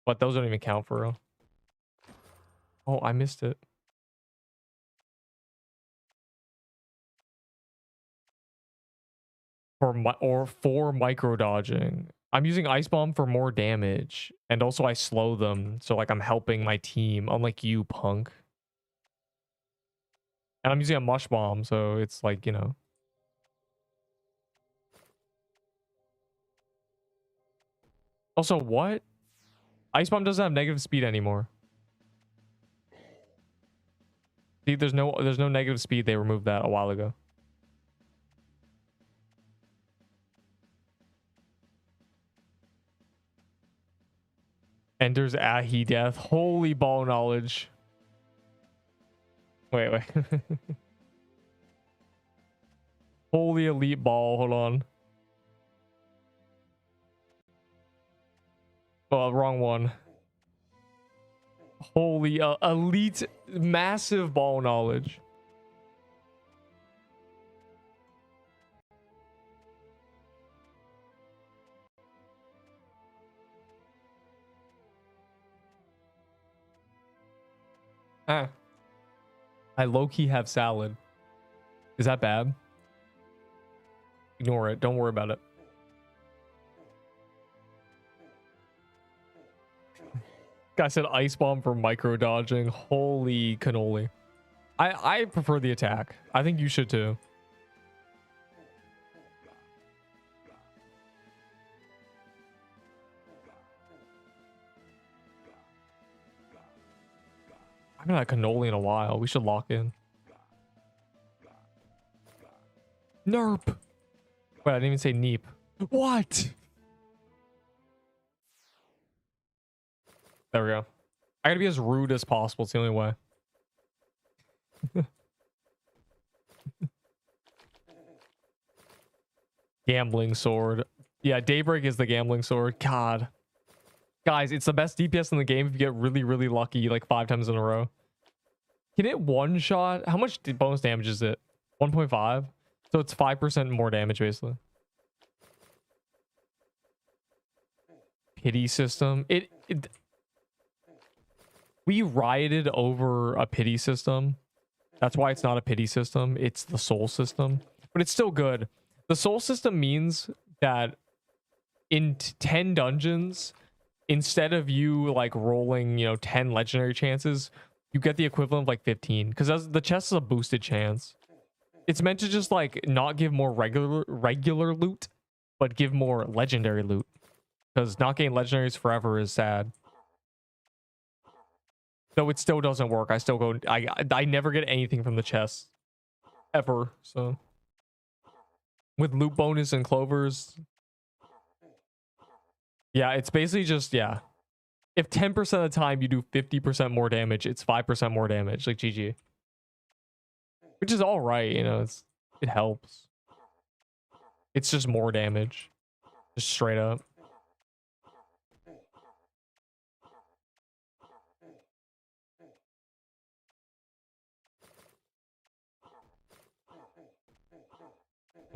but those don't even count for real. Oh, I missed it. For micro dodging. I'm using ice bomb for more damage, and also I slow them, so like I'm helping my team, unlike you, punk. And I'm using a mush bomb, so it's like, you know. Also, what? Ice bomb doesn't have negative speed anymore. See, there's no negative speed. They removed that a while ago. Ender's Ahi death. Holy ball knowledge. Wait. Holy elite ball. Hold on. Oh, wrong one. Holy elite massive ball knowledge. Ah. I low-key have salad. Is that bad? Ignore it. Don't worry about it. Guy said ice bomb for micro dodging. Holy cannoli. I prefer the attack. I think you should too. I haven't had cannoli in a while. We should lock in. Nerp. Wait, I didn't even say neep. What? There we go. I gotta be as rude as possible. It's the only way. Gambling sword. Yeah, Daybreak is the gambling sword. God. Guys, it's the best DPS in the game if you get really, really lucky like 5 times in a row. Can it one shot? How much bonus damage is it? 1.5? So it's 5% more damage basically. Pity system. We rioted over a pity system. That's why it's not a pity system. It's the soul system. But it's still good. The soul system means that in 10 dungeons, instead of you like rolling, you know, 10 legendary chances, you get the equivalent of like 15. Because the chest is a boosted chance. It's meant to just like not give more regular loot, but give more legendary loot. Because not getting legendaries forever is sad. Though it still doesn't work. I still go. I never get anything from the chest ever. So with loot bonus and clovers, yeah, it's basically just if 10% of the time you do 50% more damage, it's 5% more damage. Like GG, which is all right. You know, it helps. It's just more damage, just straight up.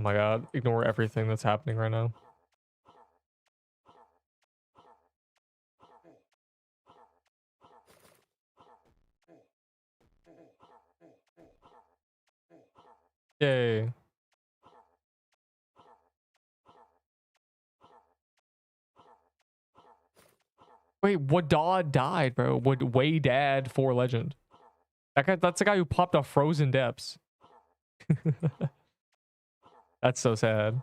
my god. Ignore everything that's happening right now. Yay. Wait, Wadad died, bro. Way Dad 4 legend. That guy, that's the guy who popped off Frozen Depths. That's so sad.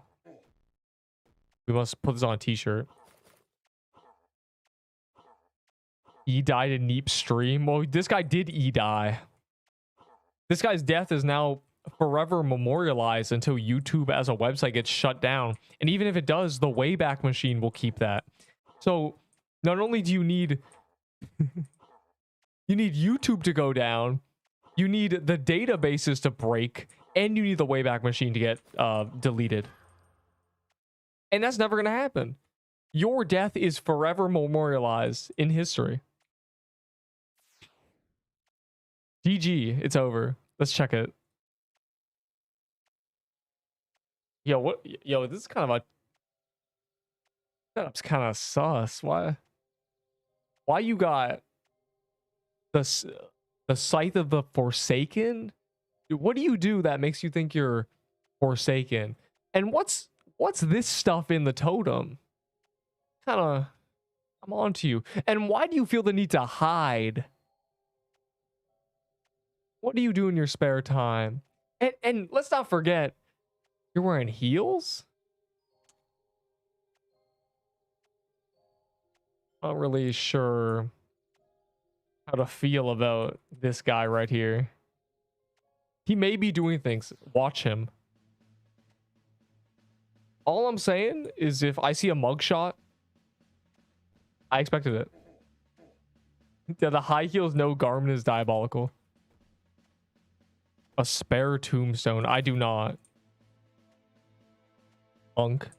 We must put this on a t-shirt. E died in Neep stream. Well, this guy did die. This guy's death is now forever memorialized until YouTube as a website gets shut down. And even if it does, the Wayback Machine will keep that. So not only do you need you need YouTube to go down, you need the databases to break, and you need the Wayback Machine to get deleted. And that's never going to happen. Your death is forever memorialized in history. GG, it's over. Let's check it. Yo, what? Yo, this is kind of a setup's kind of sus. Why you got the Scythe of the Forsaken? Dude, what do you do that makes you think you're Forsaken? And what's this stuff in the totem? Kind of, I'm on to you. And why do you feel the need to hide? What do you do in your spare time? And let's not forget, you're wearing heels? Not really sure how to feel about this guy right here. He may be doing things. Watch him. All I'm saying is if I see a mugshot, I expected it. Yeah, the high heels, no garment is diabolical. A spare tombstone. I do not. Unk.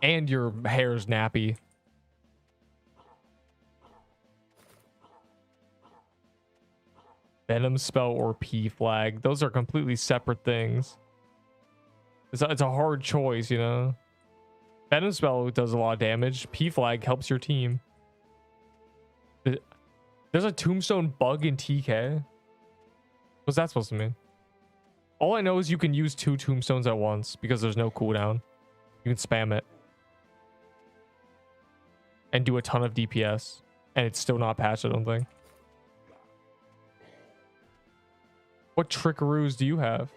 And your hair's nappy. Venom spell or P flag. Those are completely separate things. It's a hard choice, you know. Venom spell does a lot of damage. P flag helps your team. There's a tombstone bug in TK. What's that supposed to mean? All I know is you can use 2 tombstones at once because there's no cooldown. You can spam it and do a ton of DPS, and it's still not patched, I don't think. What trickaroos do you have?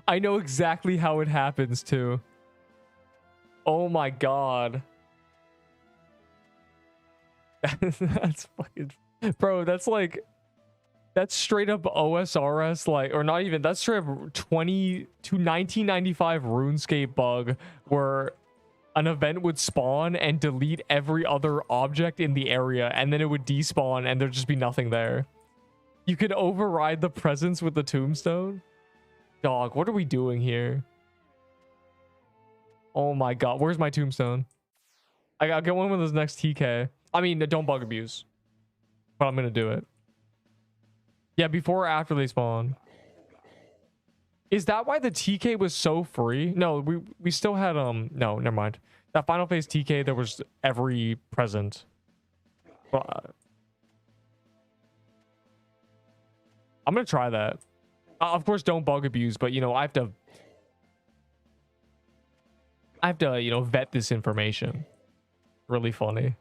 I know exactly how it happens too. Oh my god. That's fucking, bro, that's like, that's straight up OSRS, like, or not even, that's straight up 1995 RuneScape bug where an event would spawn and delete every other object in the area, and then it would despawn and there'd just be nothing there. You could override the presence with the tombstone. Dog, what are we doing here? Oh my god, where's my tombstone? I'll get one with this next TK. I mean, don't bug abuse, but I'm gonna do it. Yeah, before or after they spawn. Is that why the TK was so free? No, we still had no, never mind. That final phase TK, there was every present. But, I'm gonna try that. Of course, don't bug abuse, but you know, I have to, you know, vet this information. Really funny.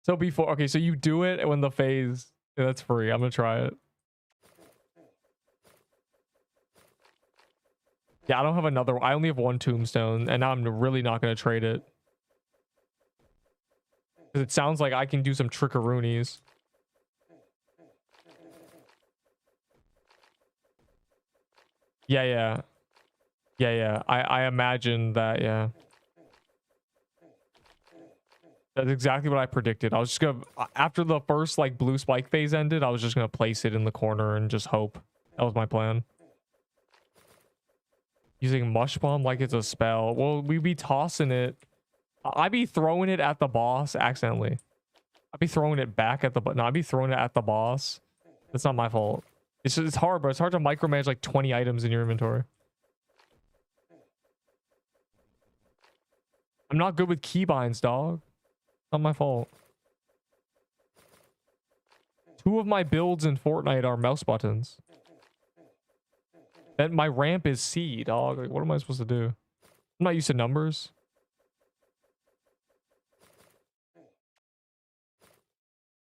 So before, okay, so you do it when the phase, yeah, that's free. I'm gonna try it. Yeah, I don't have another. I only have 1 tombstone, and now I'm really not gonna trade it. Because it sounds like I can do some trickaroonies. Yeah. I imagine that, yeah. That's exactly what I predicted. I was just gonna, after the first like blue spike phase ended, I was just gonna place it in the corner and just hope. That was my plan. Using mush bomb like it's a spell. Well, we be tossing it. I be throwing it at the boss accidentally. I be throwing it back at the no, I be throwing it at the boss. That's not my fault. It's just, it's hard, bro. It's hard to micromanage like 20 items in your inventory. I'm not good with keybinds, dog. Not my fault. 2 of my builds in Fortnite are mouse buttons. Then my ramp is C, dog. Like, what am I supposed to do? I'm not used to numbers.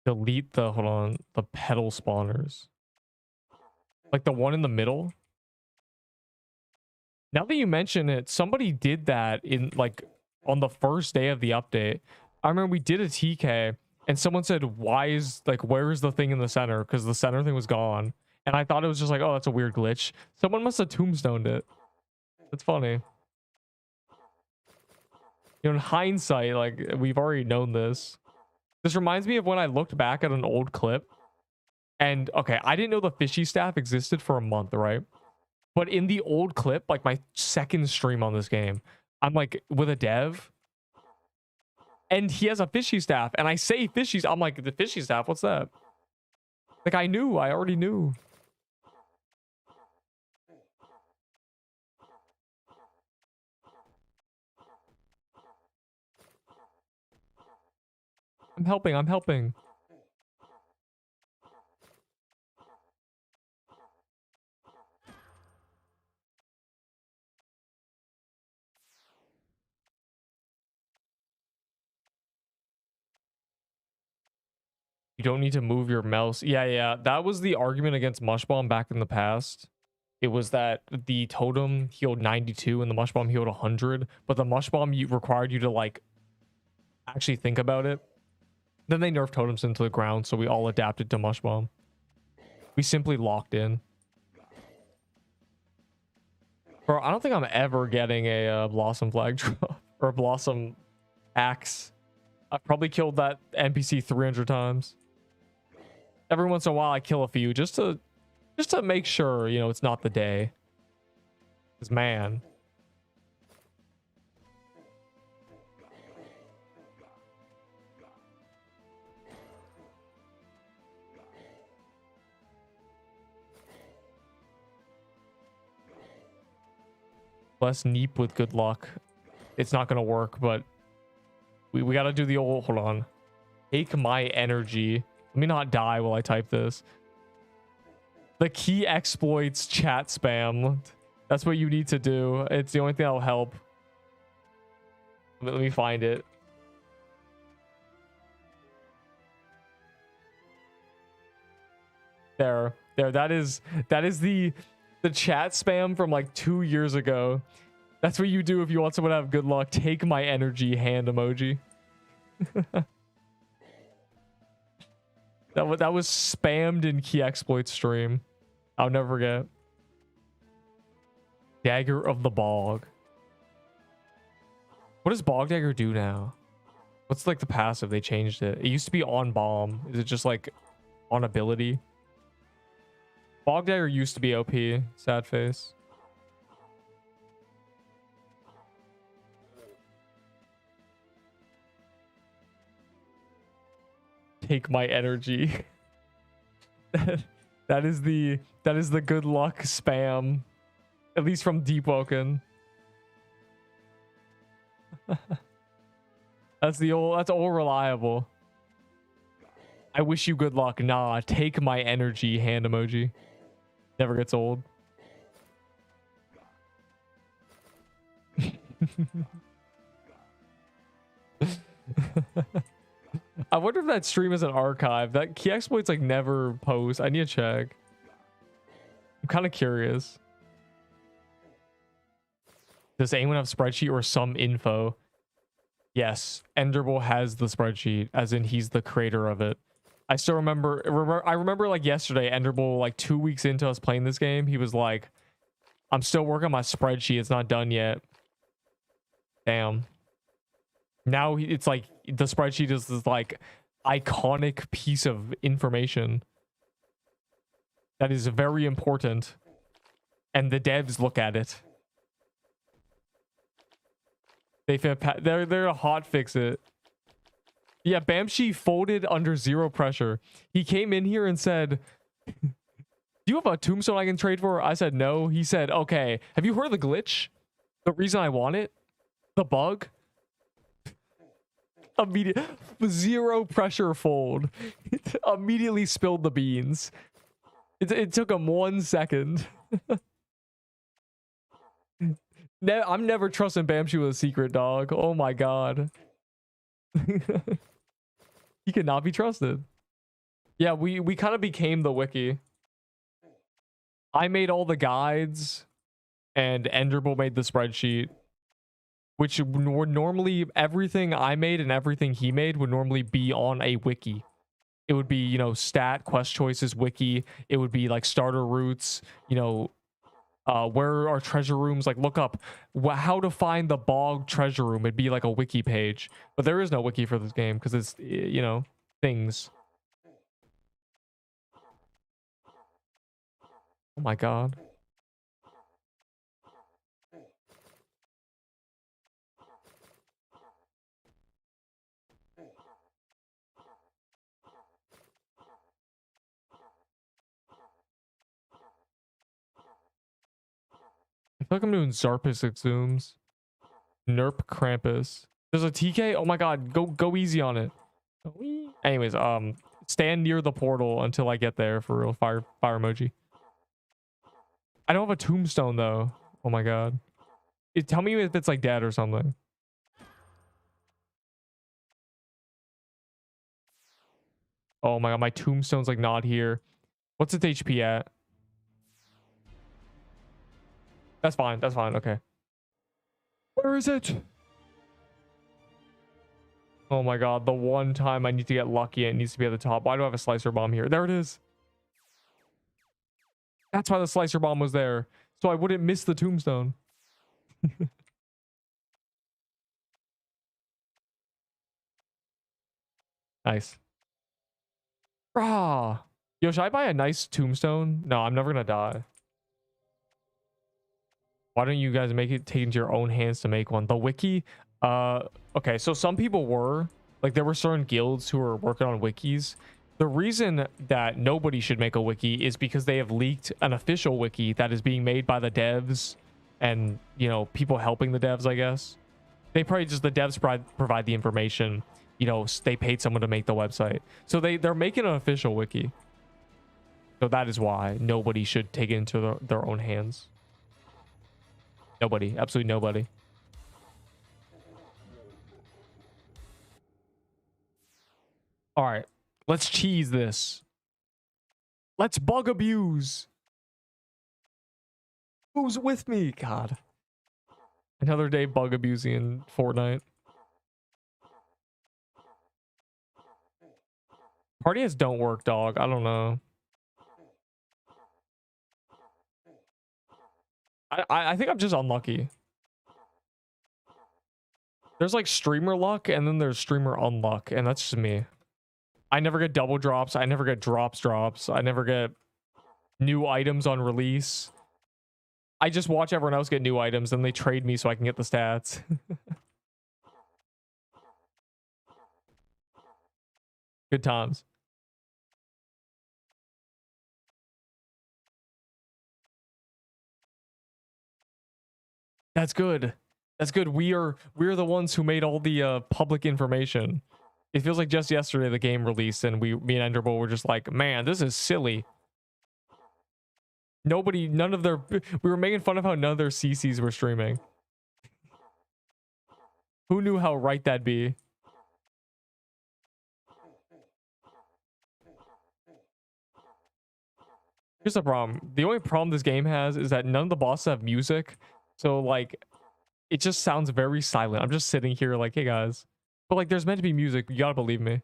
Delete the, hold on, the pedal spawners. Like the one in the middle. Now that you mention it, somebody did that in like on the first day of the update. I remember we did a TK and someone said, why is like, where is the thing in the center? Because the center thing was gone. And I thought it was just like, oh, that's a weird glitch. Someone must have tombstoned it. That's funny. You know, in hindsight, like we've already known this. This reminds me of when I looked back at an old clip. And okay, I didn't know the fishy staff existed for a month, right? But in the old clip, like my second stream on this game, I'm like with a dev and he has a fishy staff and I say fishies. I'm like, the fishy staff, what's that? Like I already knew. I'm helping. You don't need to move your mouse. Yeah. That was the argument against Mush Bomb back in the past. It was that the totem healed 92 and the Mush Bomb healed 100, but the Mush Bomb required you to like actually think about it. Then they nerfed totems into the ground, so we all adapted to Mush Bomb. We simply locked in. Bro, I don't think I'm ever getting a Blossom Flag drop or a Blossom Axe. I've probably killed that NPC 300 times. Every once in a while, I kill a few just to make sure, you know, it's not the day. 'Cause man. Less Neep with good luck. It's not gonna work, but we gotta do the old, hold on. Take my energy. Let me not die while I type this. The key exploits chat spam. That's what you need to do. It's the only thing that'll help. Let me find it. There. That is the chat spam from like 2 years ago. That's what you do if you want someone to have good luck. Take my energy hand emoji. That was spammed in key exploit stream. I'll never forget. Dagger of the Bog. What does Bog Dagger do now? What's like the passive? They changed it. It used to be on bomb. Is it just like on ability? Bog Dagger used to be OP. Sad face. Take my energy. that is the good luck spam, at least from Deepwoken. That's all reliable. I wish you good luck. Nah, take my energy hand emoji. Never gets old. I wonder if that stream is an archive. That key exploits like never post. I need to check. I'm kind of curious. Does anyone have spreadsheet or some info? Yes, Enderbull has the spreadsheet, as in he's the creator of it. I still remember. I remember like yesterday, Enderbull, like 2 weeks into us playing this game, he was like, "I'm still working on my spreadsheet. It's not done yet." Damn. Now it's like the spreadsheet is this like iconic piece of information that is very important, and the devs look at it They're to hot fix it. Yeah, Bamshi folded under zero pressure. He came in here and said, "Do you have a tombstone I can trade for?" I said no. He said, "Okay, have you heard of the glitch? The reason I want it? The bug?" Immediate zero pressure fold. Immediately spilled the beans. It took him 1 second. I'm never trusting Bamshi with a secret, dog. Oh my god. He cannot be trusted. Yeah, we kind of became the wiki. I made all the guides, and Enderbull made the spreadsheet, which would normally, everything I made and everything he made would normally be on a wiki. It would be, you know, stat, quest choices, wiki. It would be like starter routes, you know, where are treasure rooms, like look up how to find the bog treasure room. It'd be like a wiki page, but there is no wiki for this game because it's, you know, things. Oh my god. I feel like I'm doing Zarpus zooms. Nerp Krampus. There's a TK. Oh my god, go easy on it. Anyways, stand near the portal until I get there for real. Fire emoji. I don't have a tombstone though. Oh my god. Tell me if it's like dead or something. Oh my god, my tombstone's like not here. What's its HP at? That's fine. That's fine. Okay. Where is it? Oh my god, the one time I need to get lucky, it needs to be at the top. Why do I have a slicer bomb here? There it is. That's why the slicer bomb was there. So I wouldn't miss the tombstone. Nice. Ah. Yo, should I buy a nice tombstone? No, I'm never gonna die. Why don't you guys take it into your own hands to make one? The wiki? Okay, so some people were, like, there were certain guilds who were working on wikis. The reason that nobody should make a wiki is because they have leaked an official wiki that is being made by the devs and, you know, people helping the devs, I guess. They probably just, the devs provide the information. You know, they paid someone to make the website. So they're making an official wiki. So that is why nobody should take it into their own hands. Nobody. Absolutely nobody. All right. Let's cheese this. Let's bug abuse. Who's with me? God. Another day bug abusing in Fortnite. Party hats don't work, dog. I don't know. I think I'm just unlucky. There's like streamer luck and then there's streamer unluck, and that's just me. I never get double drops. I never get drops. I never get new items on release. I just watch everyone else get new items and they trade me so I can get the stats. Good times. That's good. That's good. We're the ones who made all the public information. It feels like just yesterday the game released and me and Enderbull were just like, man, this is silly. None of their, we were making fun of how none of their CCs were streaming. Who knew how right that'd be? Here's the problem. The only problem this game has is that none of the bosses have music. So like, it just sounds very silent. I'm just sitting here like, hey guys. But like, there's meant to be music. You gotta believe me.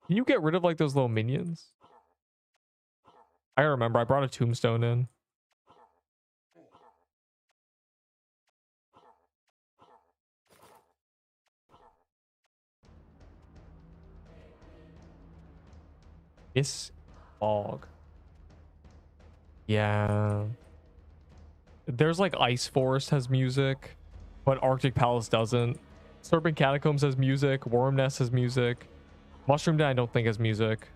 Can you get rid of like those little minions? I remember I brought a tombstone in. It's fog. Yeah. There's like Ice Forest has music, but Arctic Palace doesn't. Serpent Catacombs has music. Worm Nest has music. Mushroom Den I don't think has music.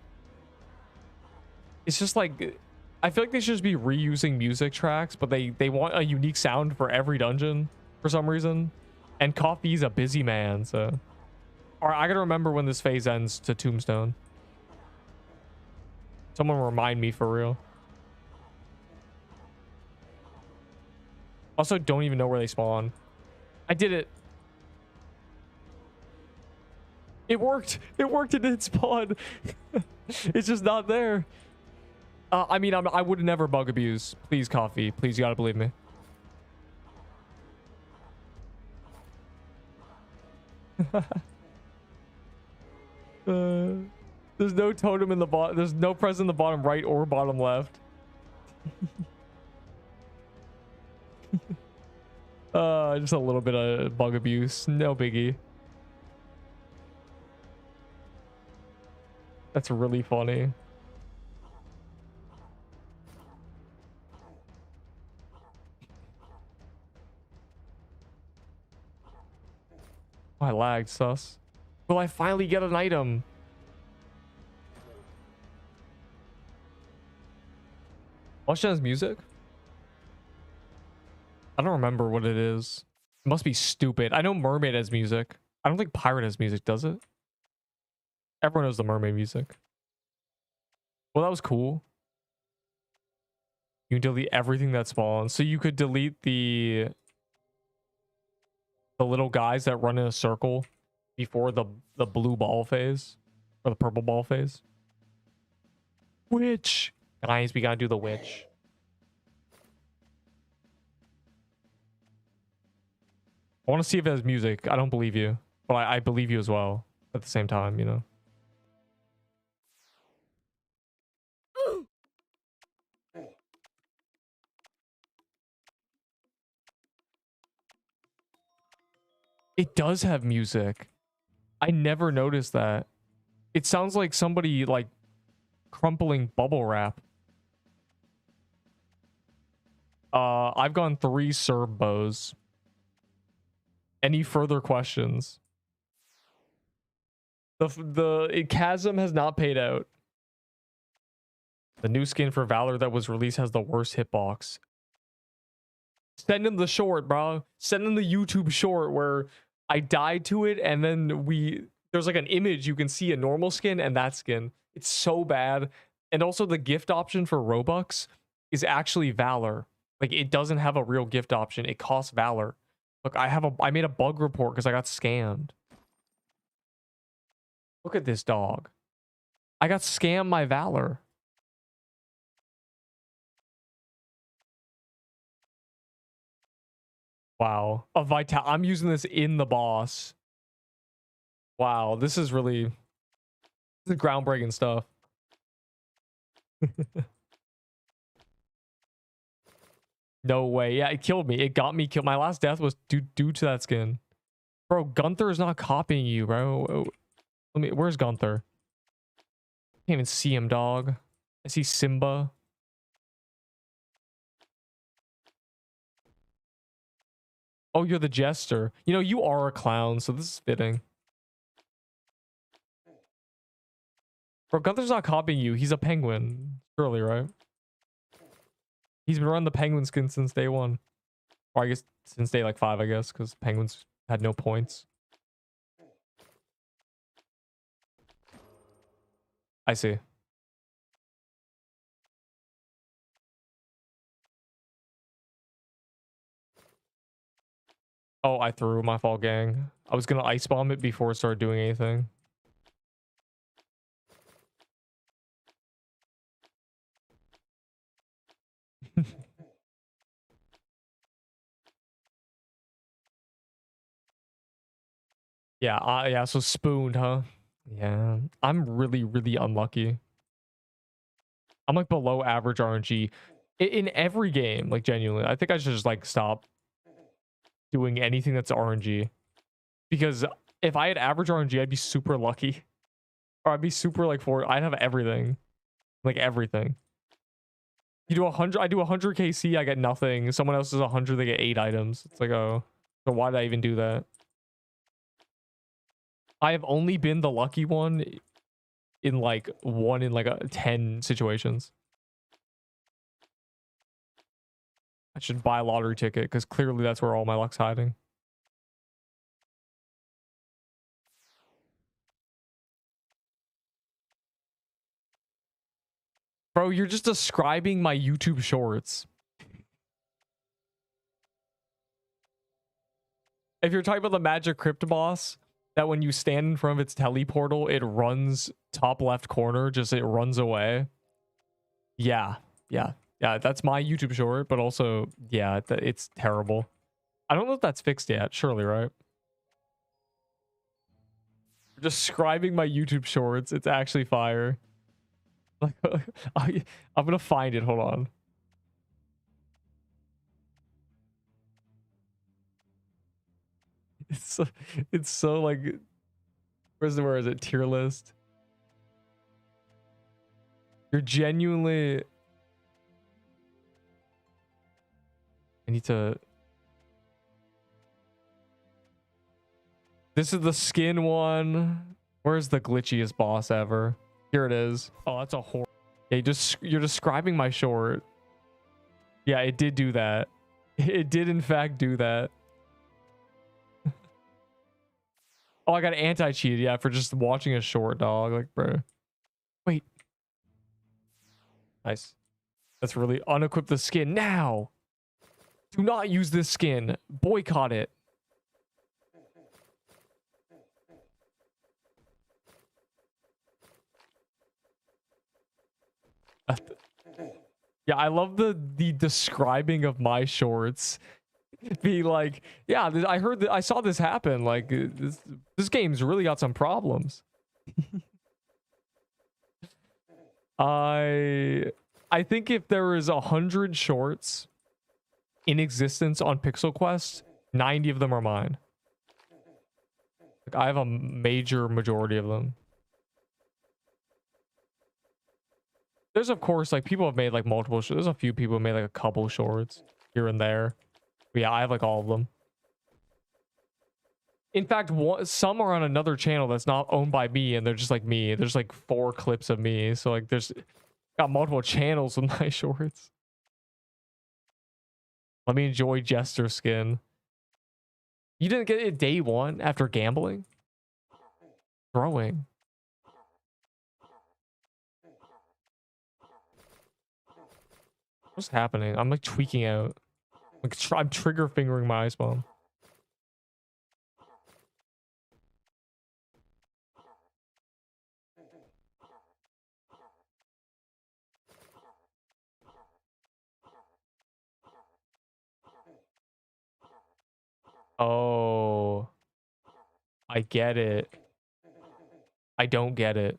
It's just like, I feel like they should just be reusing music tracks, but they want a unique sound for every dungeon for some reason. And Coffee's a busy man, so. Alright, I gotta remember when this phase ends to Tombstone. Someone remind me for real. Also, don't even know where they spawn. I did it. It worked. It worked. It did spawn. It's just not there. I mean, I would never bug abuse. Please, Coffee. Please, you gotta believe me. There's no totem in the bottom. There's no present in the bottom right or bottom left. Just a little bit of bug abuse. No biggie. That's really funny. Oh, I lagged, sus. Will I finally get an item? Watch Jen's music? I don't remember what it is. It must be stupid. I know Mermaid has music. I don't think Pirate has music, does it? Everyone knows the Mermaid music. Well, that was cool. You can delete everything that spawns. So you could delete the little guys that run in a circle before the blue ball phase or the purple ball phase. Witch. Guys, we gotta do the witch. I want to see if it has music. I don't believe you, but I believe you as well at the same time, you know. It does have music. I never noticed that. It sounds like somebody like crumpling bubble wrap. I've gone 3 Serb bows. Any further questions? The chasm has not paid out. The new skin for Valor that was released has the worst hitbox. Send him the short, bro. Send him the YouTube short where I died to it and then there's like an image you can see a normal skin and that skin. It's so bad. And also the gift option for Robux is actually Valor. Like it doesn't have a real gift option. It costs Valor. Look, I made a bug report because I got scammed. Look at this dog. I got scammed my Valor. Wow. A Vital. I'm using this in the boss. Wow. This is groundbreaking stuff. No way. Yeah, it killed me. It got me killed. My last death was due to that skin. Bro, Gunther is not copying you, bro. Where's Gunther? Can't even see him, dog. I see Simba. Oh, you're the jester. You know, you are a clown, so this is fitting. Bro, Gunther's not copying you. He's a penguin. Surely, right? He's been running the penguin skin since day 1. Or I guess since day like 5, I guess, because penguins had no points. I see. Oh, I threw my fault, gang. I was gonna ice bomb it before it started doing anything. Yeah, so spooned, huh? Yeah, I'm really, really unlucky. I'm like below average RNG in every game, like genuinely. I think I should just like stop doing anything that's RNG. Because if I had average RNG, I'd be super lucky. Or I'd be super like I'd have everything. Like everything. You do 100. I do 100 KC. I get nothing. Someone else does 100. They get 8 items. It's like, oh, so why did I even do that? I have only been the lucky one in like 10 situations. I should buy a lottery ticket because clearly that's where all my luck's hiding. Bro, you're just describing my YouTube shorts. If you're talking about the Magic Crypt boss, that when you stand in front of its teleportal, it runs top left corner, just it runs away. Yeah, that's my YouTube short, but also, yeah, it's terrible. I don't know if that's fixed yet, surely, right? Describing my YouTube shorts, it's actually fire. Like, I'm gonna find it, hold on. It's so like, where is it? Tier list. You're genuinely, I need to, this is the skin one. Where's the glitchiest boss ever? Here it is. Oh, that's a horror. Yeah, you're describing my short. Yeah, it did do that. It did in fact do that. Oh, I got anti-cheated, yeah, for just watching a short, dog. Like, bro. Wait. Nice. That's really unequip the skin now. Do not use this skin. Boycott it. Yeah, I love the describing of my shorts. Be like, yeah, I heard that, I saw this happen. Like, this game's really got some problems. I think if there is 100 shorts in existence on Pixel Quest, 90 of them are mine. Like, I have a major majority of them. There's, of course, like, people have made like multiple. There's a few people who made like a couple shorts here and there. But yeah, I have like all of them. In fact, some are on another channel that's not owned by me, and they're just like me. There's like 4 clips of me, so like there's got multiple channels with my shorts. Let me enjoy Jester skin. You didn't get it day 1 after gambling? Throwing. What's happening? I'm like tweaking out. Like, I'm trigger fingering my ice bomb. Oh, I get it. I don't get it.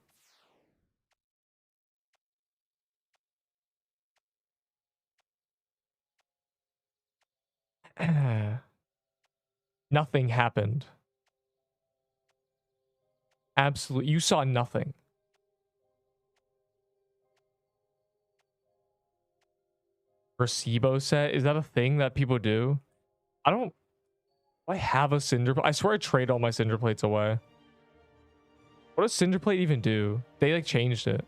Nothing happened. Absolutely. You saw nothing. Placebo set? Is that a thing that people do? I don't. I have a cinder. I swear I trade all my cinder plates away. What does cinder plate even do? They like changed it.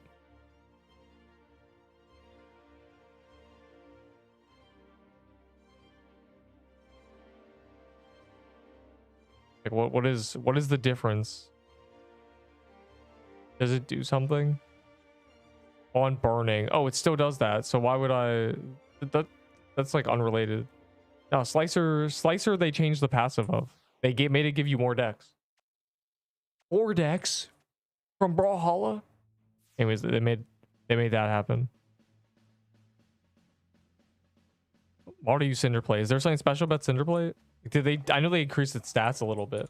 Like what is the difference? Does it do something? On burning. Oh, it still does that. So why would I? That's like unrelated. No, slicer they changed the passive of. They made it give you more decks. More decks from Brawlhalla. Anyways, they made that happen. Why do you cinder plate? Is there something special about cinder plate? Did they? I know they increased its stats a little bit,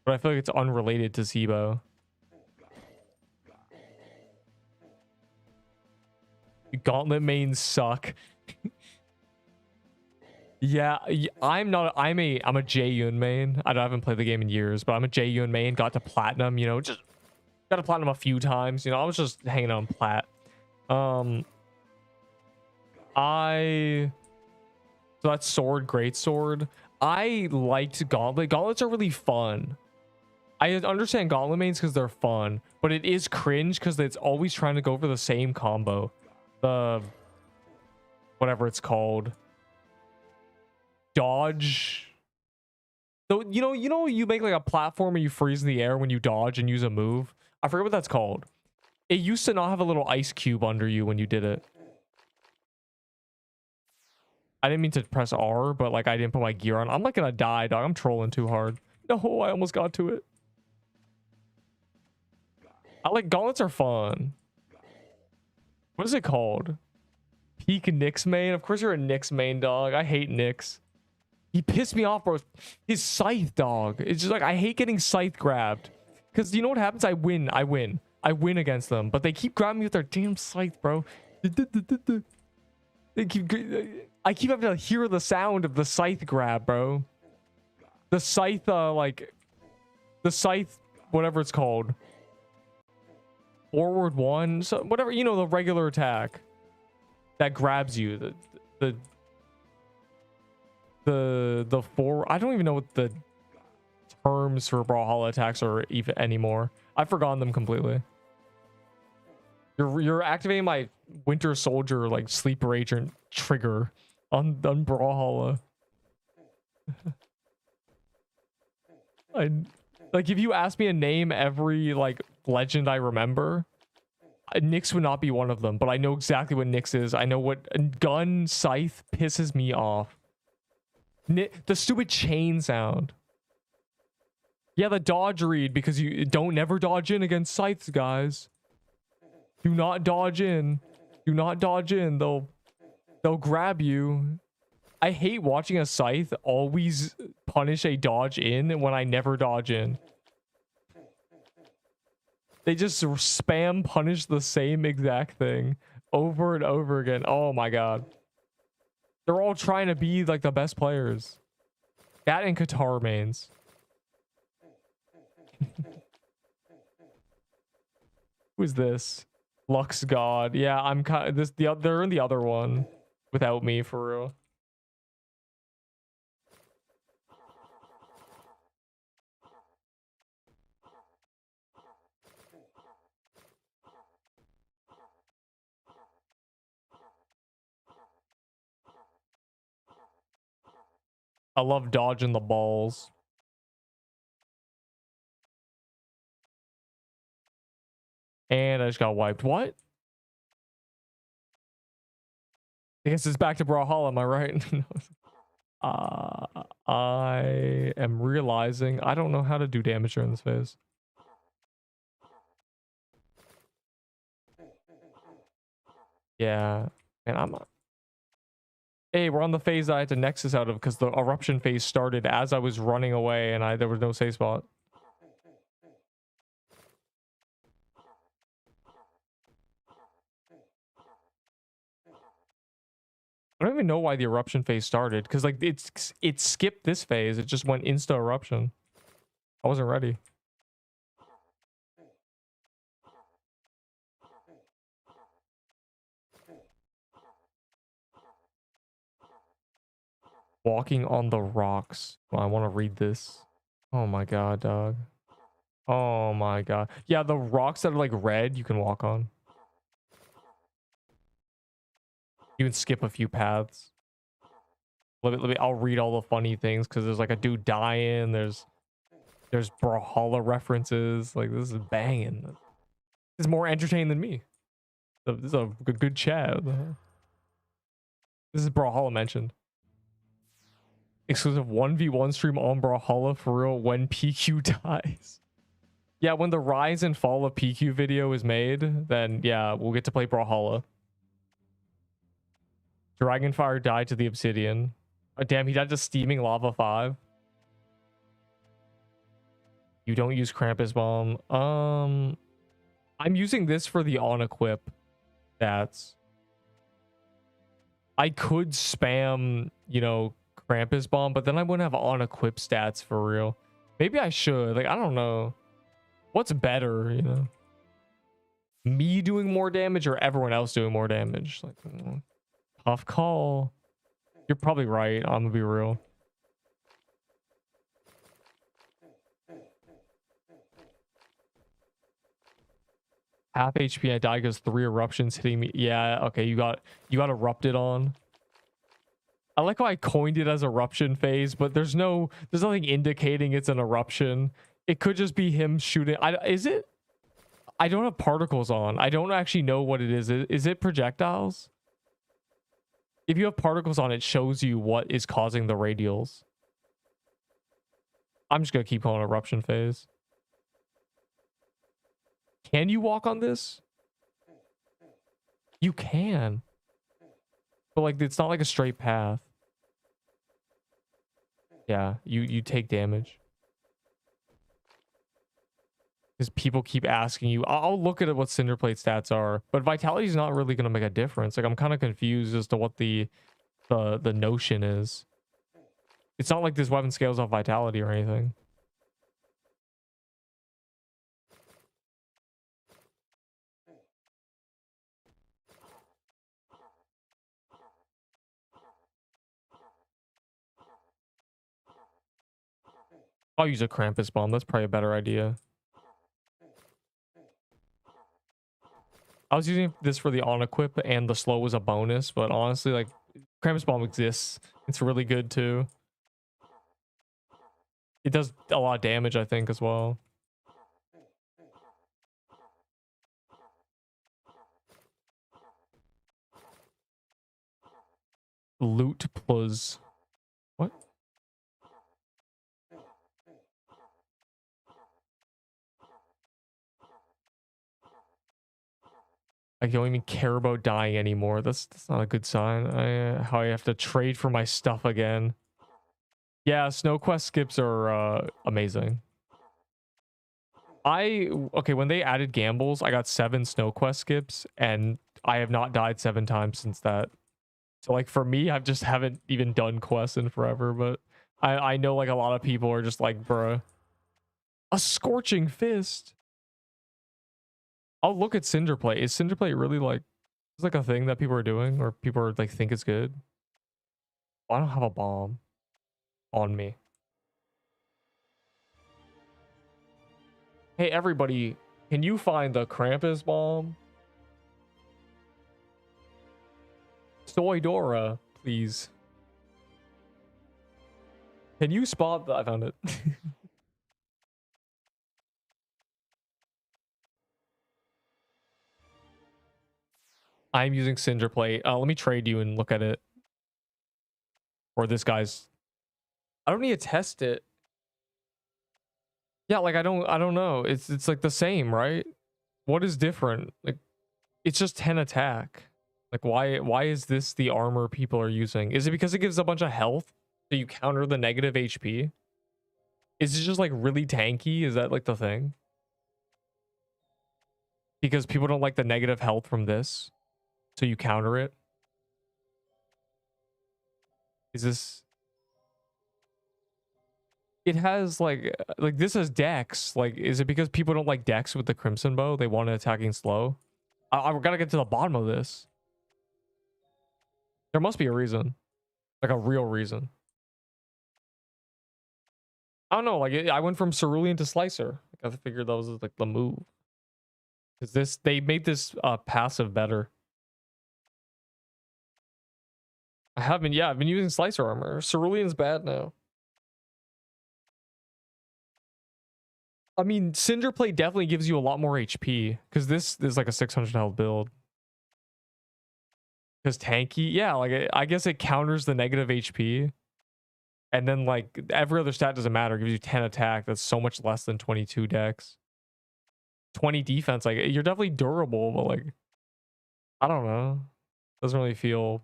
but I feel like it's unrelated to SIBO. Gauntlet mains suck. Yeah, I'm a Jaeyun main. I haven't played the game in years, but I'm a Jaeyun main. Got to platinum, just got to platinum a few times. I was just hanging on plat. So that's sword, great sword. I liked gauntlet. Gauntlets are really fun. I understand gauntlet mains because they're fun, but it is cringe because it's always trying to go for the same combo. The whatever it's called. Dodge. So you make like a platform and you freeze in the air when you dodge and use a move. I forget what that's called. It used to not have a little ice cube under you when you did it. I didn't mean to press R, but like I didn't put my gear on. I'm like gonna die, dog. I'm trolling too hard. No, I almost got to it. I like gauntlets are fun. What is it called? Peak Nyx main? Of course you're a Nyx main, dog. I hate Nyx. He pissed me off, bro. His scythe, dog. It's just like I hate getting scythe grabbed. Because you know what happens? I win against them. But they keep grabbing me with their damn scythe, bro. I keep having to hear the sound of the scythe grab, bro. The scythe, the scythe, whatever it's called. Forward one, so whatever, the regular attack that grabs you. The four. I don't even know what the terms for Brawlhalla attacks are even anymore. I've forgotten them completely. You're activating my Winter Soldier like sleeper agent trigger on Brawlhalla. Like if you ask me to name every like legend I remember, Nyx would not be one of them, but I know exactly what Nyx is. I know what gun scythe pisses me off. The stupid chain sound. Yeah, the dodge read, because you don't never dodge in against scythes, guys. Do not dodge in. Do not dodge in. They'll grab you. I hate watching a scythe always punish a dodge in when I never dodge in. They just spam punish the same exact thing over and over again. Oh my god. They're all trying to be like the best players. That and Qatar mains. Who is this? Lux God. Yeah, I'm kind of they're in the other one without me for real. I love dodging the balls. And I just got wiped. What? I guess it's back to Brawlhalla, am I right? I am realizing I don't know how to do damage during this phase. Yeah. And hey, we're on the phase I had to Nexus out of because the eruption phase started as I was running away and there was no safe spot. I don't even know why the eruption phase started because like it skipped this phase. It just went insta eruption. I wasn't ready. Walking on the rocks. Well, I want to read this. Oh my god, dog. Oh my god. Yeah, the rocks that are like red, you can walk on. You can skip a few paths. I'll read all the funny things because there's like a dude dying. There's Brawlhalla references. Like this is banging. It's more entertaining than me. This is a good chat. This is Brawlhalla mentioned. Exclusive 1v1 stream on Brawlhalla for real when PQ dies. Yeah, when the rise and fall of PQ video is made, then yeah, we'll get to play Brawlhalla. Dragonfire died to the Obsidian. Oh, damn, he died to Steaming Lava 5. You don't use Krampus Bomb. I'm using this for the on-equip stats. I could spam, Krampus Bomb, but then I wouldn't have on-equip stats for real. Maybe I should. Like, I don't know. What's better, Me doing more damage or everyone else doing more damage? Like, Tough call. You're probably right. I'm gonna be real. Half HP. I die because 3 eruptions hitting me. Yeah. Okay. You got erupted on. I like how I coined it as eruption phase, but there's nothing indicating it's an eruption. It could just be him shooting. Is it? I don't have particles on. I don't actually know what it is. Is it projectiles? If you have particles on, it shows you what is causing the radials. I'm just gonna keep calling it eruption phase. Can you walk on this? You can. But like it's not like a straight path. Yeah, you take damage. Because people keep asking you. I'll look at what Cinderplate stats are, but vitality is not really gonna make a difference. Like I'm kind of confused as to what the notion is. It's not like this weapon scales off vitality or anything. I'll use a Krampus bomb. That's probably a better idea. I was using this for the on equip and the slow was a bonus, but honestly, like Krampus bomb exists. It's really good too. It does a lot of damage, I think, as well. Loot plus what? I don't even care about dying anymore. That's not a good sign. How I have to trade for my stuff again. Yeah, snow quest skips are amazing. Okay, when they added gambles, I got 7 snow quest skips and I have not died 7 times since that. So like for me, I just haven't even done quests in forever, but I know like a lot of people are just like, bruh, a scorching fist. I'll look at Cinderplate. Is Cinderplate really like, it's like a thing that people are doing or people are like think it's good? I don't have a bomb on me. Hey everybody, can you find the Krampus bomb? Soydora, please. Can you spot the... I found it. I'm using Cinderplate. Let me trade you and look at it. Or this guy's... I don't need to test it. Yeah, like I don't know. It's like the same, right? What is different? Like it's just 10 attack. Like why is this the armor people are using? Is it because it gives a bunch of health so you counter the negative HP? Is it just like really tanky? Is that like the thing? Because people don't like the negative health from this, so you counter it. Is this... It has like this has Dex. Like, is it because people don't like Dex with the Crimson Bow? They want it attacking slow. I gotta get to the bottom of this. There must be a reason, like a real reason. I don't know. Like I went from Cerulean to Slicer. Like, I figured that was like the move. Because they made this passive better. I've been using Slicer armor. Cerulean's bad now. I mean, Cinderplate definitely gives you a lot more HP because this is like a 600 health build. Because tanky, yeah, like I guess it counters the negative HP, and then like every other stat doesn't matter. It gives you 10 attack. That's so much less than 22 dex, 20 defense. Like you're definitely durable, but like I don't know, doesn't really feel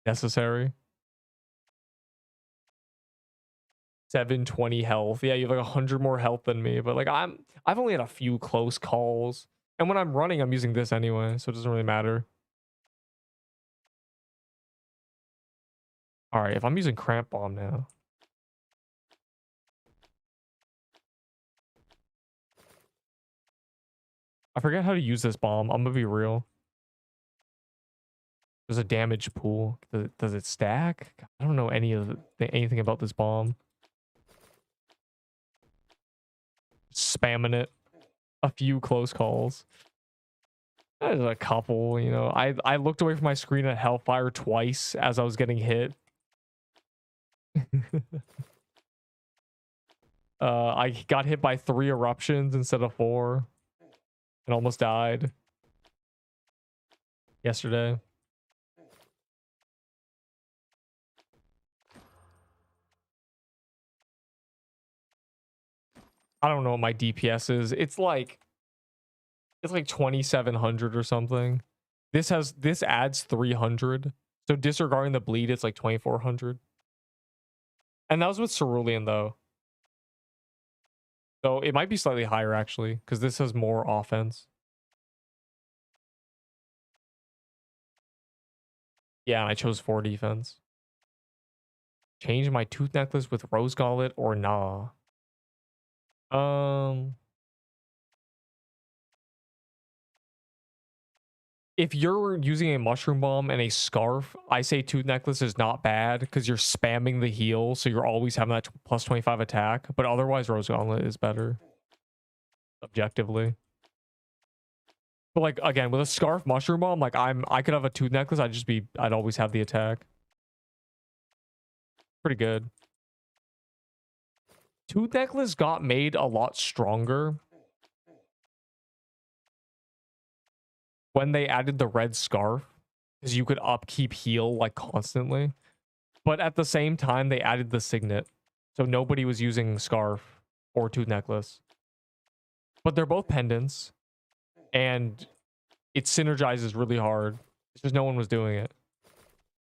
necessary. 720 health. Yeah, you have like 100 more health than me, but like I've only had a few close calls, and when I'm running, I'm using this anyway, so it doesn't really matter. All right, if I'm using Cramp Bomb now. I forget how to use this bomb. I'm gonna be real. There's a damage pool. Does it stack? I don't know anything about this bomb. Spamming it. A few close calls. There's a couple, you know. I looked away from my screen at Hellfire twice as I was getting hit. I got hit by 3 eruptions instead of 4 and almost died yesterday. I don't know what my DPS is. It's like 2700 or something. This adds 300. So disregarding the bleed, it's like 2400. And that was with Cerulean though. So it might be slightly higher actually, because this has more offense. Yeah, and I chose 4 defense. Change my tooth necklace with rose gauntlet or nah? If you're using a mushroom bomb and a scarf, I say tooth necklace is not bad because you're spamming the heal, so you're always having that plus 25 attack. But otherwise, rose gauntlet is better, objectively. But like again, with a scarf mushroom bomb, like I could have a tooth necklace. I'd always have the attack. Pretty good. Tooth necklace got made a lot stronger when they added the red scarf, because you could upkeep heal like constantly. But at the same time, they added the signet, so nobody was using scarf or tooth necklace. But they're both pendants, and it synergizes really hard. It's just no one was doing it.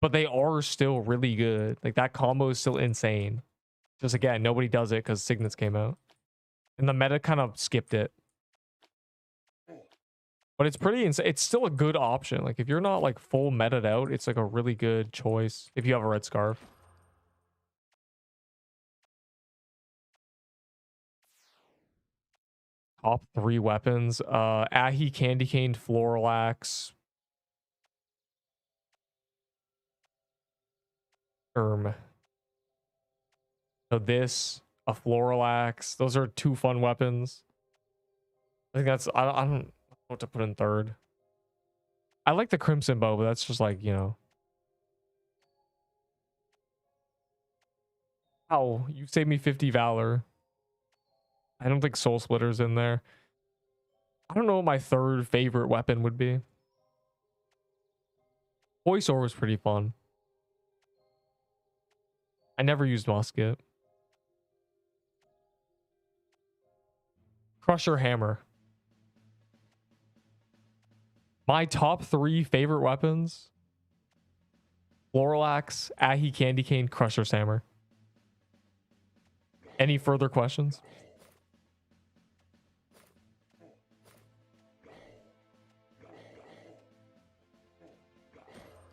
But they are still really good. Like that combo is still insane. Just again, nobody does it because signets came out, and the meta kind of skipped it. But it's pretty insane. It's still a good option. Like if you're not like full meta'd out, it's like a really good choice if you have a red scarf. Top 3 weapons. Ahi, Candy Cane, Floral Axe. So this, a Floral Axe. Those are 2 fun weapons. I think that's, I don't know what to put in third. I like the Crimson Bow, but that's just like, you know. Ow, you saved me 50 Valor. I don't think Soul Splitter's in there. I don't know what my third favorite weapon would be. Voiceover was pretty fun. I never used musket. Crusher Hammer. My top 3 favorite weapons: Floral Axe, Ahi Candy Cane, Crusher's Hammer. Any further questions?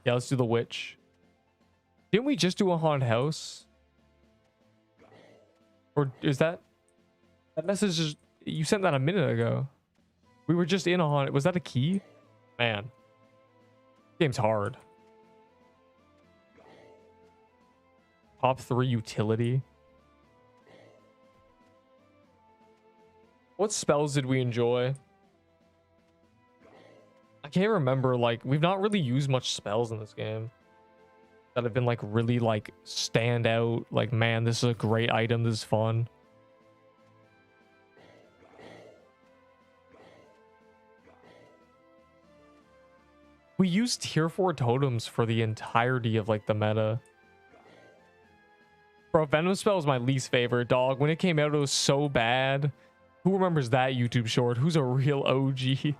Yeah, let's do the witch. Didn't we just do a haunted house? Or is that message is, you sent that a minute ago? We were just in a haunted. Was that a key? Man, game's hard. Top 3 utility. What spells did we enjoy? I can't remember. Like, we've not really used much spells in this game that have been like really like stand out. Like, man, this is a great item. This is fun. We used tier 4 totems for the entirety of like the meta. Bro, Venom Spell is my least favorite, dog. When it came out, it was so bad. Who remembers that YouTube short? Who's a real OG?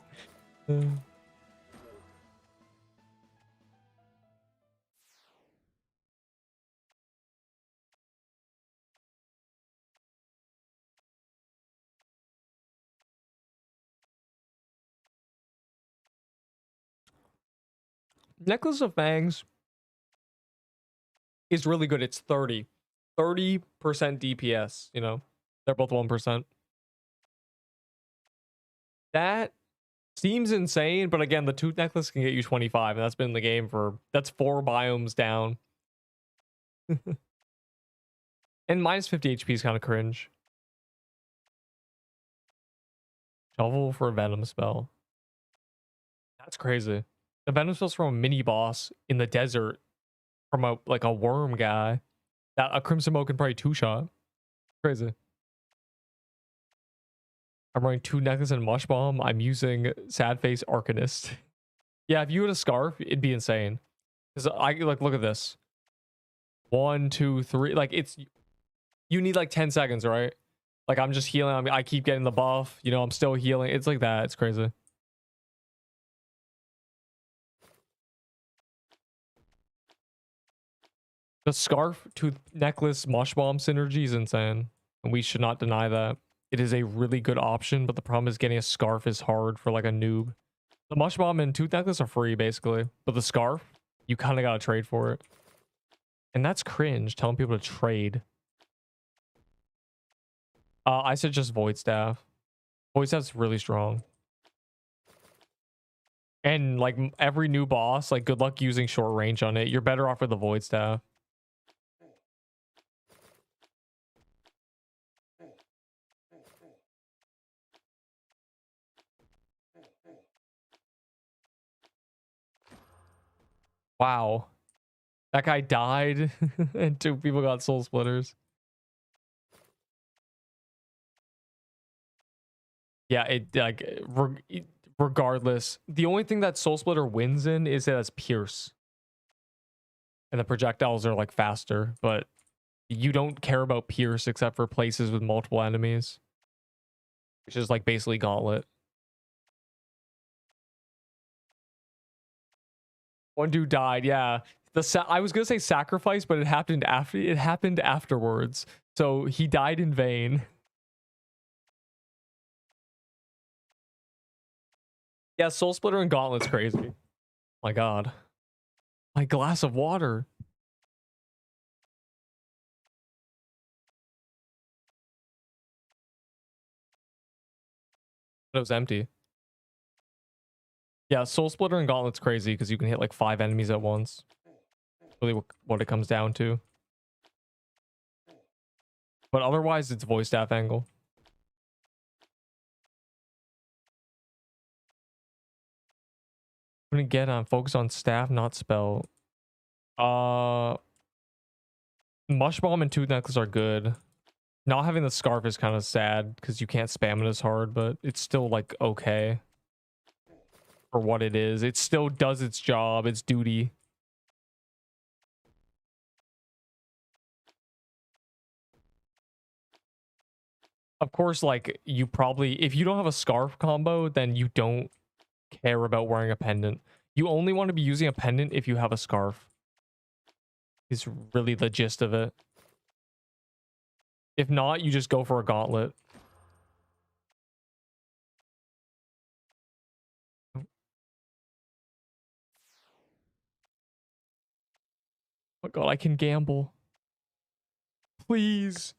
Necklace of Fangs is really good. It's 30% DPS, you know. They're both 1%. That Seems insane, but again, the tooth necklace can get you 25, and that's been in the game for, that's 4 biomes down. And minus 50 HP is kind of cringe. Shovel for a venom spell. That's crazy. The venom spell's from a mini boss in the desert from a like a worm guy. That a Crimson Moe can probably 2-shot. Crazy. I'm running 2 necklace and mush bomb. I'm using sad face arcanist. Yeah, if you had a scarf, it'd be insane. Because I like look at this. 1, 2, 3. Like it's, you need like 10 seconds, right? Like I'm just healing. I keep getting the buff. You know, I'm still healing. It's like that. It's crazy. The scarf to necklace mush bomb synergy is insane, and we should not deny that. It is a really good option, but the problem is getting a scarf is hard for like a noob. The mush bomb and tooth necklace are free basically, but the scarf, you kind of gotta trade for it, and that's cringe. Telling people to trade. I said just void staff. Void staff's really strong, and like every new boss, like good luck using short range on it. You're better off with the void staff. Wow. That guy died and 2 people got soul splitters. Yeah, it like regardless, the only thing that soul splitter wins in is that it's pierce. And the projectiles are like faster, but you don't care about pierce except for places with multiple enemies, which is like basically gauntlet. One dude died, yeah. I was gonna say sacrifice, but it happened afterwards. So he died in vain. Yeah, soul splitter and gauntlet's crazy. My god. My glass of water. It was empty. Yeah, soul splitter and gauntlet's crazy because you can hit like 5 enemies at once. Really what it comes down to. But otherwise, it's voice staff angle. I'm gonna get on focus on staff, not spell. Mush bomb and tooth necklace are good. Not having the scarf is kind of sad because you can't spam it as hard, but it's still like okay for what it is. It still does its job, its duty. Of course, like you probably, if you don't have a scarf combo, then you don't care about wearing a pendant. You only want to be using a pendant if you have a scarf. Is really the gist of it. If not, you just go for a gauntlet. Oh my god, I can gamble. Please.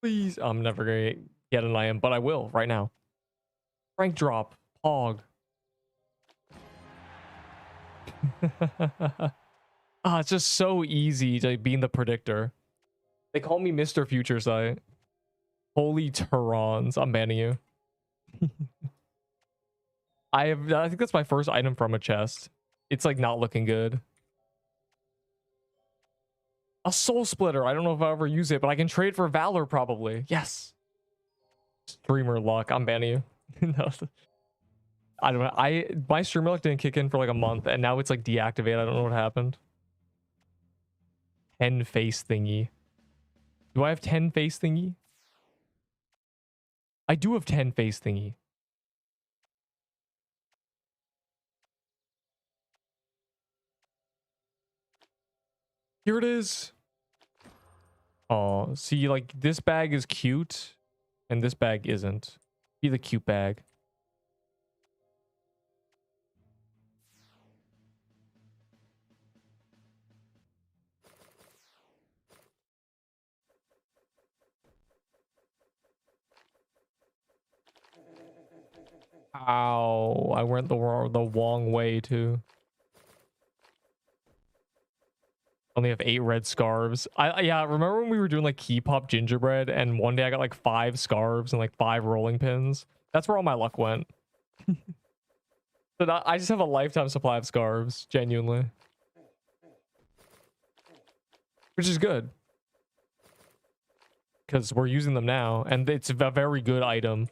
Please. I'm never gonna get an IM, but I will right now. Rank drop. Pog. It's just so easy to be in the predictor. They call me Mr. Future Sight. Holy Terrans. I'm banning you. I think that's my first item from a chest. It's like not looking good. A soul splitter. I don't know if I'll ever use it, but I can trade for Valor probably. Yes. Streamer luck. I'm banning you. No. I don't know. My streamer luck didn't kick in for like a month, and now it's like deactivated. I don't know what happened. 10 face thingy. Do I have 10 face thingy? I do have 10 face thingy. Here it is. Oh, see, like this bag is cute, and this bag isn't. Be the cute bag. Ow, I went the wrong way too. Only have 8 red scarves. Yeah, remember when we were doing like key pop gingerbread and one day I got like 5 scarves and like 5 rolling pins? That's where all my luck went. But I just have a lifetime supply of scarves, genuinely. Which is good. Because we're using them now, and it's a very good item.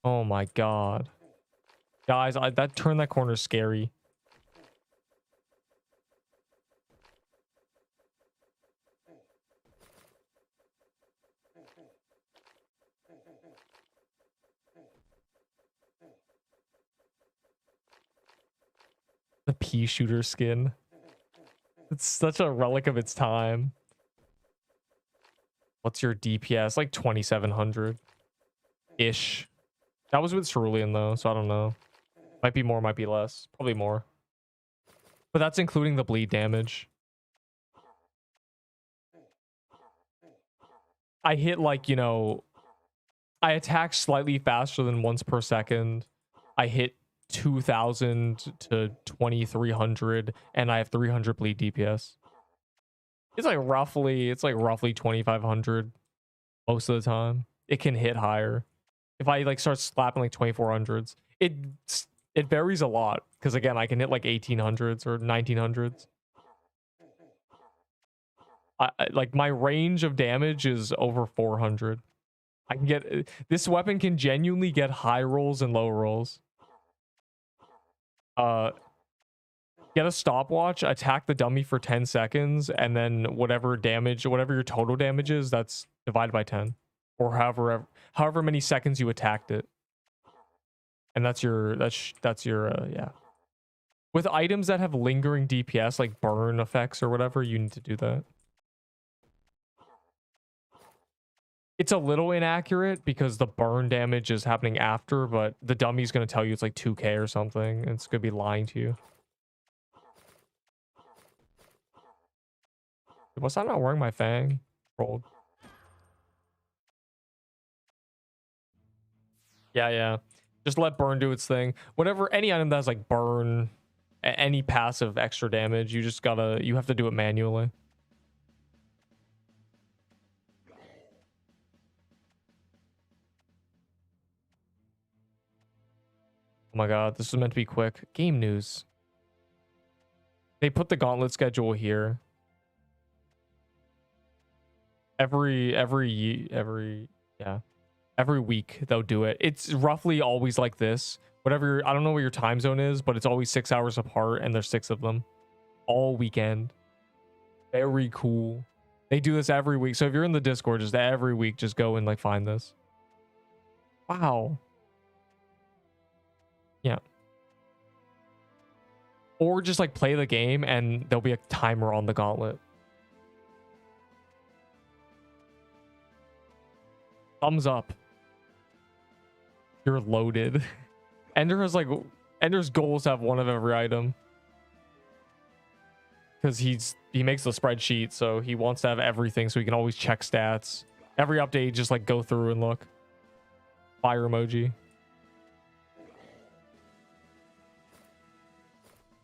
Oh my god. Guys, that turn that corner is scary. The pea shooter skin. It's such a relic of its time. What's your DPS? Like 2700-ish. That was with Cerulean though, so I don't know. Might be more, might be less. Probably more. But that's including the bleed damage. I hit like, you know, I attack slightly faster than once per second. I hit 2000 to 2300 and I have 300 bleed DPS. It's like roughly 2500 most of the time. It can hit higher. If I like start slapping like 2400s, it varies a lot because again, I can hit like 1800s or 1900s. Like my range of damage is over 400. I can get this weapon can genuinely get high rolls and low rolls. Get a stopwatch, attack the dummy for 10 seconds, and then whatever your total damage is, that's divided by 10, or however many seconds you attacked it, and that's your yeah. With items that have lingering DPS like burn effects or whatever, you need to do that. It's a little inaccurate because the burn damage is happening after, but the dummy's going to tell you it's like 2k or something, and it's going to be lying to you. Was I not wearing my fang? Rolled. Yeah. Just let burn do its thing. Whatever, any item that has like burn, any passive extra damage, you have to do it manually. Oh my god, this was meant to be quick. Game news. They put the gauntlet schedule here. Every week they'll do it. It's roughly always like this. Whatever, I don't know what your time zone is, but it's always 6 hours apart and there's 6 of them all weekend. Very cool. They do this every week. So if you're in the Discord, just every week, just go and like find this. Wow. Yeah. Or just like play the game and there'll be a timer on the gauntlet. Thumbs up. You're loaded. Ender's goals have one of every item. Because he makes the spreadsheet, so he wants to have everything so he can always check stats. Every update, just like go through and look. Fire emoji.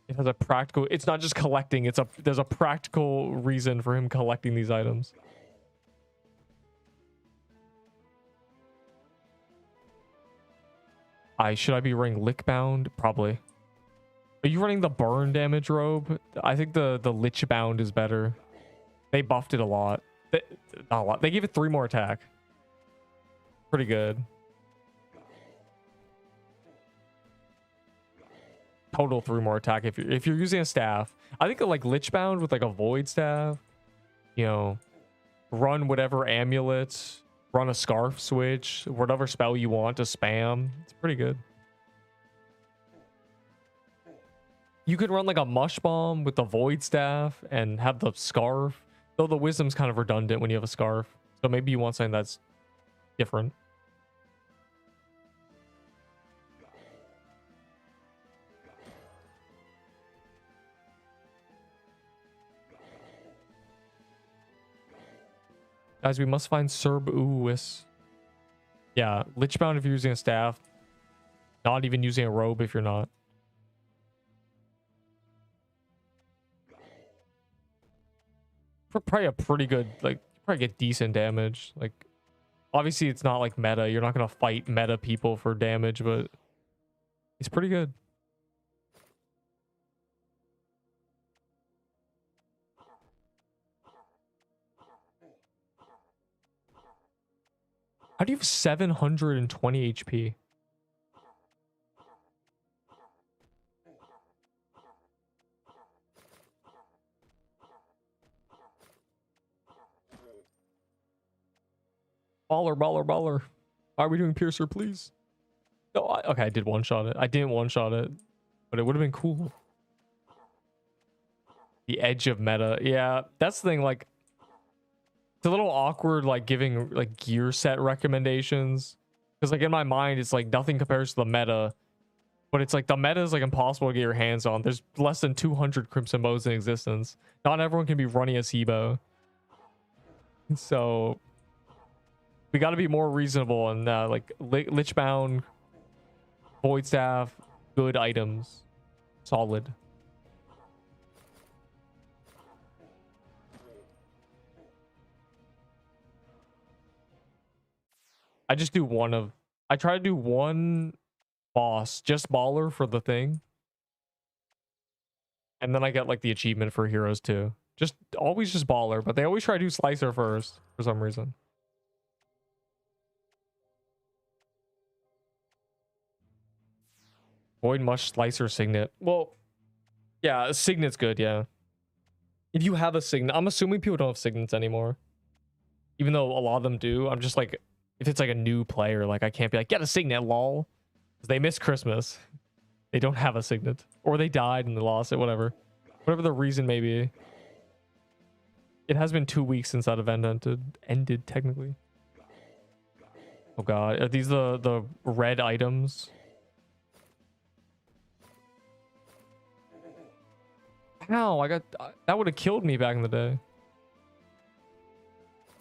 It has a practical, it's not just collecting, there's a practical reason for him collecting these items. Should I be running Lickbound? Probably. Are you running the burn damage robe? I think the Lich Bound is better. They buffed it a lot. Not a lot. They gave it 3 more attack. Pretty good. Total 3 more attack if you're using a staff. I think like Lich Bound with like a void staff, you know, run whatever amulet, run a scarf switch, whatever spell you want to spam. It's pretty good. You could run like a mush bomb with the void staff and have the scarf, though the wisdom's kind of redundant when you have a scarf. So maybe you want something that's different. Guys, we must find Serb Uwis. Yeah, Lichbound if you're using a staff. Not even using a robe if you're not. Probably a pretty good, like, probably get decent damage. Like, obviously it's not like meta. You're not gonna fight meta people for damage, but it's pretty good. How do you have 720 HP? Baller, baller, baller. Why are we doing Piercer, please? No, okay, I did one-shot it. I didn't one-shot it, but it would have been cool. The edge of meta. Yeah, that's the thing, like, it's a little awkward, like, giving, like, gear set recommendations. Because, like, in my mind, it's, like, nothing compares to the meta. But it's, like, the meta is, like, impossible to get your hands on. There's less than 200 Crimson Bows in existence. Not everyone can be running a Sibo. So, we got to be more reasonable and, like, Lichbound, Void Staff, good items. Solid. I just do one of... I try to do one boss, just Baller for the thing. And then I get, like, the achievement for heroes, too. Just, always just Baller, but they always try to do Slicer first, for some reason. Void Mush Slicer Signet. Well, yeah, Signet's good, yeah. If you have a Signet... I'm assuming people don't have Signets anymore. Even though a lot of them do. I'm just like... If it's like a new player, like I can't be like, get a Signet, lol. Because they missed Christmas. They don't have a Signet. Or they died and they lost it, whatever. Whatever the reason may be. It has been 2 weeks since that event ended technically. Oh god. Are these the red items? Ow, I got... That would have killed me back in the day.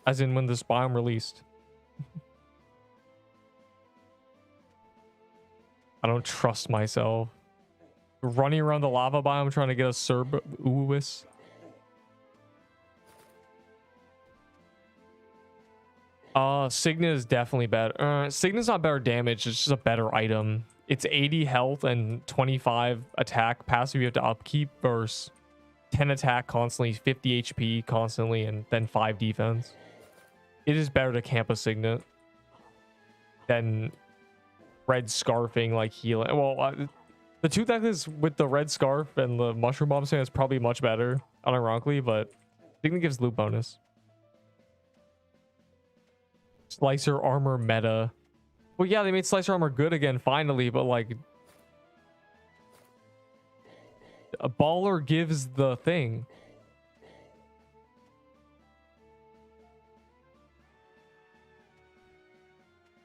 As in when this biome released. I don't trust myself. Running around the lava biome trying to get a Cerberus. Signet is definitely better. Signet's not better damage, it's just a better item. It's 80 health and 25 attack. Passive you have to upkeep versus 10 attack constantly, 50 HP constantly, and then 5 defense. It is better to camp a Signet than red scarfing, like healing. Well, the two necklace with the red scarf and the mushroom bomb thing is probably much better, unironically, but Signet gives loot bonus. Slicer armor meta. Well, yeah, they made Slicer armor good again, finally, but like... A Baller gives the thing.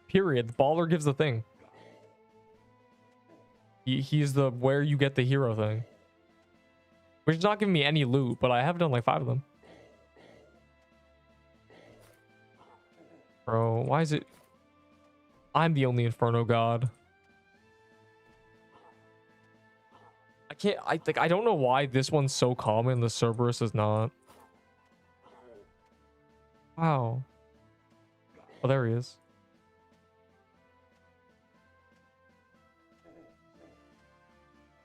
Period. The Baller gives the thing. He's the where you get the hero thing. Which is not giving me any loot, but I have done like 5 of them. Bro, why is it... I'm the only Inferno god. I don't know why this one's so common, the Cerberus is not. Wow. Oh, there he is.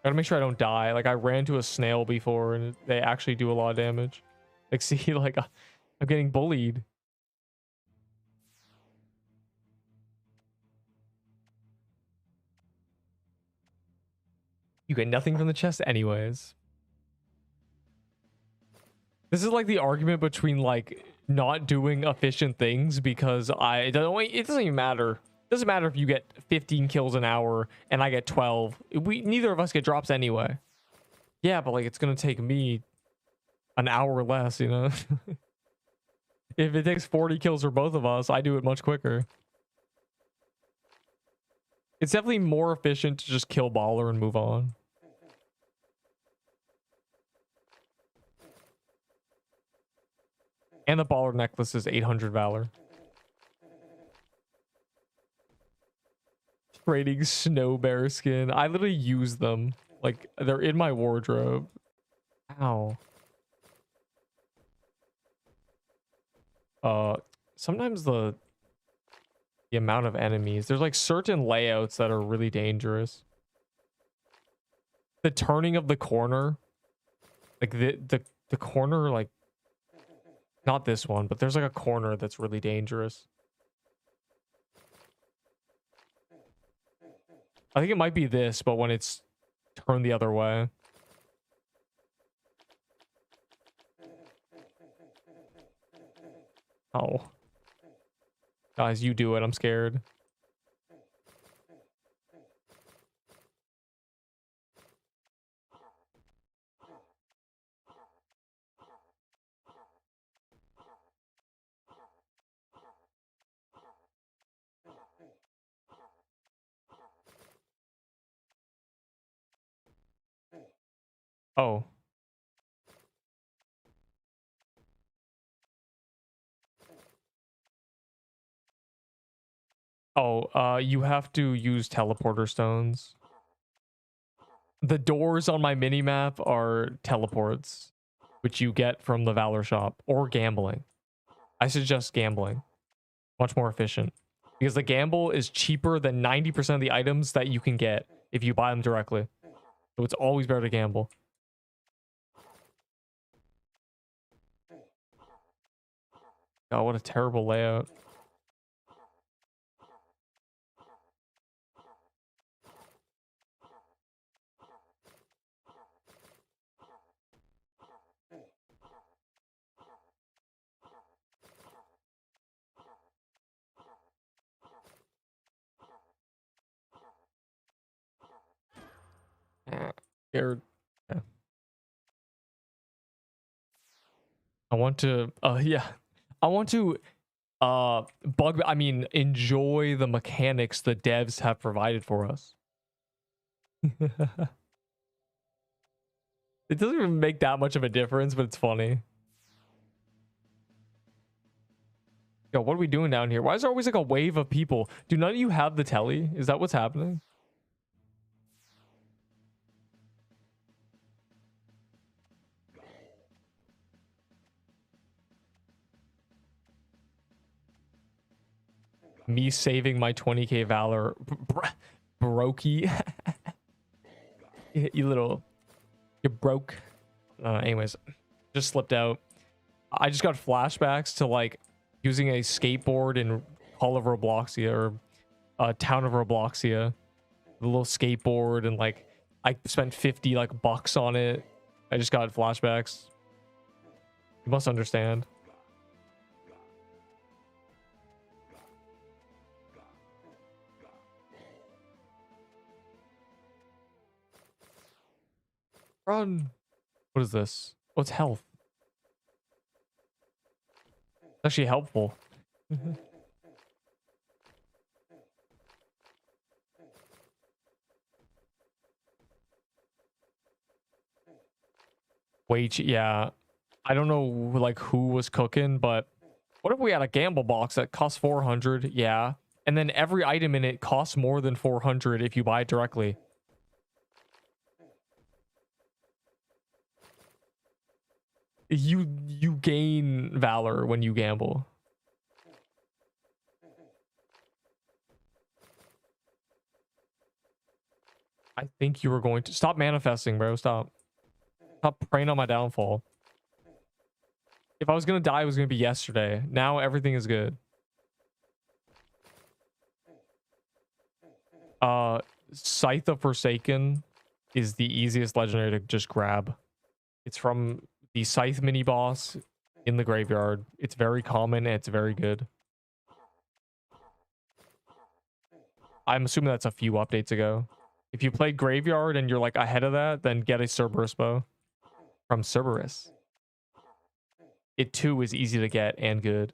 Gotta make sure I don't die. Like, I ran to a snail before, and they actually do a lot of damage. Like, see, like, I'm getting bullied. You get nothing from the chest anyways. This is like the argument between, like, not doing efficient things because it doesn't even matter. It doesn't matter if you get 15 kills an hour and I get 12. Neither of us get drops anyway. Yeah, but like it's gonna take me an hour less, you know? If it takes 40 kills for both of us, I do it much quicker. It's definitely more efficient to just kill Baller and move on. And the Baller necklace is 800 Valor. Trading snow bear skin. I literally use them. Like, they're in my wardrobe. Ow. Sometimes the amount of enemies. There's like certain layouts that are really dangerous. The turning of the corner. Like the corner, like not this one, but there's like a corner that's really dangerous. I think it might be this, but when it's turned the other way. Oh. Guys, you do it. I'm scared. Oh. Oh, you have to use teleporter stones. The doors on my minimap are teleports, which you get from the Valor shop, or gambling. I suggest gambling. Much more efficient. Because the gamble is cheaper than 90% of the items that you can get if you buy them directly. So it's always better to gamble. Oh, what a terrible layout. Scared. Yeah. I want to yeah. I want to enjoy the mechanics the devs have provided for us. It doesn't even make that much of a difference, but it's funny. Yo, what are we doing down here? Why is there always like a wave of people? Do none of you have the telly? Is that what's happening? Me saving my 20k Valor. Brokey. You're broke. Anyways, just slipped out. I just got flashbacks to like using a skateboard in Call of Robloxia or Town of Robloxia. The little skateboard, and like I spent 50 like bucks on it. I just got flashbacks. You must understand. Run. What is this? What's health? It's actually helpful. Wait, yeah. I don't know like who was cooking, but what if we had a gamble box that costs 400? Yeah. And then every item in it costs more than 400 if you buy it directly. You gain Valor when you gamble. I think you were going to stop manifesting, bro. Stop praying on my downfall. If I was gonna die, it was gonna be yesterday. Now everything is good. Scythe of Forsaken is the easiest legendary to just grab. It's from the Scythe mini boss in the graveyard. It's very common and it's very good. I'm assuming that's a few updates ago. If you played Graveyard and you're like ahead of that, then get a Cerberus bow from Cerberus. It too is easy to get and good.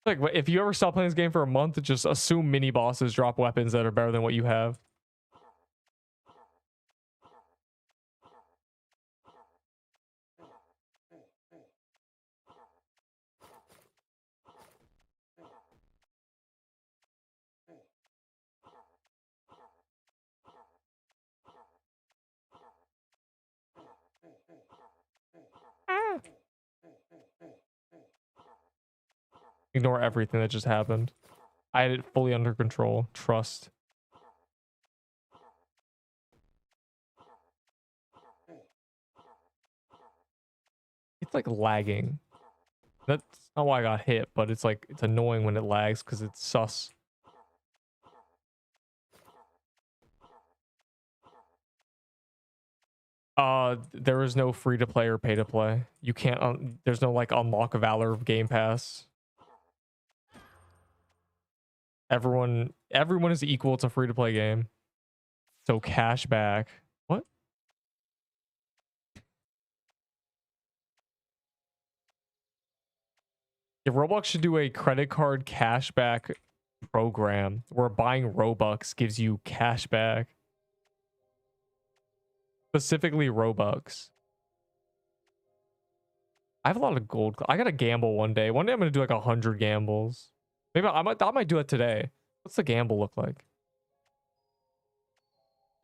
Like, if you ever stop playing this game for a month, just assume mini bosses drop weapons that are better than what you have. Ignore everything that just happened. I had it fully under control. Trust. It's like lagging. That's not why I got hit, but it's like, it's annoying when it lags because it's sus. There is no free to play or pay to play. You can't, there's no like unlock a Valor Game Pass. Everyone is equal. It's a free to play game. So cash back. What? If Roblox should do a credit card cashback program where buying Robux gives you cash back. Specifically Robux. I have a lot of gold. I gotta gamble one day. One day I'm gonna do like 100 gambles. Maybe I might do it today. What's the gamble look like?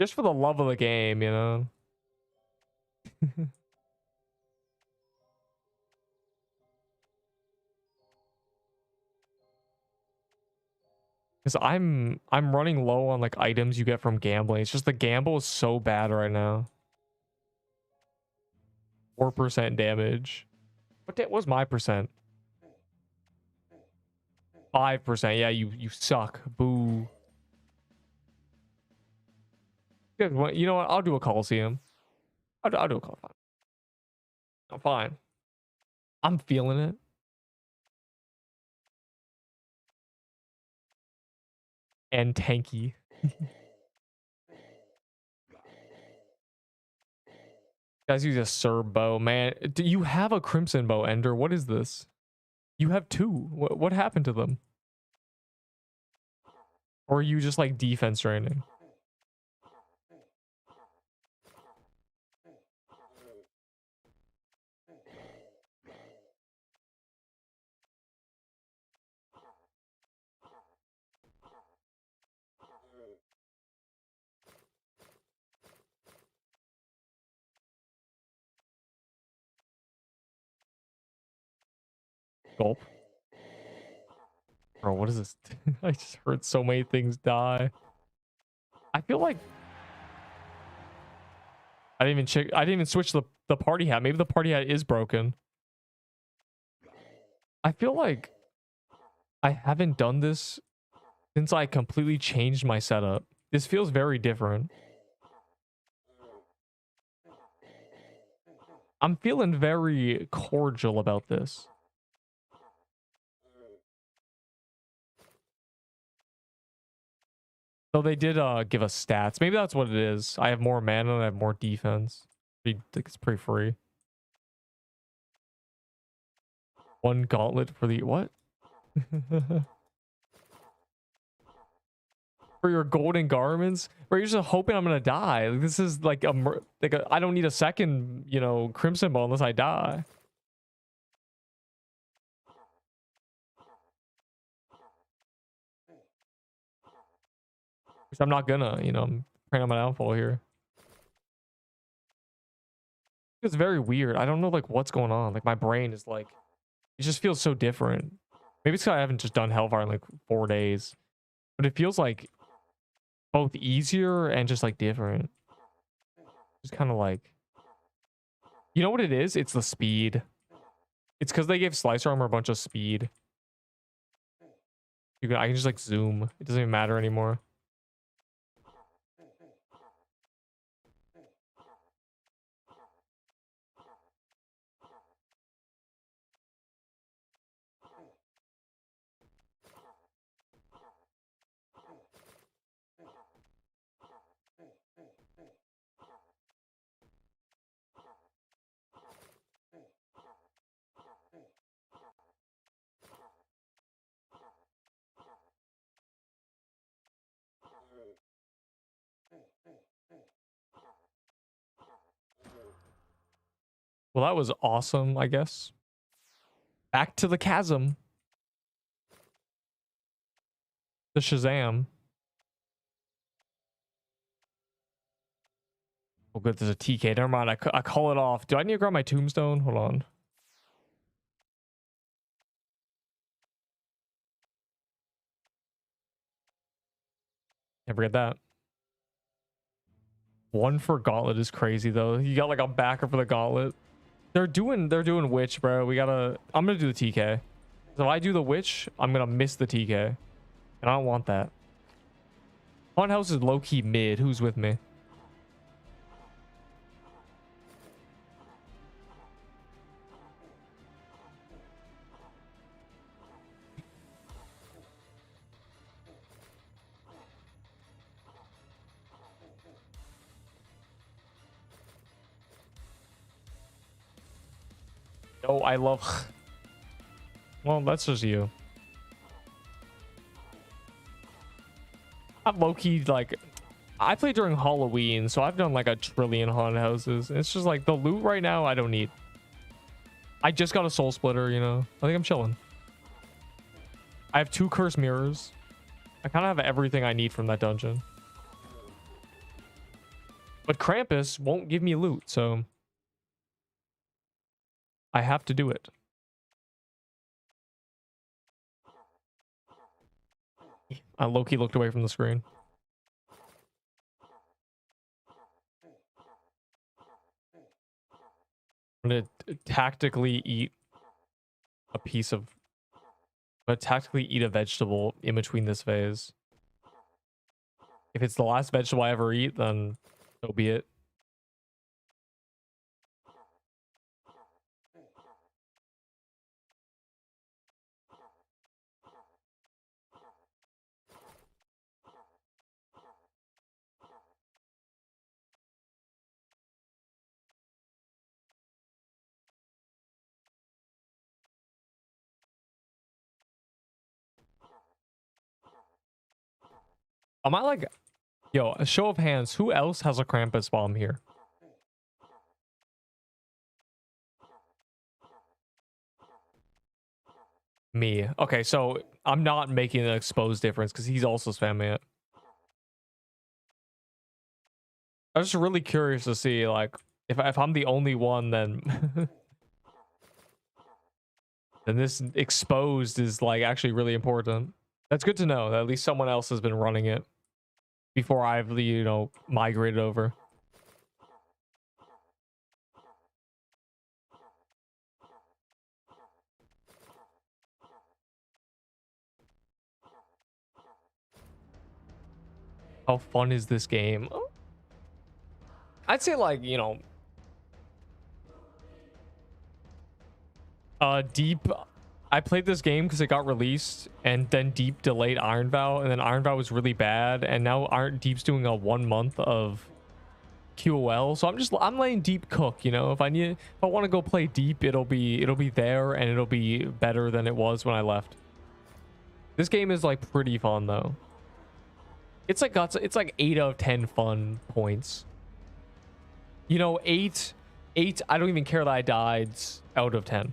Just for the love of the game, you know? Because I'm running low on like items you get from gambling. It's just the gamble is so bad right now. 4% damage. What was my percent? 5%. Yeah, you suck. Boo. You know what? I'll do a Coliseum. I'll do a Coliseum. I'm fine. I'm feeling it. And tanky. Guys use a Serb bow, man. Do you have a Crimson bow, Ender? What is this? You have two. What happened to them? Or are you just like defense training? Gulp. Bro, what is this? I just heard so many things die. I feel like I didn't even check. I didn't even switch the party hat. Maybe the party hat is broken. I feel like I haven't done this since I completely changed my setup. This feels very different. I'm feeling very cordial about this. So they did give us stats. Maybe that's what it is. I have more mana and I have more defense. It's pretty free. One gauntlet for the what? For your golden garments? Bro, you're just hoping I'm gonna die. Like, this is like I don't need a second, you know, crimson bow unless I die. Which I'm not gonna, you know, I'm praying on my downfall here. It's very weird. I don't know like what's going on. Like my brain is like, it just feels so different. Maybe it's because I haven't just done Hellfire in like 4 days. But it feels like both easier and just like different. Just kind of like, you know what it is? It's the speed. It's because they gave Slicer Armor a bunch of speed. I can just like zoom. It doesn't even matter anymore. Well, that was awesome, I guess. Back to the chasm. The Shazam. Oh, good. There's a TK. Never mind. I call it off. Do I need to grab my tombstone? Hold on. Never get that. One for gauntlet is crazy though. You got like a backer for the gauntlet. They're doing witch, bro. I'm gonna do the TK. So if I do the witch, I'm gonna miss the TK. And I don't want that. Haunted house is low-key mid. Who's with me? Oh, I love... Well, that's just you. I'm low-key, like... I play during Halloween, so I've done like a trillion haunted houses. It's just like the loot right now I don't need. I just got a soul splitter, you know. I think I'm chilling. I have 2 cursed mirrors. I kind of have everything I need from that dungeon. But Krampus won't give me loot, so... I have to do it. I low-key looked away from the screen. I'm gonna tactically eat a piece of... But tactically eat a vegetable in between this phase. If it's the last vegetable I ever eat, then so be it. Am I like... Yo, a show of hands. Who else has a Krampus bomb here? Me. Okay, so I'm not making an exposed difference because he's also spamming it. I was just really curious to see, like, if I'm the only one, then... then this exposed is, like, actually really important. That's good to know that at least someone else has been running it before I've, you know, migrated over. How fun is this game? I'd say, like, you know, Deep... I played this game because it got released, and then Deep delayed Iron Vow, and then Iron Vow was really bad, and now Deep's doing a 1 month of QOL, so I'm letting Deep cook, you know. If I want to go play Deep, it'll be there, and it'll be better than it was when I left. This game is like pretty fun though. It's like 8 out of 10 fun points. You know, 8 I don't even care that I died out of 10.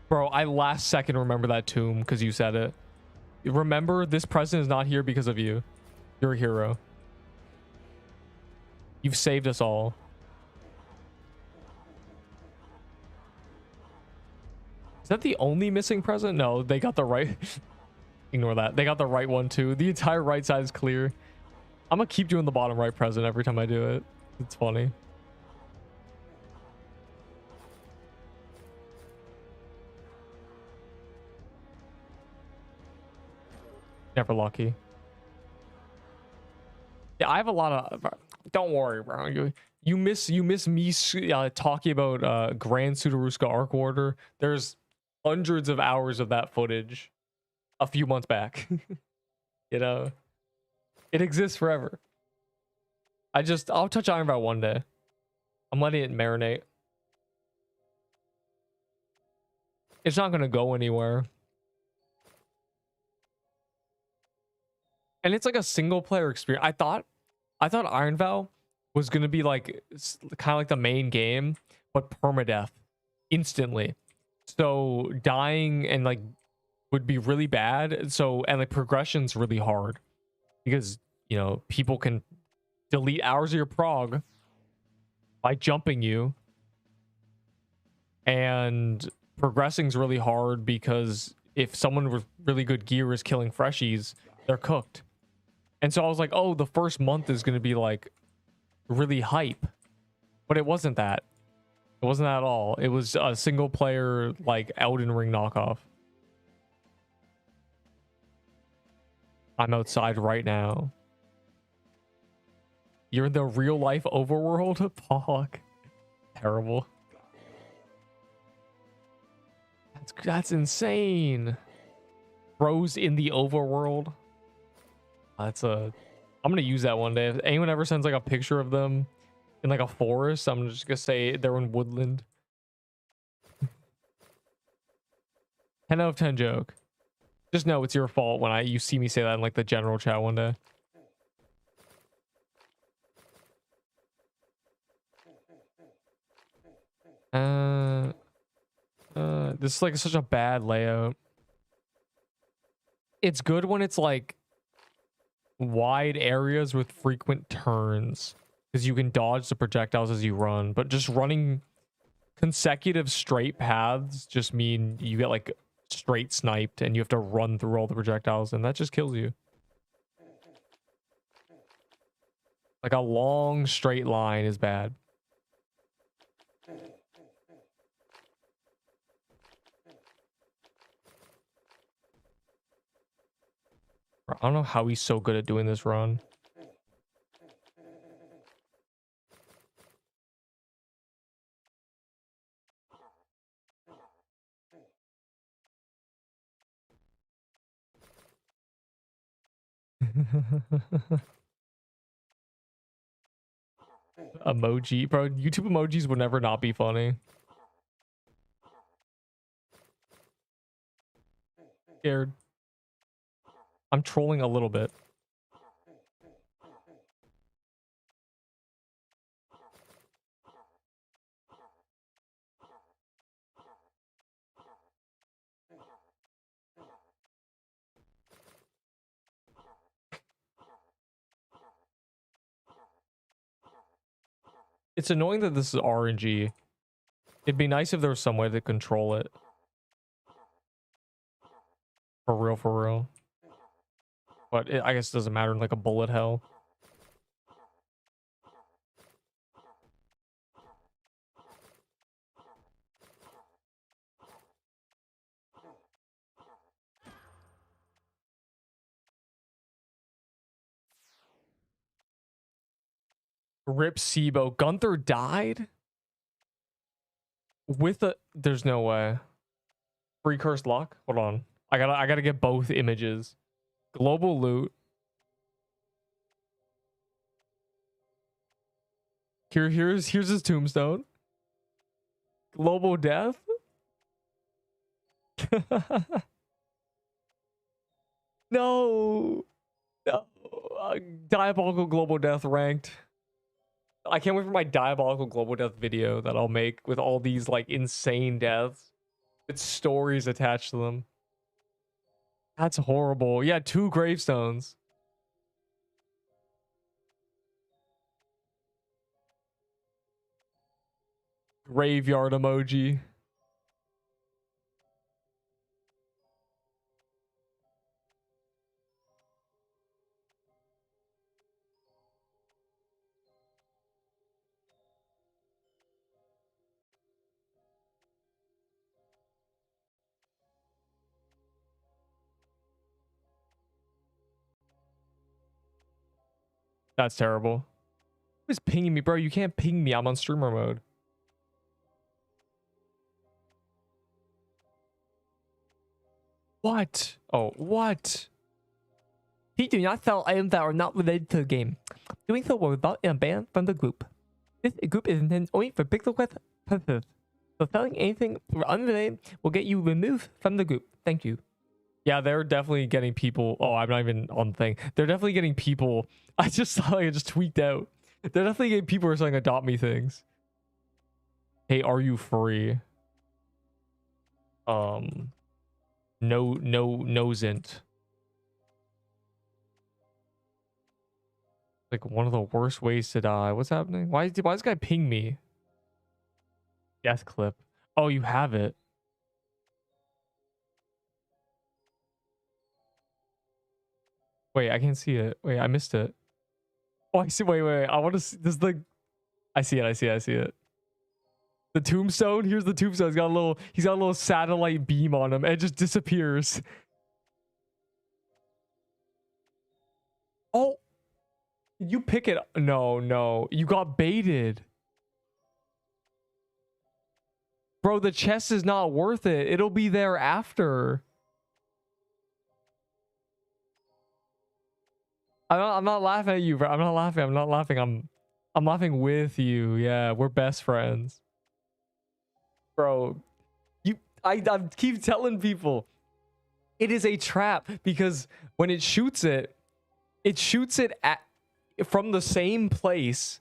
Bro, I last second remember that tomb because you said it. Remember, this president is not here because of you. You're a hero. You've saved us all. Is that the only missing present? No, they got the right... Ignore that. They got the right one too. The entire right side is clear. I'm gonna keep doing the bottom right present every time I do it. It's funny. Never lucky. Yeah, I have a lot of... Don't worry, bro. You miss me talking about Grand Sudaruska Arc Warder. There's hundreds of hours of that footage a few months back. You know, it exists forever. I'll touch Iron Vow one day. I'm letting it marinate. It's not gonna go anywhere. And it's like a single player experience. I thought Iron Vow was gonna be like kind of like the main game, but permadeath instantly. So dying and like would be really bad. So, and like progression's really hard because, you know, people can delete hours of your prog by jumping you, and progressing's really hard because if someone with really good gear is killing freshies, They're cooked. And so I was like, oh, the first month is going to be like really hype. But it wasn't that. It wasn't that at all. It was a single player like Elden Ring knockoff. I'm outside right now. You're in the real life overworld? Fuck. Terrible. That's insane. Bros in the overworld. That's a... I'm gonna use that one day. If anyone ever sends like a picture of them in like a forest, I'm just gonna say they're in woodland. 10 out of 10 joke. Just know it's your fault when you see me say that in like the general chat one day. This is like such a bad layout. It's good when it's like wide areas with frequent turns because you can dodge the projectiles as you run, but just running consecutive straight paths just mean you get like straight sniped and you have to run through all the projectiles, and that just kills you. Like a long straight line is bad. I don't know how he's so good at doing this run. Emoji, bro. YouTube emojis would never not be funny. Scared. I'm trolling a little bit. It's annoying that this is RNG. It'd be nice if there was some way to control it. For real, for real. But I guess it doesn't matter in like a bullet hell. Rip Sibo. Gunther died? With a... There's no way. Free cursed luck? Hold on. I gotta get both images. Global loot. Here's his tombstone. Global death? No. No. Diabolical global death ranked. I can't wait for my diabolical global death video that I'll make with all these like insane deaths with stories attached to them. That's horrible. Yeah, 2 gravestones. Graveyard emoji. That's terrible. Who's pinging me, bro? You can't ping me. I'm on streamer mode. What? Oh, what? He do not sell items that are not related to the game. Doing so will result in a ban from the group. This group is intended only for Pixel Quest purposes. So selling anything unrelated will get you removed from the group. Thank you. Yeah, they're definitely getting people. Oh, I'm not even on the thing. They're definitely getting people. I just saw like, I just tweaked out. They're definitely getting people who are saying adopt me things. Hey, are you free? Nosint. Like one of the worst ways to die. What's happening? Why is this guy ping me? Death clip. Oh, you have it. Wait, I can't see it. Wait, I missed it. Oh, I see. Wait. I want to see this. The I see it. I see it. The tombstone. Here's the tombstone. He's got a little satellite beam on him, and it just disappears. Oh, you pick it. No, you got baited, bro. The chest is not worth it. It'll be there after. I'm not laughing at you, bro. I'm not laughing. I'm laughing with you. Yeah, we're best friends, bro. I keep telling people it is a trap because when it shoots it at from the same place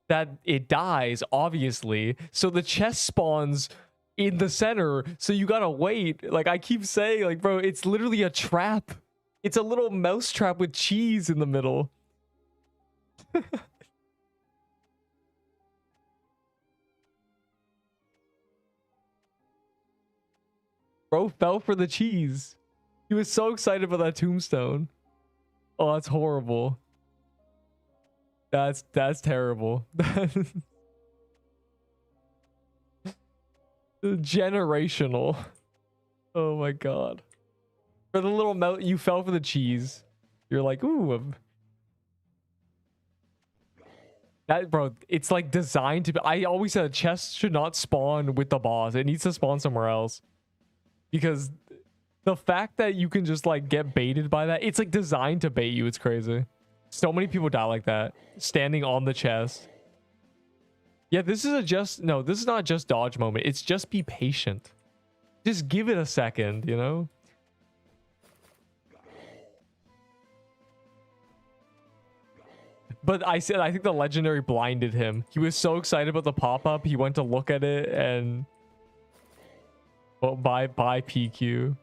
that it dies, obviously. So the chest spawns in the center, so you gotta wait. Like I keep saying, like, bro, it's literally a trap. It's a little mouse trap with cheese in the middle. Bro fell for the cheese. He was so excited about that tombstone. Oh, that's horrible. That's terrible. Generational. Oh my god. For the little melt, you fell for the cheese. You're like, ooh. That, bro, it's like designed to be. I always said a chest should not spawn with the boss. It needs to spawn somewhere else. Because the fact that you can just like get baited by that, it's like designed to bait you. It's crazy. So many people die like that, standing on the chest. Yeah, this is not just dodge moment. It's just be patient. Just give it a second, you know? But I think the legendary blinded him. He was so excited about the pop-up, he went to look at it and... Well, bye PQ.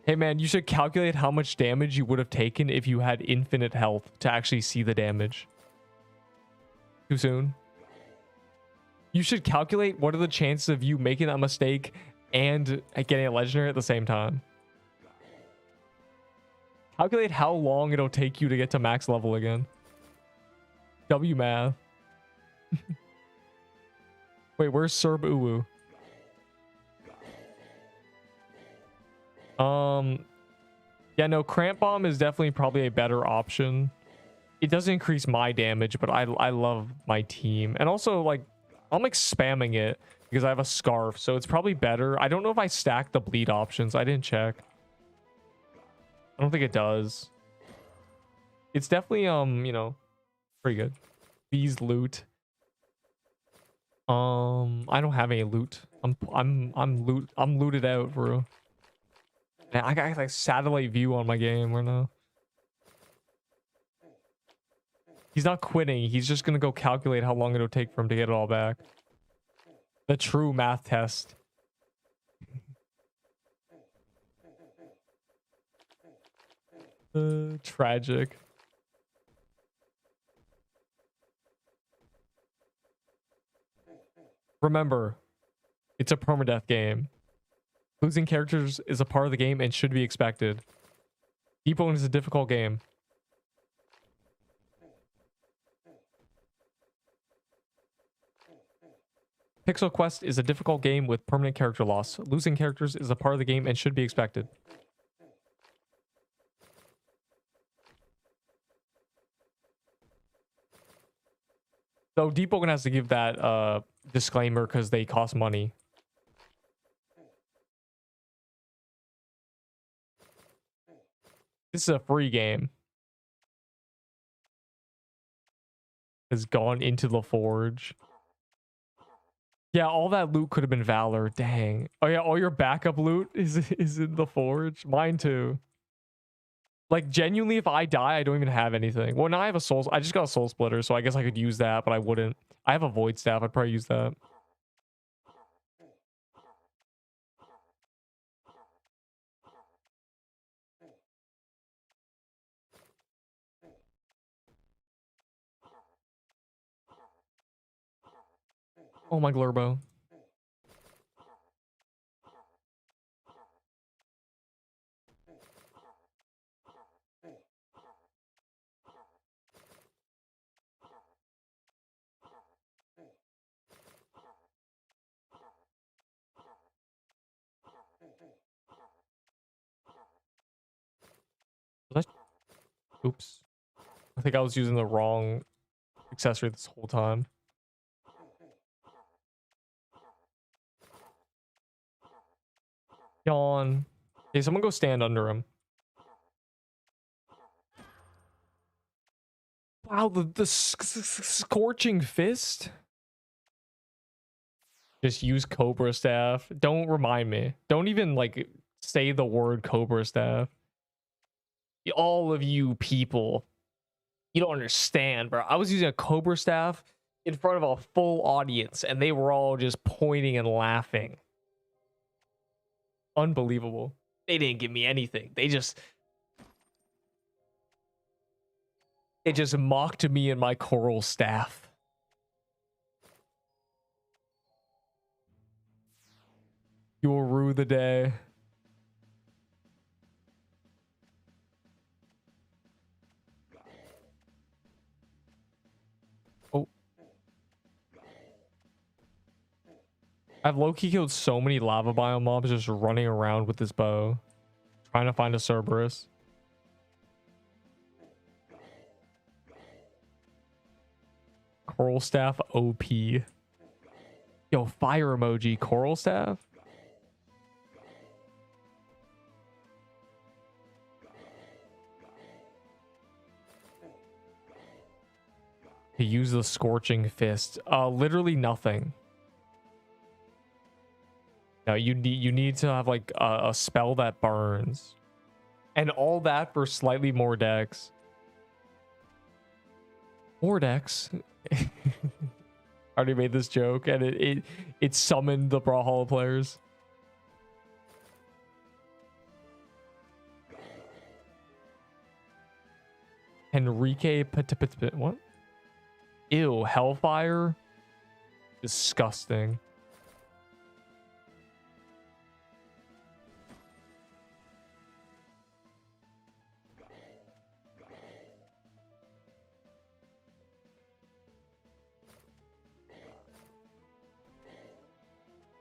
Hey man, you should calculate how much damage you would have taken if you had infinite health to actually see the damage. Too soon? You should calculate what are the chances of you making that mistake and getting a legendary at the same time. Calculate how long it'll take you to get to max level again. W math. Wait, where's Serb Uwu? Yeah, no, Cramp Bomb is definitely probably a better option. It doesn't increase my damage, but I love my team. And also, like, I'm like spamming it because I have a scarf, so it's probably better. I don't know if I stack the bleed options. I didn't check. I don't think it does. It's definitely you know, pretty good. Bees loot. I don't have any loot. I'm looted out, bro. Man, I got like satellite view on my game right now. He's not quitting. He's just gonna go calculate how long it'll take for him to get it all back. The true math test. Tragic. Remember, it's a permadeath game. Losing characters is a part of the game and should be expected. Deepwoken is a difficult game. Pixel Quest is a difficult game with permanent character loss. Losing characters is a part of the game and should be expected. So Deepwoken has to give that disclaimer because they cost money. This is a free game. Has gone into the forge. Yeah, all that loot could have been Valor. Dang. Oh yeah, all your backup loot is in the forge. Mine too. Like genuinely, if I die, I don't even have anything. Well, now I have a soul. I just got a soul splitter, so I guess I could use that, but I wouldn't. I have a void staff. I'd probably use that. Oh my Glurbo. Oops. I think I was using the wrong accessory this whole time. Yawn. Okay, someone go stand under him. Wow, the scorching fist. Just use Cobra Staff. Don't remind me. Don't even like say the word Cobra Staff. All of you people, you don't understand, bro. I was using a Cobra Staff in front of a full audience and they were all just pointing and laughing. Unbelievable. They didn't give me anything. They just mocked me and my coral staff. You'll rue the day. Oh. I've low-key killed so many lava biome mobs just running around with this bow. Trying to find a Cerberus. Coral staff OP. Yo, fire emoji. Coral staff? To use the scorching fist. Literally nothing. No, you need to have like a spell that burns. And all that for slightly more dex. More dex. I already made this joke and it summoned the Brawlhalla players. Enrique what? Ew, Hellfire? Disgusting.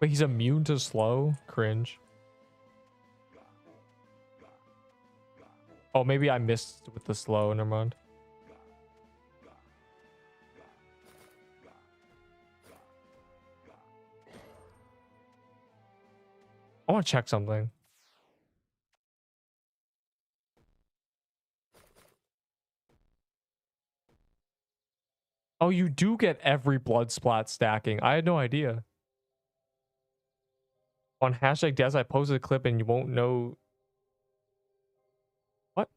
Wait, he's immune to slow? Cringe. Oh, maybe I missed with the slow. Never mind. I want to check something. Oh, you do get every blood splat stacking. I had no idea. On hashtag Des, I posted a clip and you won't know. What?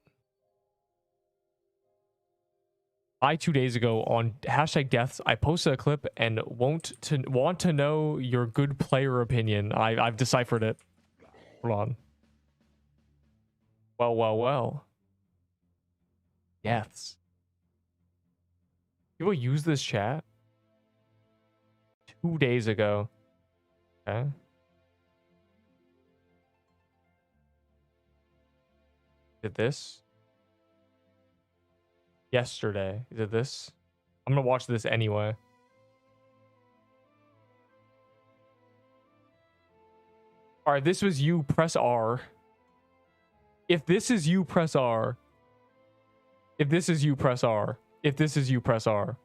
2 days ago on hashtag deaths, I posted a clip and want to know your good player opinion. I've deciphered it. Hold on. Well. Deaths. People use this chat 2 days ago. Okay. Did this? Yesterday. Is it this? I'm gonna watch this anyway. All right, this was you. Press R. If this is you, press R. If this is you, press R. If this is you, press R.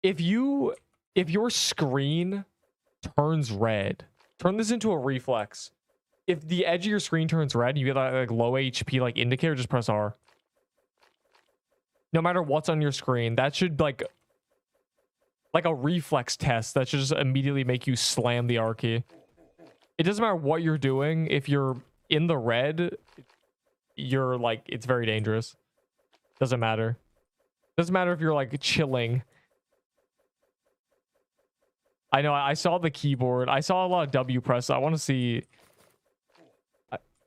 If your screen turns red, turn this into a reflex. If the edge of your screen turns red, you get like low HP like indicator, just press R. No matter what's on your screen, that should like a reflex test. That should just immediately make you slam the R key. It doesn't matter what you're doing. If you're in the red, you're like, it's very dangerous. Doesn't matter. Doesn't matter if you're like chilling. I know, I saw the keyboard. I saw a lot of W press. I want to see.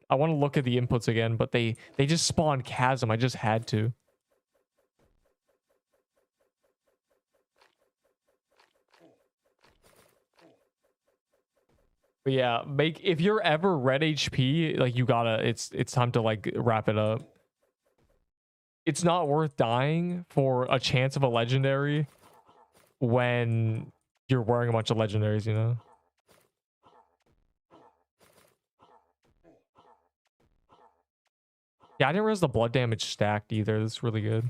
I want to look at the inputs again, but they just spawned Chasm. I just had to. But yeah, if you're ever red HP, like you gotta, it's time to like wrap it up. it's not worth dying for a chance of a legendary when you're wearing a bunch of legendaries, you know? Yeah, I didn't realize the blood damage stacked either. This is really good.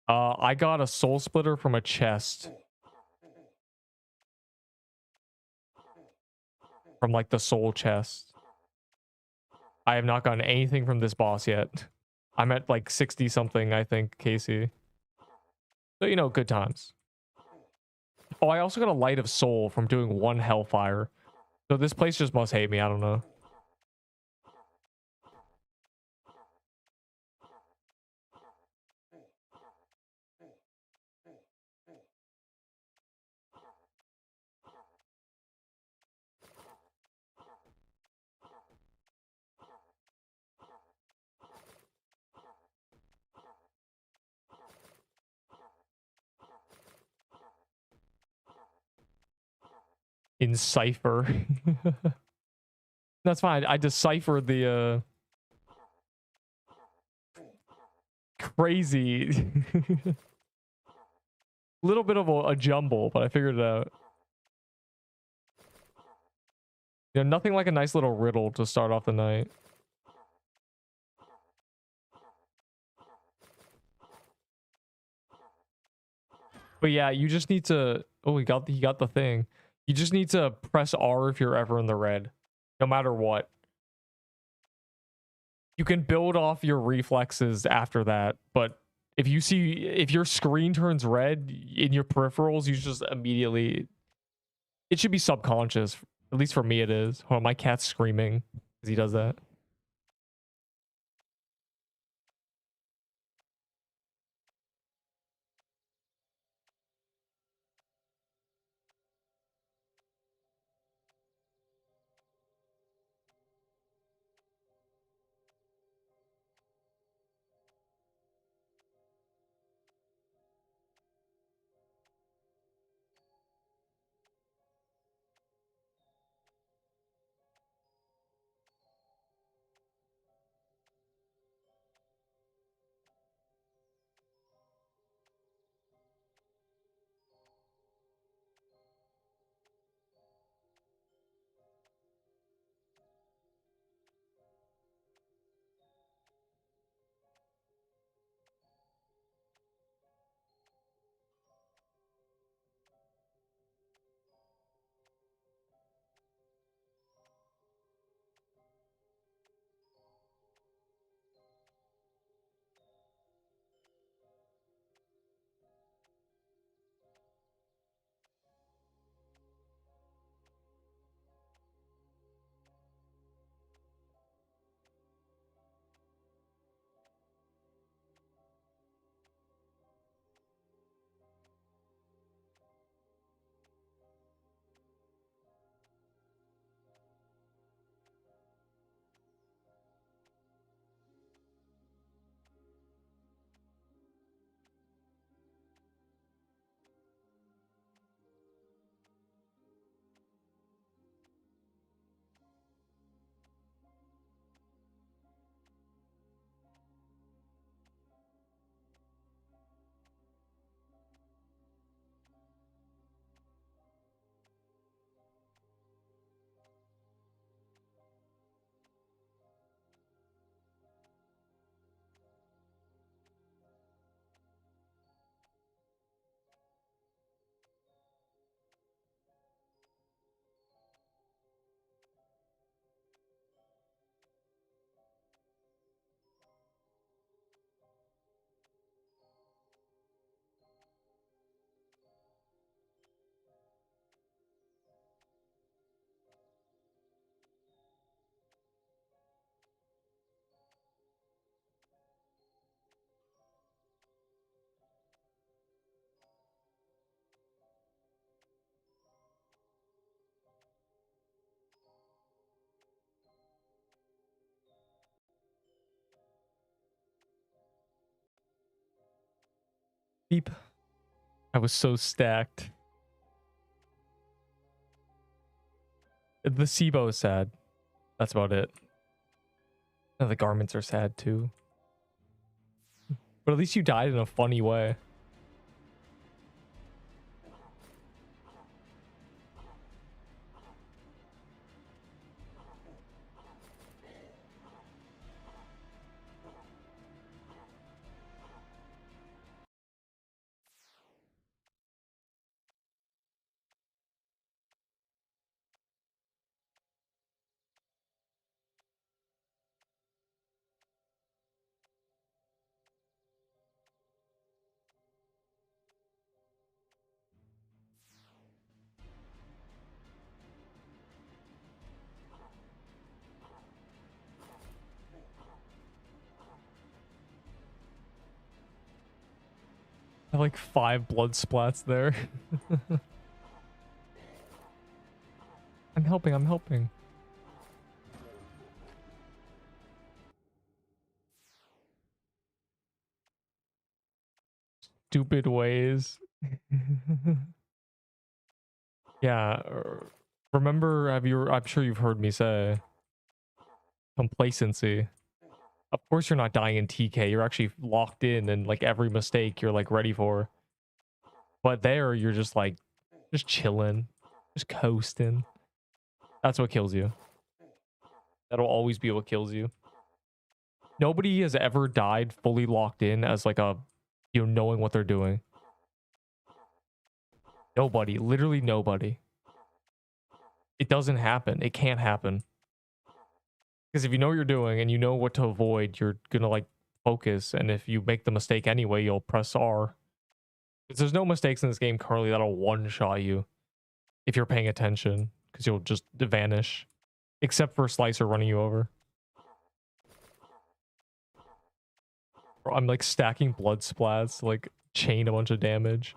I got a soul splitter from a chest. From like the soul chest. I have not gotten anything from this boss yet. I'm at like 60 something, I think, Casey. So, you know, good times. Oh, I also got a light of soul from doing one hellfire. So this place just must hate me. I don't know. In cipher. That's fine. I deciphered the crazy little bit of a jumble, but I figured it out. You know, nothing like a nice little riddle to start off the night. But yeah, you just need to. Oh, he got the thing. You just need to press R if you're ever in the red, no matter what. You can build off your reflexes after that, but if your screen turns red in your peripherals, you just immediately. It should be subconscious. At least for me, it is. Hold on, my cat's screaming as he does that. Beep. I was so stacked. The SIBO is sad. That's about it. And the garments are sad too. But at least you died in a funny way. I have like 5 blood splats there. I'm helping, I'm helping. Stupid ways. Yeah. Remember, I'm sure you've heard me say complacency. Of course you're not dying in TK. You're actually locked in and like every mistake you're like ready for. But there you're just like just chilling, just coasting. That's what kills you. That'll always be what kills you. Nobody has ever died fully locked in as like a, you know, knowing what they're doing. Nobody, literally nobody. It doesn't happen. It can't happen. Because if you know what you're doing and you know what to avoid, you're gonna like focus. And if you make the mistake anyway, you'll press R. Because there's no mistakes in this game currently that'll one-shot you if you're paying attention. Because you'll just vanish. Except for Slicer running you over. Bro, I'm like stacking blood splats to like chain a bunch of damage.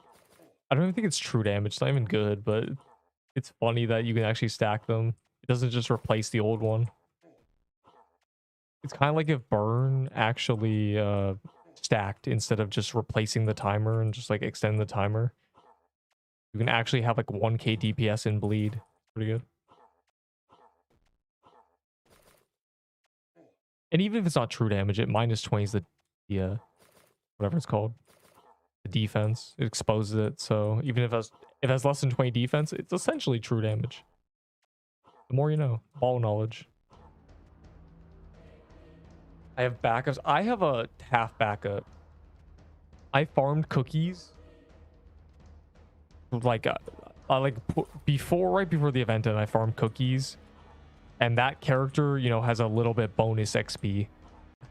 I don't even think it's true damage. It's not even good, but it's funny that you can actually stack them. It doesn't just replace the old one. It's kind of like if Burn actually stacked instead of just replacing the timer and just like extend the timer. You can actually have like 1k DPS in bleed. Pretty good. And even if it's not true damage, it minus 20 is the whatever it's called. The defense. It exposes it. So even if it has less than 20 defense, it's essentially true damage. The more you know. Ball knowledge. I have backups. I have a half backup. I farmed cookies. Like, before, right before the event, and I farmed cookies. And that character, you know, has a little bit bonus XP.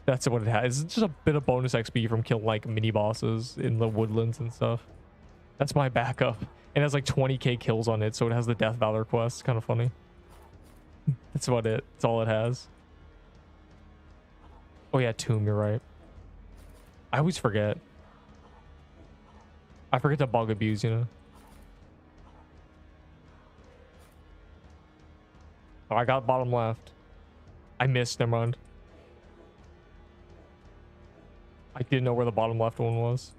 That's what it has. It's just a bit of bonus XP from killing like mini bosses in the woodlands and stuff. That's my backup. And it has like 20k kills on it, so it has the Death Valor quest. Kind of funny. That's about it. That's all it has. Oh yeah, Tomb, you're right. I always forget. I forget to bug abuse, you know? Oh, I got bottom left. I missed, never mind. I didn't know where the bottom left one was.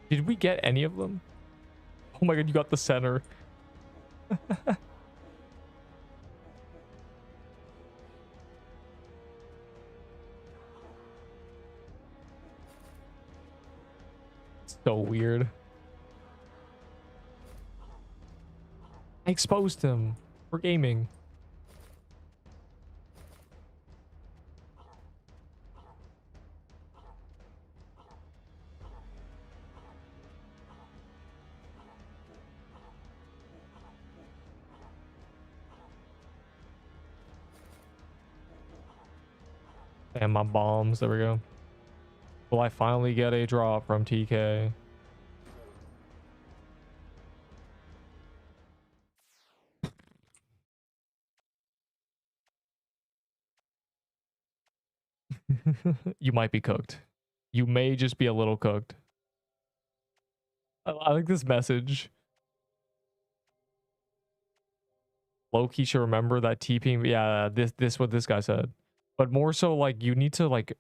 Did we get any of them? Oh my god, you got the center. So weird. I exposed him for gaming. And my bombs. There we go. Will I finally get a drop from TK? You might be cooked. You may just be a little cooked. I like this message. Low-key should remember that TPing. Yeah, this what this guy said. But more so like you need to like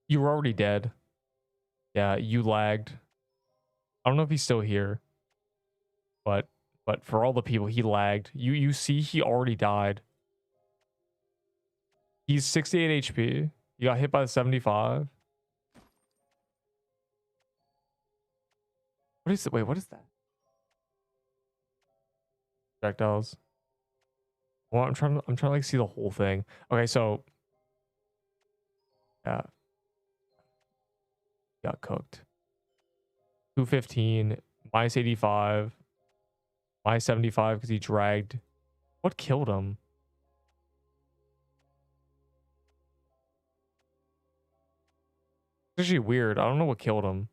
You were already dead. Yeah, you lagged. I don't know if he's still here, but for all the people, he lagged. You see, he already died. He's 68 HP. You got hit by the 75. What is it? Wait, what is that? Projectiles. Well, I'm trying to like see the whole thing. Okay, so yeah, got cooked. 215 minus 85 minus 75 because he dragged. What killed him? It's actually weird. I don't know what killed him.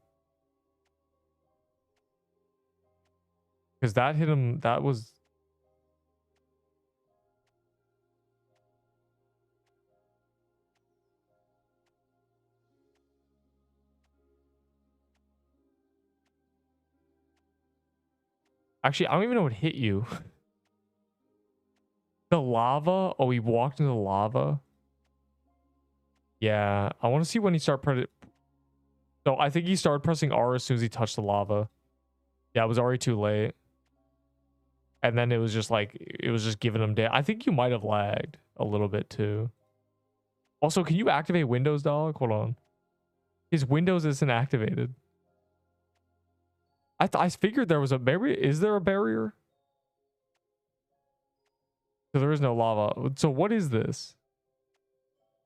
Because that hit him. That was. Actually, I don't even know what hit you. The lava? Oh, he walked into the lava? Yeah, I want to see when he started pressing. So I think he started pressing R as soon as he touched the lava. Yeah, it was already too late. And then it was just like, it was just giving him I think you might have lagged a little bit too. Also, can you activate Windows, dog? Hold on. His Windows isn't activated. I figured there was a barrier. Is there a barrier? So there is no lava. So what is this?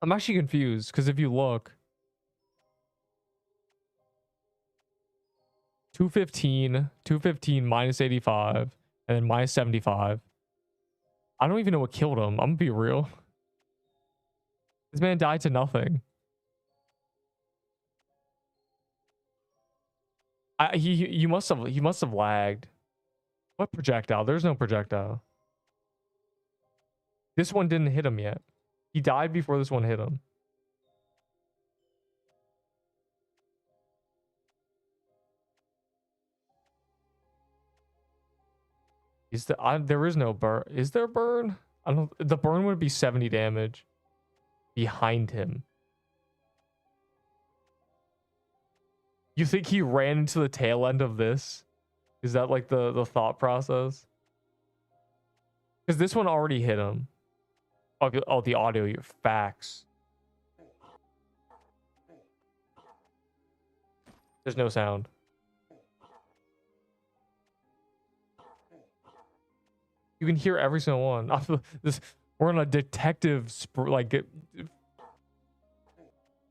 I'm actually confused because if you look, 215 minus 85 and then minus 75. I don't even know what killed him. I'm gonna be real. This man died to nothing. He must have lagged. What projectile? There's no projectile. This one didn't hit him yet. He died before this one hit him. There is no burn. Is there a burn? I don't. The burn would be 70 damage behind him. You think he ran into the tail end of this? Is that like the thought process? Because this one already hit him. Oh, the audio, your facts. There's no sound. You can hear every single one. We're on a detective like.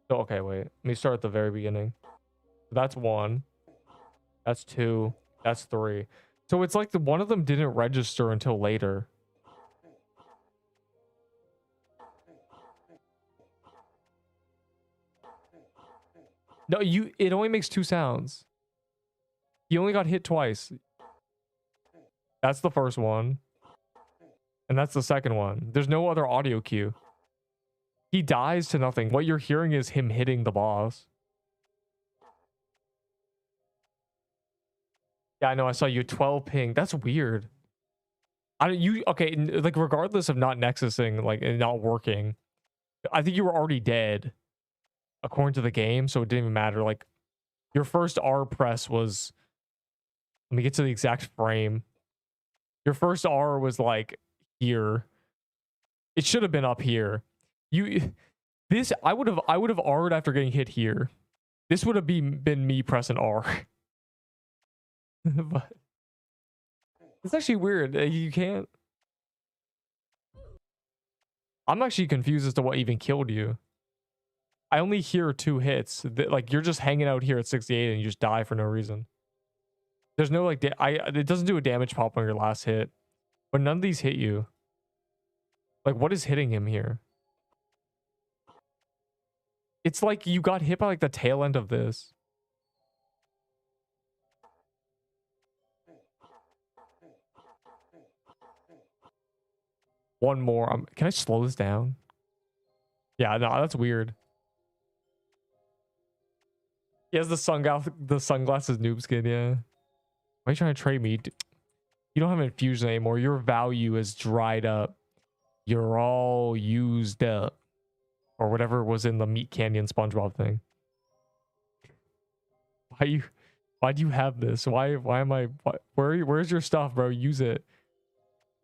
Oh, okay, wait. Let me start at the very beginning. That's 1. That's 2. That's 3. So it's like one of them didn't register until later. No, it only makes 2 sounds. He only got hit twice. That's the first one. And that's the second one. There's no other audio cue. He dies to nothing. What you're hearing is him hitting the boss. Yeah, I know. I saw you 12 ping. That's weird. Okay, like regardless of not nexusing, like and not working, I think you were already dead according to the game, so it didn't even matter. Like your first R press was, let me get to the exact frame. Your first R was like here. It should have been up here. I would have R'd after getting hit here. This would have been me pressing R. But it's actually weird. You can't. I'm actually confused as to what even killed you. I only hear 2 hits. Like you're just hanging out here at 68 and you just die for no reason. There's no like it doesn't do a damage pop on your last hit, but none of these hit you. Like what is hitting him here? It's like you got hit by like the tail end of this. One more. Can I slow this down? Yeah, no, that's weird. He has the sunglasses noob skin, yeah. Why are you trying to trade me? You don't have infusion anymore. Your value is dried up. You're all used up. Or whatever was in the Meat Canyon SpongeBob thing. why do you have this? Why am I where's your stuff, bro? Use it.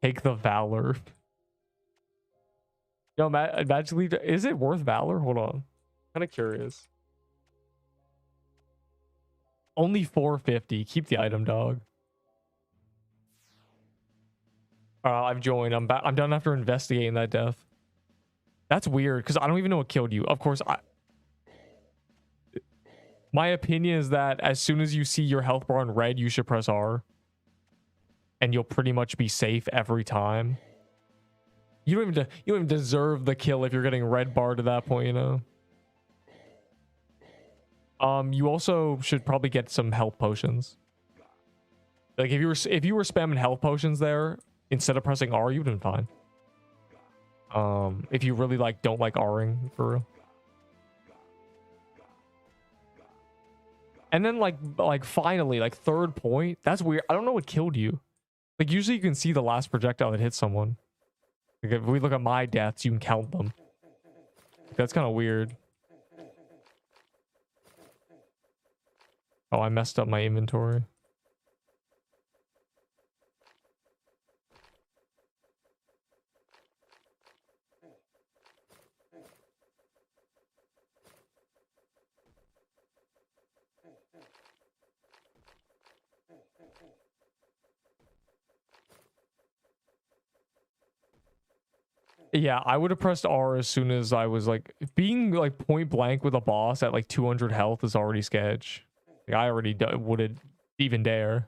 Take the Valor. Yo, magically, is it worth Valor? Hold on. Kind of curious. Only 450. Keep the item, dog. I've joined. I'm back. I'm done after investigating that death. That's weird because I don't even know what killed you. Of course, my opinion is that as soon as you see your health bar in red, you should press R. And you'll pretty much be safe every time. You don't even deserve the kill if you're getting red bar to that point, you know. You also should probably get some health potions. Like if you were spamming health potions there instead of pressing R, you'd been fine. If you really don't like Ring for real. And then finally, third point. That's weird. I don't know what killed you. Like usually you can see the last projectile that hit someone. Like if we look at my deaths, you can count them. That's kind of weird. Oh, I messed up my inventory. Yeah, I would have pressed R as soon as I was being point blank with a boss at 200 health is already sketch. Like, I already wouldn't even dare.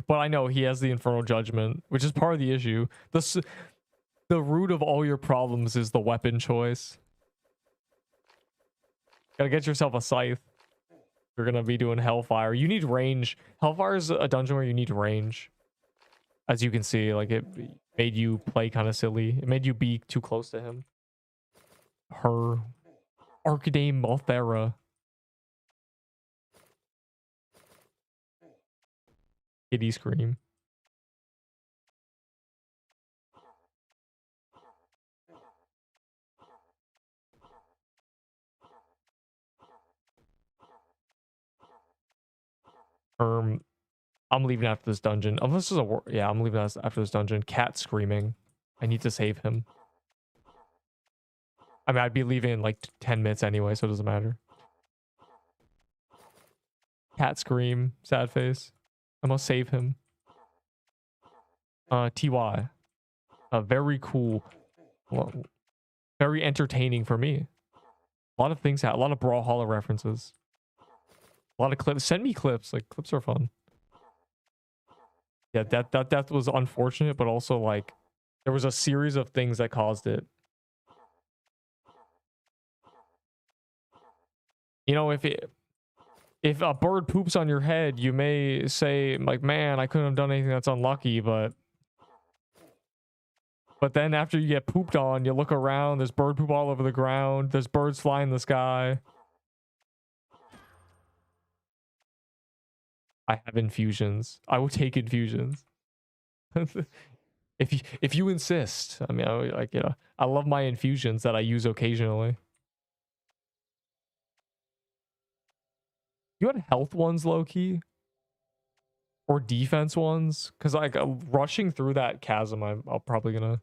But I know he has the Infernal Judgment, which is part of the issue. The root of all your problems is the weapon choice. Gotta get yourself a scythe. You're gonna be doing Hellfire. You need range. Hellfire is a dungeon where you need range. As you can see, it made you play kind of silly. It made you be too close to him. Her. Arcadame Malthera. Kitty scream. I'm leaving after this dungeon. Unless there's a yeah, I'm leaving after this dungeon. Cat screaming. I need to save him. I mean, I'd be leaving in 10 minutes anyway, so it doesn't matter. Cat scream. Sad face. I must save him. TY. Very cool. Well, very entertaining for me. A lot of things a lot of Brawlhalla references. A lot of clips. Send me clips. Clips are fun. Yeah, that was unfortunate, but also there was a series of things that caused it. You know, if a bird poops on your head, you may say man, I couldn't have done anything that's unlucky, but then after you get pooped on, you look around, there's bird poop all over the ground, there's birds flying in the sky. I have infusions. I will take infusions. if you insist. I mean, I love my infusions that I use occasionally. You had health ones, low key, or defense ones, because rushing through that chasm, I'm probably gonna.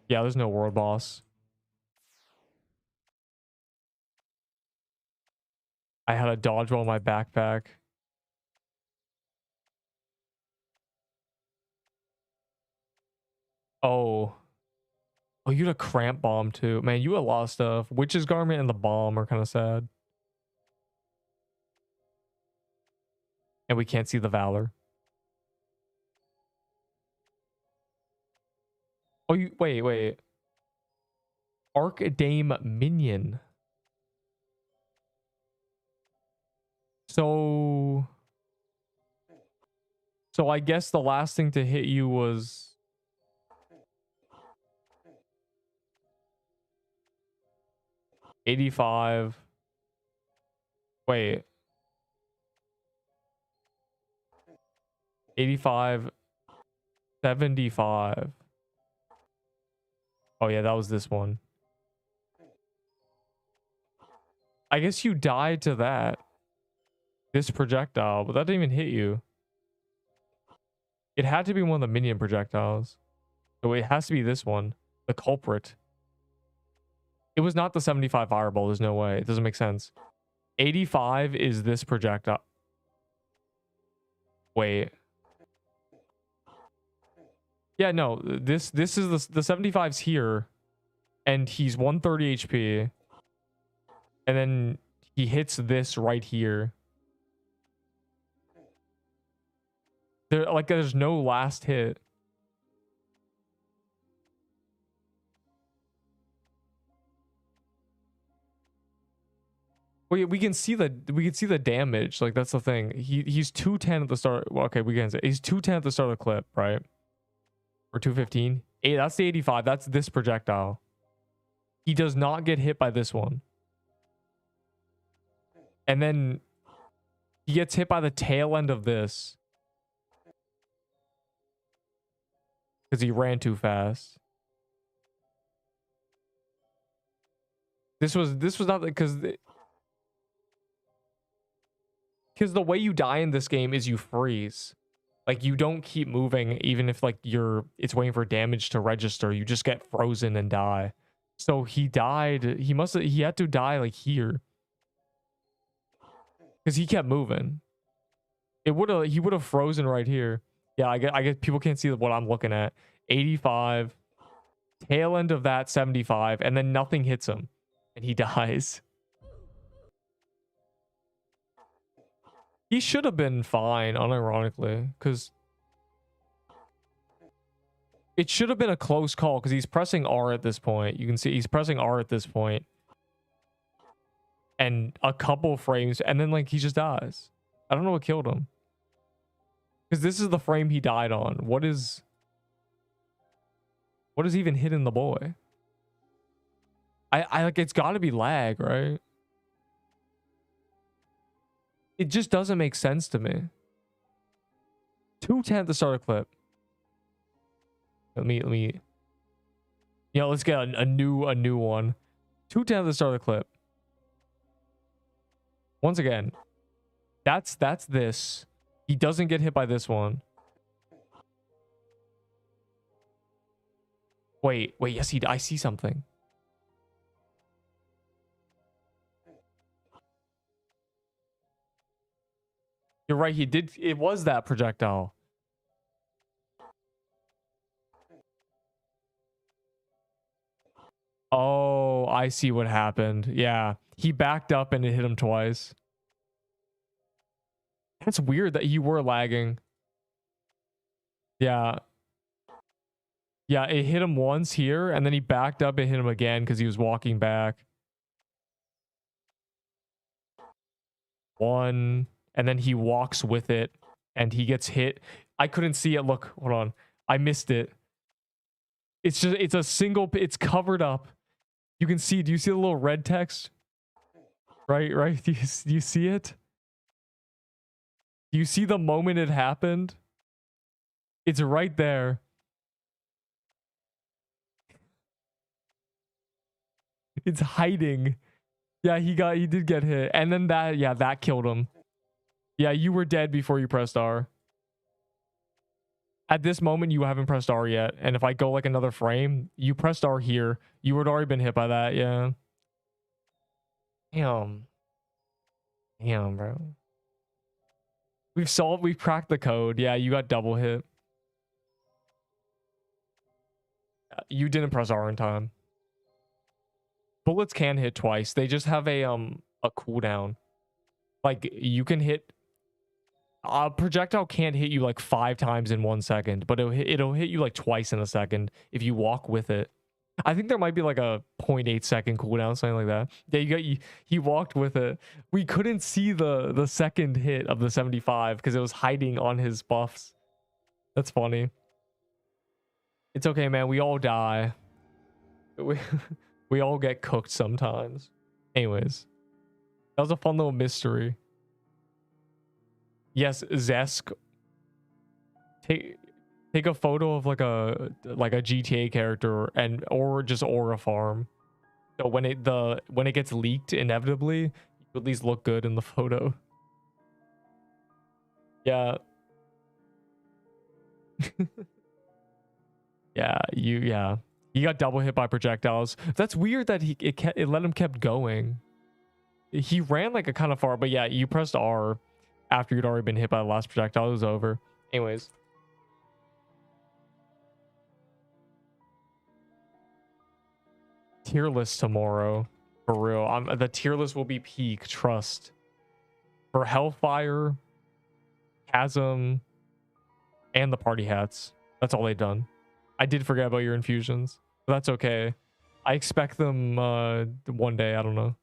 Yeah, there's no world boss. I had a dodgeball in my backpack. Oh. Oh, you had a cramp bomb too. Man, you had a lot of stuff. Witch's Garment and the bomb are kind of sad. And we can't see the Valor. Oh, wait. Arcadame Minion. So I guess the last thing to hit you was 85. Wait. 85. 75. Oh yeah, that was this one. I guess you died to that. This projectile, but that didn't even hit you. It had to be one of the minion projectiles. So it has to be this one. The culprit. It was not the 75 fireball. There's no way. It doesn't make sense. 85 is this projectile. Wait. Yeah, no. This is the 75's here. And he's 130 HP. And then he hits this right here. There's no last hit. We can see the damage. Like, that's the thing. He's 210 at the start. Well, okay, we can say he's 210 at the start of the clip, right? Or 215. That's the 85. That's this projectile. He does not get hit by this one. And then he gets hit by the tail end of this. Because he ran too fast. This was not because the way you die in this game is you freeze. Like, you don't keep moving even if like it's waiting for damage to register. You just get frozen and die. So he died. He had to die like here. Because he kept moving. He would have frozen right here. Yeah, I get people can't see what I'm looking at. 85, tail end of that 75, and then nothing hits him, and he dies. He should have been fine, unironically, because it should have been a close call, because he's pressing R at this point. You can see he's pressing R at this point, and a couple frames, and then like he just dies. I don't know what killed him. Because this is the frame he died on. What is even hitting the boy? I like, it's got to be lag, right? It just doesn't make sense to me. 210 at the start of clip. Let me. Yeah, let's get a new one. 210 at the start of the clip. Once again, that's this. He doesn't get hit by this one. Wait, yes, I see something. You're right, it was that projectile. Oh, I see what happened. Yeah, he backed up and it hit him twice. That's weird that you were lagging. Yeah. Yeah, it hit him once here, and then he backed up and hit him again because he was walking back. One, and then he walks with it, and he gets hit. I couldn't see it. Look, hold on. I missed it. It's a single, it's covered up. You can see, do you see the little red text? Right? Do you see it? Do you see the moment it happened? It's right there. It's hiding. Yeah, he did get hit. And then that killed him. Yeah, you were dead before you pressed R. At this moment, you haven't pressed R yet. And if I go like another frame, you pressed R here. You would already been hit by that, yeah. Damn, bro. We've cracked the code. Yeah, you got double hit. You didn't press R in time. Bullets can hit twice. They just have a cooldown. Like, you can hit a projectile can't hit you like 5 times in 1 second, but it'll hit you like twice in a second if you walk with it. I think there might be like a 0.8 second cooldown, something like that. Yeah, he walked with it. We couldn't see the second hit of the 75 because it was hiding on his buffs. That's funny. It's okay, man. We all die. We all get cooked sometimes. Anyways, that was a fun little mystery. Yes, Zesk. Take a photo of like a GTA character or just Aura Farm. So when it gets leaked, inevitably, you at least look good in the photo. Yeah. Yeah. He got double hit by projectiles. That's weird that it let him kept going. He ran like a kind of far, but yeah, you pressed R after you'd already been hit by the last projectile. It was over. Anyways. Tier list tomorrow. For real. The tier list will be peak, trust. For Hellfire, Chasm, and the party hats. That's all they've done. I did forget about your infusions. But that's okay. I expect them one day. I don't know.